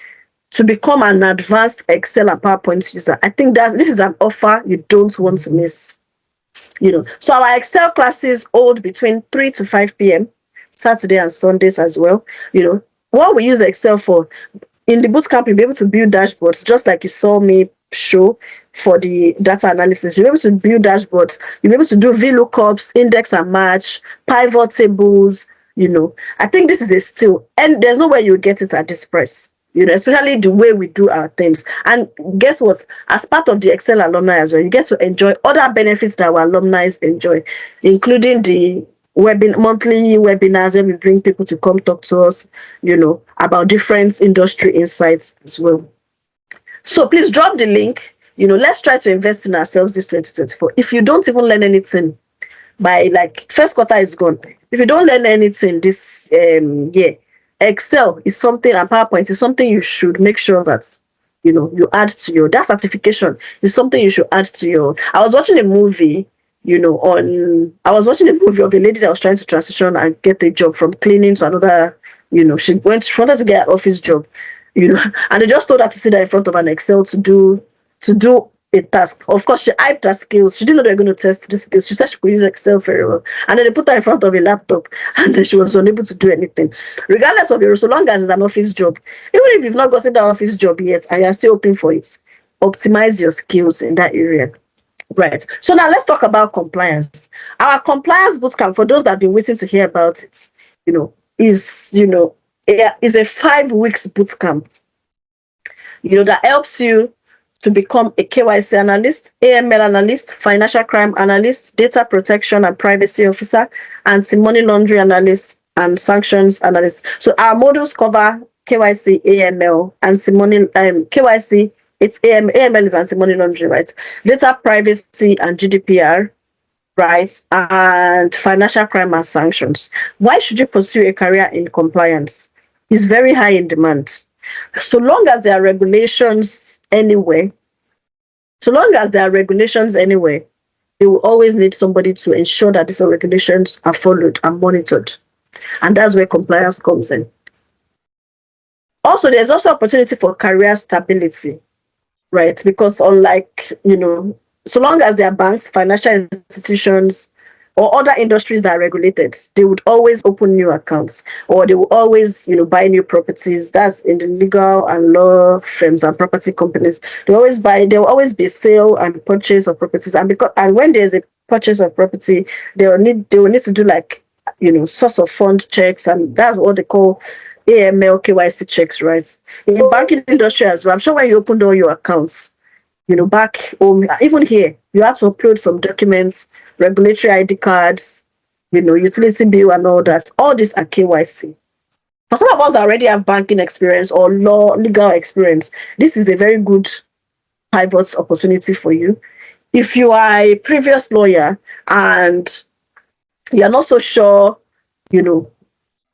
to become an advanced Excel and PowerPoint user. I think this is an offer you don't want to miss. So our Excel classes hold between 3 to 5 p.m. Saturday and Sundays as well. What we use Excel for, in the bootcamp, you'll be able to build dashboards, just like you saw me show for the data analysis. You'll be able to build dashboards. You'll be able to do VLOOKUPs, index and match, pivot tables. I think this is a steal, and there's no way you'll get it at this price. Especially the way we do our things. And guess what? As part of the Excel alumni as well, you get to enjoy other benefits that our alumni enjoy, including the monthly webinars where we bring people to come talk to us, about different industry insights as well. So please drop the link. Let's try to invest in ourselves this 2024. If you don't even learn anything by first quarter is gone. If you don't learn anything this year, Excel is something, and PowerPoint is something you should make sure that you add to that certification is something you should add to your. I was watching a movie of a lady that was trying to transition and get a job from cleaning to another. She wanted to get an office job, and they just told her to sit there in front of an Excel to do a task. Of course, she hyped her skills. She didn't know they were going to test the skills. She said she could use Excel very well. And then they put her in front of a laptop, and then she was unable to do anything. Regardless of so long as it's an office job, even if you've not gotten that office job yet and you're still hoping for it, optimize your skills in that area. Right. So now let's talk about compliance. Our compliance bootcamp, for those that have been waiting to hear about it, is a 5 weeks bootcamp, that helps you to become a KYC analyst, AML analyst, financial crime analyst, data protection and privacy officer, anti-money laundering analyst, and sanctions analyst. So our modules cover KYC, AML, anti-money, KYC, it's AML is anti-money laundering, right? Data privacy and GDPR, right? And financial crime and sanctions. Why should you pursue a career in compliance? It's very high in demand. So long as there are regulations anyway, they will always need somebody to ensure that these regulations are followed and monitored. And that's where compliance comes in. Also, there's also opportunity for career stability, right? Because unlike, so long as there are banks, financial institutions, or other industries that are regulated, they would always open new accounts, or they will always, buy new properties. That's in the legal and law firms and property companies. There will always be sale and purchase of properties. And when there's a purchase of property, they will need to do source of fund checks, and that's what they call AML KYC checks, right? In the banking industry as well, I'm sure when you opened all your accounts, back home, even here, you have to upload some documents, regulatory ID cards, utility bill and all that. All these are KYC. For some of us that already have banking experience or legal experience, this is a very good pivot opportunity for you. If you are a previous lawyer and you're not so sure,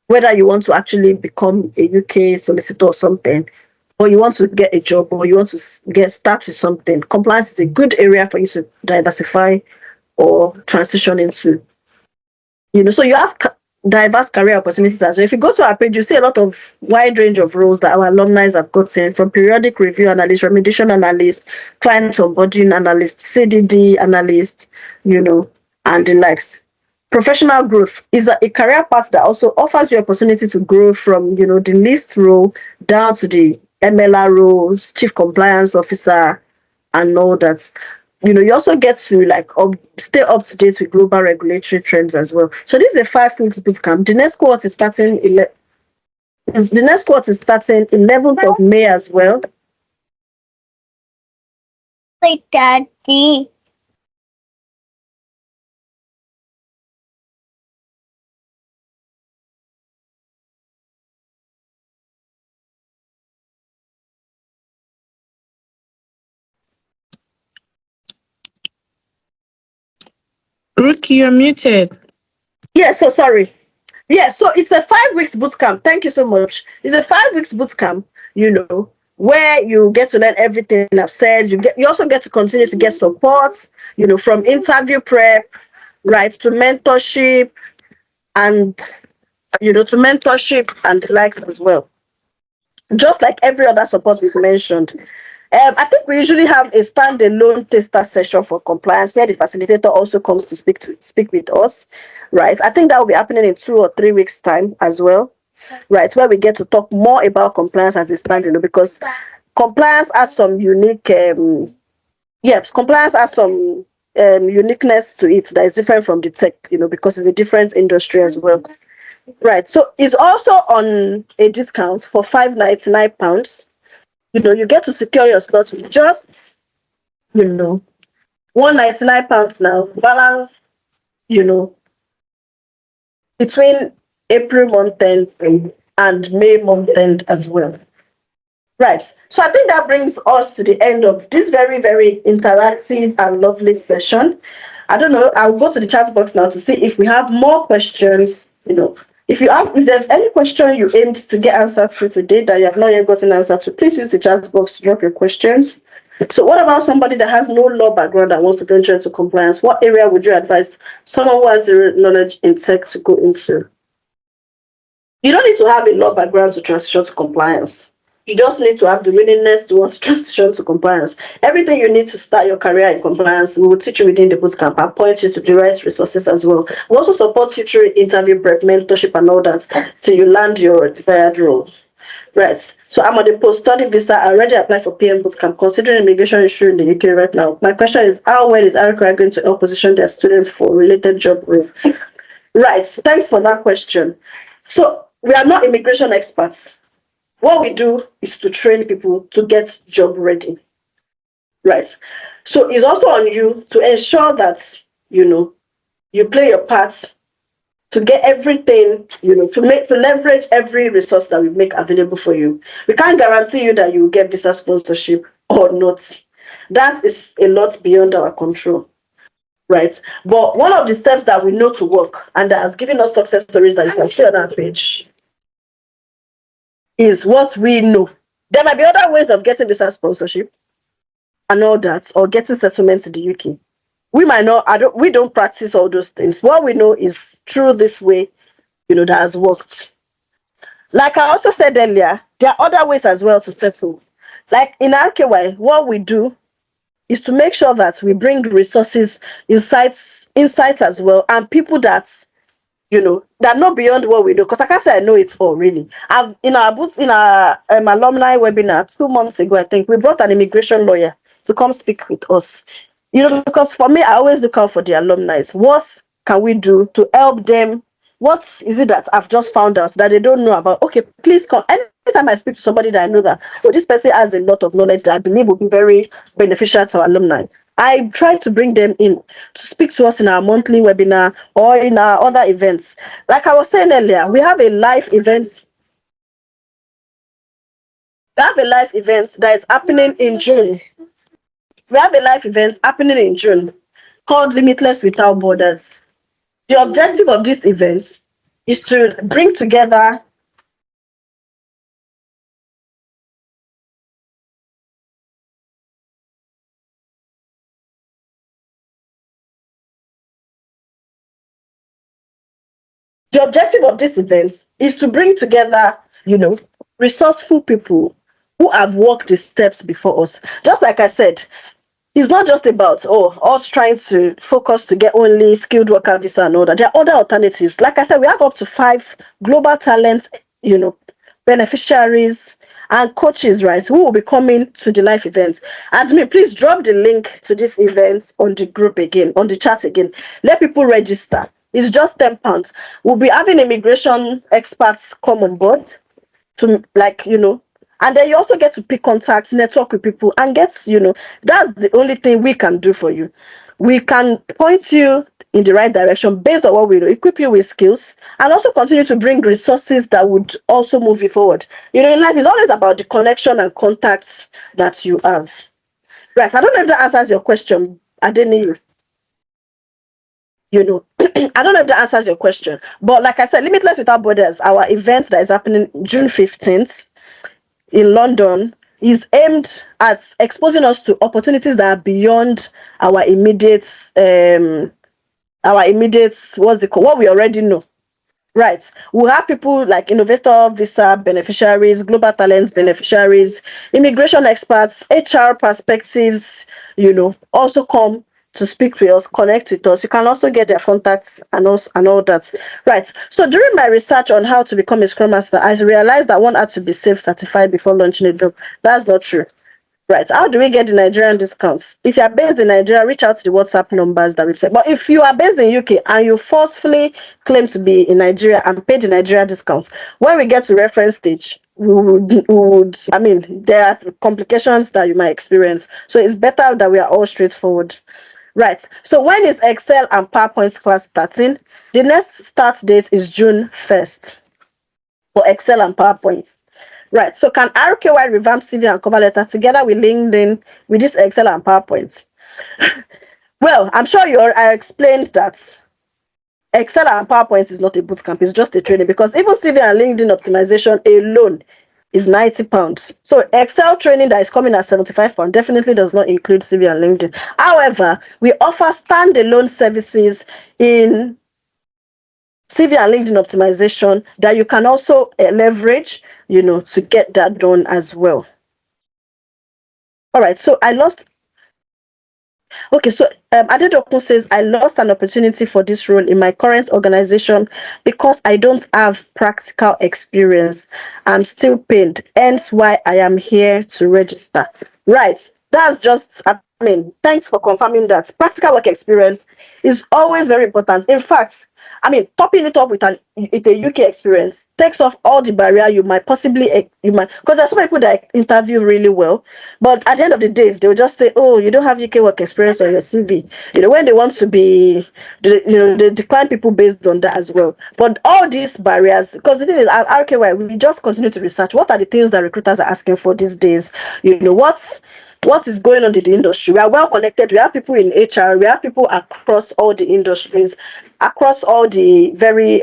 whether you want to actually become a UK solicitor or something, or you want to get a job, or you want to start with something, compliance is a good area for you to diversify or transition into. So you have diverse career opportunities as well. If you go to our page, you see a lot of wide range of roles that our alumni have gotten, from periodic review analyst, remediation analyst, client onboarding analyst, CDD analyst, and the likes. Professional growth is a career path that also offers you opportunity to grow from, the list role down to the MLR roles, chief compliance officer, and all that. You also get to stay up to date with global regulatory trends as well. So this is a 5 weeks bootcamp. The next cohort is starting 11th of May as well. Like daddy. Rookie, you're muted. Yeah, so sorry. Yeah, so it's a 5 weeks bootcamp. Thank you so much. It's a 5 weeks bootcamp, where you get to learn everything I've said. You also get to continue to get support, from interview prep, right, to mentorship and the like as well. Just like every other support we've mentioned. I think we usually have a standalone tester session for compliance where the facilitator also comes to speak with us, right? I think that will be happening in 2 or 3 weeks' time as well, right? Where we get to talk more about compliance as a standalone, because compliance has some compliance has some uniqueness to it that is different from the tech, because it's a different industry as well. Right. So it's also on a discount for £599. You get to secure your slot with just, £199 now. Balance, between April month end and May month end as well. Right. So I think that brings us to the end of this very, very interactive and lovely session. I don't know. I'll go to the chat box now to see if we have more questions. If there's any question you aimed to get answered to today that you have not yet gotten answered to, please use the chat box to drop your questions. So what about somebody that has no law background that wants to venture into compliance? What area would you advise someone who has zero knowledge in tech to go into? You don't need to have a law background to transition to compliance. You just need to have the willingness to want to transition to compliance. Everything you need to start your career in compliance, we will teach you within the bootcamp and point you to the right resources as well. We also support you through interview prep, mentorship, and all that till you land your desired role. Right. So I'm on the post-study visa. I already applied for PM bootcamp, considering immigration issue in the UK right now. My question is, how well is RKY going to help position their students for related job role? Right. Thanks for that question. So we are not immigration experts. What we do is to train people to get job ready. Right. So it's also on you to ensure that, you play your part to get everything, to leverage every resource that we make available for you. We can't guarantee you that you will get visa sponsorship or not. That is a lot beyond our control. Right. But one of the steps that we know to work and that has given us success stories that you can see on our page is what we know. There might be other ways of getting visa sponsorship and all that, or getting settlements in the UK. We might not, we don't practice all those things. What we know is through this way, that has worked. Like I also said earlier, there are other ways as well to settle. Like in RKY, what we do is to make sure that we bring resources, insights as well, and people that that know beyond what we do. Because I can't say I know it all really. I've in our alumni webinar 2 months ago, I think we brought an immigration lawyer to come speak with us. Because for me, I always look out for the alumni. What can we do to help them? What is it that I've just found out that they don't know about? Okay, please come. Anytime I speak to somebody that I know that, this person has a lot of knowledge that I believe will be very beneficial to our alumni, I try to bring them in to speak to us in our monthly webinar or in our other events. Like I was saying earlier, we have a live event. We have a live event that is happening in June. We have a live event happening in June called Limitless Without Borders. The objective of this event is to bring together The objective of this event is to bring together, resourceful people who have walked the steps before us. Just like I said, it's not just about us trying to focus to get only skilled worker visa and all that. There are other alternatives. Like I said, we have up to 5 global talents, beneficiaries and coaches, right, who will be coming to the live event. Admin, please drop the link to this event on the group again, on the chat again. Let people register. It's just £10. We'll be having immigration experts come on board to, and then you also get to pick contacts, network with people, and that's the only thing we can do for you. We can point you in the right direction based on what we know, equip you with skills, and also continue to bring resources that would also move you forward. In life, it's always about the connection and contacts that you have. Right. I don't know if that answers your question. I didn't hear you. I don't know if that answers your question. But like I said, Limitless Without Borders, our event that is happening June 15th in London, is aimed at exposing us to opportunities that are beyond our immediate what we already know. Right. We'll have people like innovator visa beneficiaries, global talents beneficiaries, immigration experts, HR perspectives, also come to speak with us, connect with us. You can also get their contacts and all that. Right. So during my research on how to become a Scrum Master, I realized that one had to be safe certified before launching a job. That's not true. Right. How do we get the Nigerian discounts? If you are based in Nigeria, reach out to the WhatsApp numbers that we've said. But if you are based in UK and you forcefully claim to be in Nigeria and pay the Nigeria discounts, when we get to reference stage, there are complications that you might experience. So it's better that we are all straightforward. Right. So when is Excel and PowerPoint class starting? The next start date is June 1st for Excel and PowerPoint. Right. So can RKY revamp CV and cover letter together with LinkedIn with this Excel and PowerPoint? Well, I'm sure I explained that Excel and PowerPoint is not a bootcamp, it's just a training, because even CV and LinkedIn optimization alone is £90. So Excel training that is coming at £75 definitely does not include CV and LinkedIn. However, we offer standalone services in CV and LinkedIn optimization that you can also leverage, to get that done as well. All right, so I lost. Okay, so Adedokun says, I lost an opportunity for this role in my current organization because I don't have practical experience. I'm still paid, hence why I am here to register. Right, that's just, thanks for confirming that. Practical work experience is always very important. In fact, topping it up with a UK experience takes off all the barrier you might, because there's some people that interview really well, but at the end of the day, they will just say, oh, you don't have UK work experience on your CV. When they want to be, they decline people based on that as well. But all these barriers, because the thing is, at RKY, we just continue to research what are the things that recruiters are asking for these days. What is going on in the industry? We are well connected. We have people in HR. We have people across all the industries, across all the very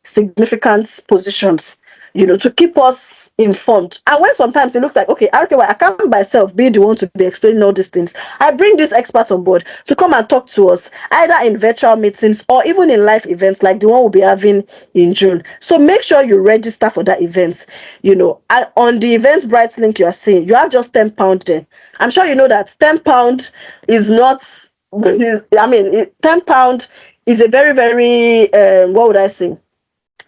significant positions, to keep us informed. And when sometimes it looks like, okay, RKY, I can't myself be the one to be explaining all these things, I bring these experts on board to come and talk to us, either in virtual meetings or even in live events like the one we'll be having in June. So make sure you register for that event. On the Eventbrite link you are seeing, you have just £10 there. I'm sure you know that £10 is not, £10 is a very, very, what would I say?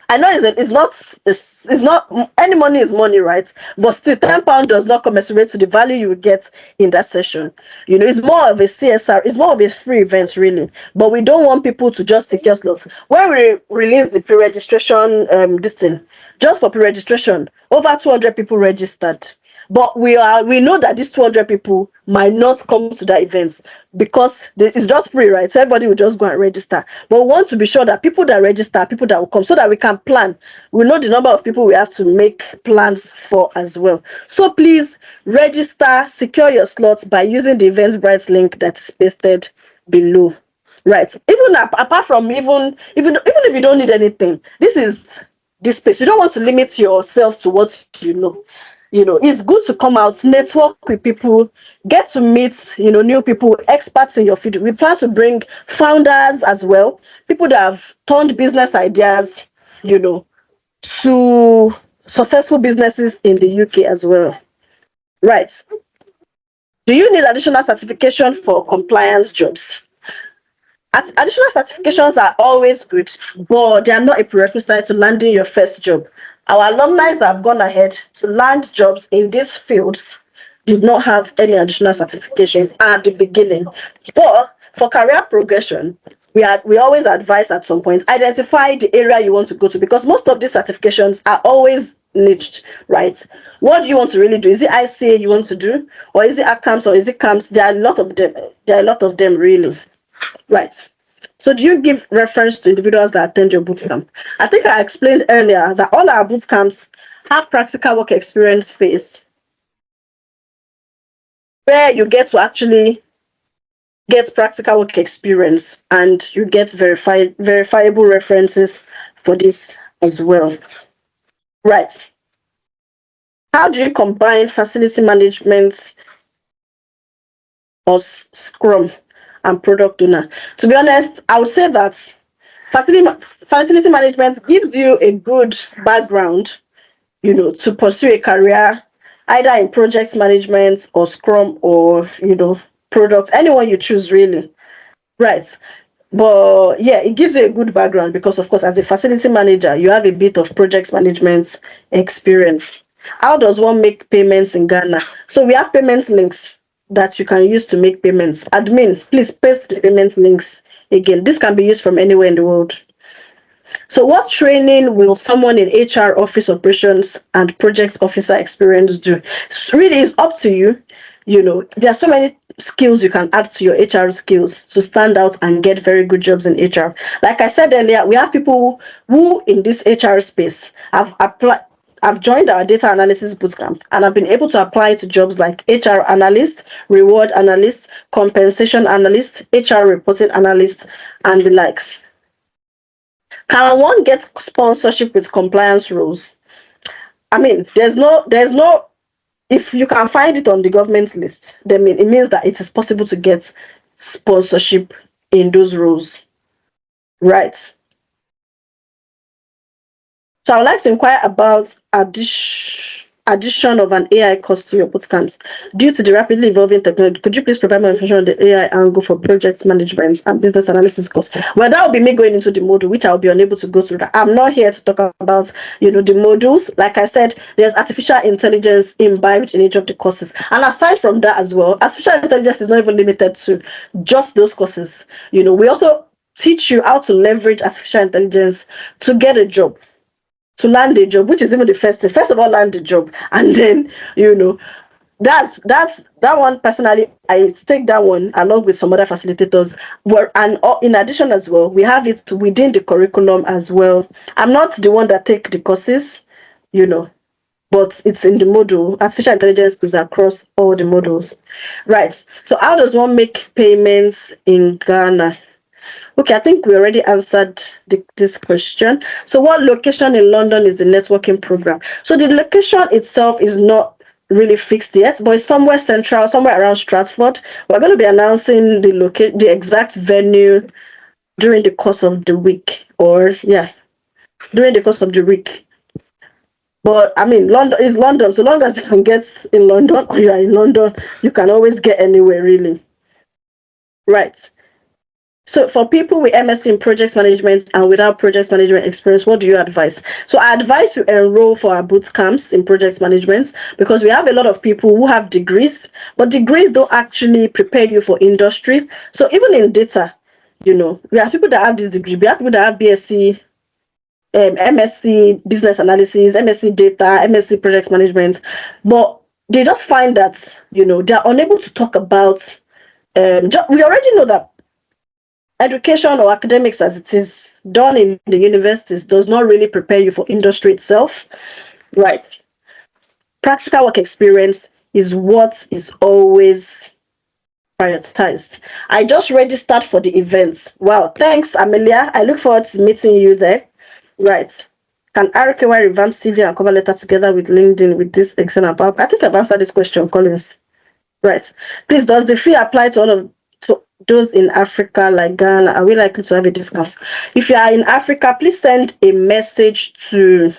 I know it's not any money is money, right? But still, £10 does not commensurate to the value you get in that session. It's more of a CSR, it's more of a free event, really. But we don't want people to just secure slots. When we release the pre-registration just for pre-registration, over 200 people registered. But we know that these 200 people might not come to that event because it's just free, right? So everybody will just go and register. But we want to be sure that people that register are people that will come, so that we can plan. We know the number of people we have to make plans for as well. So please register, secure your slots by using the Eventbrite link that's pasted below. Right. Even apart from even if you don't need anything, this is this space. You don't want to limit yourself to what you know. It's good to come out, network with people, get to meet, new people, experts in your field. We plan to bring founders as well, people that have turned business ideas, to successful businesses in the UK as well. Right. Do you need additional certification for compliance jobs? Additional certifications are always good, but they are not a prerequisite to landing your first job. Our alumni that have gone ahead to land jobs in these fields did not have any additional certification at the beginning. But for career progression, we always advise at some point, identify the area you want to go to, because most of these certifications are always niched, right? What do you want to really do? Is it ICA you want to do? Or is it ACAMS or is it CAMS? There are a lot of them. There are a lot of them really. Right. So do you give reference to individuals that attend your bootcamp? I think I explained earlier that all our bootcamps have practical work experience phase, where you get to actually get practical work experience and you get verifiable references for this as well. Right. How do you combine facility management or Scrum and product owner? To be honest, I would say that facility management gives you a good background, to pursue a career either in project management or Scrum or, product, anyone you choose really. Right. But yeah, it gives you a good background because, of course, as a facility manager, you have a bit of project management experience. How does one make payments in Ghana? So we have payment links that you can use to make payments. Admin, please paste the payment links again. This can be used from anywhere in the world. So what training will someone in HR, office operations, and project officer experience do? So really, it's up to you. There are so many skills you can add to your HR skills to stand out and get very good jobs in HR. Like I said earlier, we have people who in this HR space I've joined our data analysis bootcamp and I've been able to apply to jobs like HR analyst, reward analyst, compensation analyst, HR reporting analyst, and the likes. Can one get sponsorship with compliance rules? I mean, there's no, if you can find it on the government list, then it means that it is possible to get sponsorship in those roles. Right. So I would like to inquire about addition of an AI course to your bootcamps. Due to the rapidly evolving technology, could you please provide more information on the AI angle for project management and business analysis course? Well, that will be me going into the module, which I'll be unable to go through that. I'm not here to talk about, the modules. Like I said, there's artificial intelligence imbibed in each of the courses. And aside from that as well, artificial intelligence is not even limited to just those courses. We also teach you how to leverage artificial intelligence to get a job, to land a job, which is even the first thing. First of all, land a job, and then that's that one. Personally, I take that one along with some other facilitators. And in addition as well, we have it within the curriculum as well. I'm not the one that take the courses, but it's in the module. Artificial intelligence is across all the modules, right? So how does one make payments in Ghana? Okay, I think we already answered this question. So what location in London is the networking program? So the location itself is not really fixed yet, but it's somewhere central, somewhere around Stratford. We're going to be announcing the exact venue during the course of the week, during the course of the week. But I mean, London is London. So long as you can get in London or you are in London, you can always get anywhere really. Right. So for people with MSc in project management and without project management experience, what do you advise? So I advise you enroll for our boot camps in project management, because we have a lot of people who have degrees, but degrees don't actually prepare you for industry. So even in data, we have people that have this degree, we have people that have BSc, MSc business analysis, MSc data, MSc project management, but they just find that, they're unable to talk about, we already know that education or academics as it is done in the universities does not really prepare you for industry itself. Right. Practical work experience is what is always prioritized. I just registered for the events. Wow, thanks, Amelia. I look forward to meeting you there. Right. Can RKY revamp CV and cover letter together with LinkedIn with this Excel and PowerPoint? I think I've answered this question, Collins. Right. Please, does the fee apply to all of those in Africa like Ghana? Are we likely to have a discount? If you are in Africa, please send a message to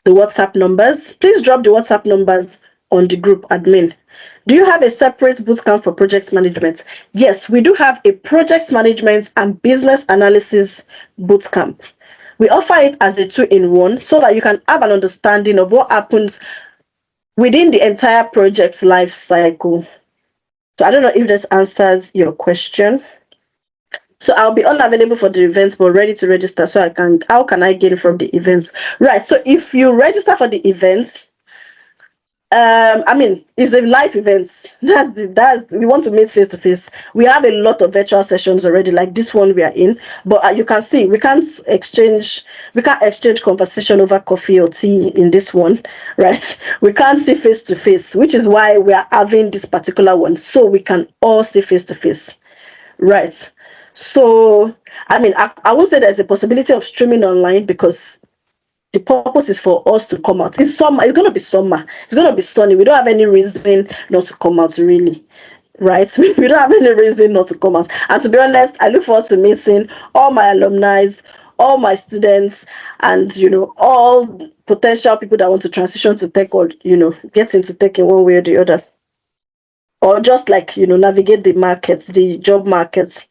the WhatsApp numbers. Please drop the WhatsApp numbers on the group admin. Do you have a separate bootcamp for project management? Yes, we do have a project management and business analysis bootcamp. We offer it as a 2-in-1 so that you can have an understanding of what happens within the entire project life cycle. So I don't know if this answers your question. So I'll be unavailable for the events, but ready to register. So how can I gain from the events? Right. So if you register for the events, it's a live events. We want to meet face to face. We have a lot of virtual sessions already, like this one we are in. But you can see we can't exchange conversation over coffee or tea in this one, right? We can't see face to face, which is why we are having this particular one, so we can all see face to face, right? So I won't say there's a possibility of streaming online because the purpose is for us to come out. It's summer. It's going to be summer. It's going to be sunny. We don't have any reason not to come out, really. Right? We don't have any reason not to come out. And to be honest, I look forward to meeting all my alumni, all my students, and, all potential people that want to transition to tech or, get into tech in one way or the other. Or just navigate the markets, the job markets.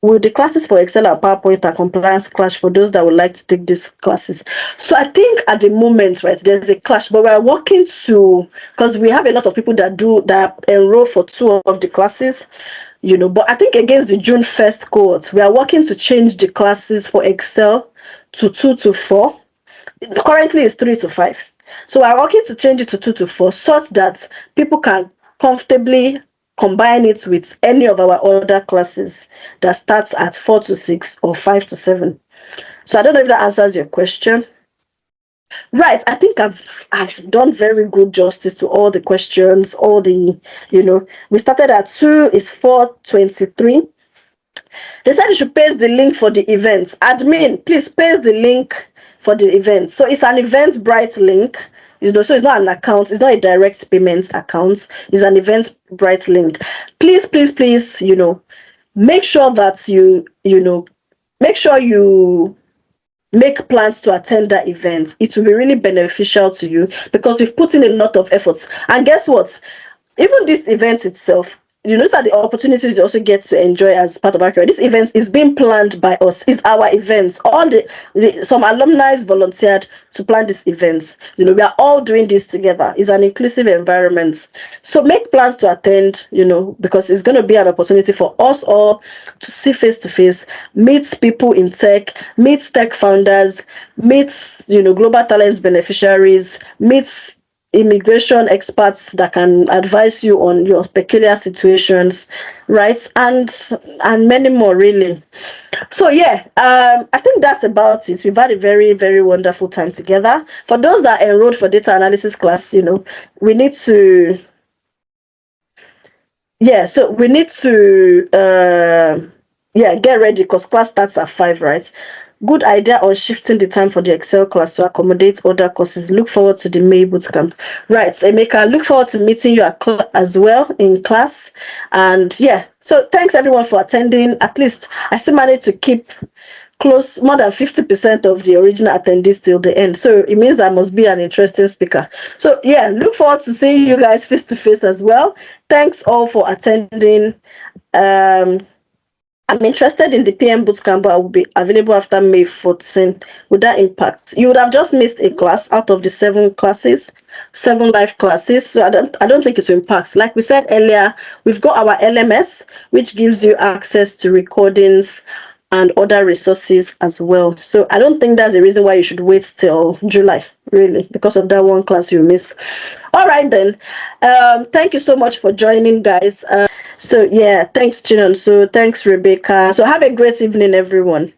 Will the classes for Excel and PowerPoint and compliance clash for those that would like to take these classes? So I think at the moment, right, there's a clash, but we're working because we have a lot of people that enroll for 2 of the classes, but I think against the June 1st cohort, we are working to change the classes for Excel to 2 to 4. Currently it's 3 to 5. So we're working to change it to 2 to 4 such that people can comfortably combine it with any of our other classes that starts at 4 to 6 or 5 to 7. So I don't know if that answers your question. Right, I think I've done very good justice to all the questions, all the, we started at 2 is 4:23. They said you should paste the link for the event. Admin, please paste the link for the event. So it's an Eventbrite link. So it's not an account, it's not a direct payment account, it's an Eventbrite link. Please, make sure that make sure you make plans to attend that event. It will be really beneficial to you because we've put in a lot of efforts. And guess what? Even this event itself, these are the opportunities you also get to enjoy as part of our career. This event is being planned by us. It's our event. Some alumni volunteered to plan this event. We are all doing this together. It's an inclusive environment. So make plans to attend, because it's going to be an opportunity for us all to see face to face, meet people in tech, meet tech founders, meet, global talents beneficiaries, meet immigration experts that can advise you on your peculiar situations, right? And many more, really. So I think that's about it. We've had a very, very wonderful time together. For those that enrolled for data analysis class, we need to get ready because class starts at 5, right? Good idea on shifting the time for the Excel class to accommodate other courses. Look forward to the May bootcamp. Right, Emeka, look forward to meeting you as well in class. And so thanks everyone for attending. At least I still managed to keep close more than 50% of the original attendees till the end. So it means I must be an interesting speaker. So look forward to seeing you guys face to face as well. Thanks all for attending. I'm interested in the PM bootcamp, but I will be available after May 14. Would that impact? You would have just missed a class out of the 7 live classes. So I don't think it will impact. Like we said earlier, we've got our LMS, which gives you access to recordings and other resources as well. So I don't think that's a reason why you should wait till July, really, because of that one class you miss. All right, then. Thank you so much for joining, guys. Thanks, Chinon. So thanks, Rebecca. So have a great evening, everyone.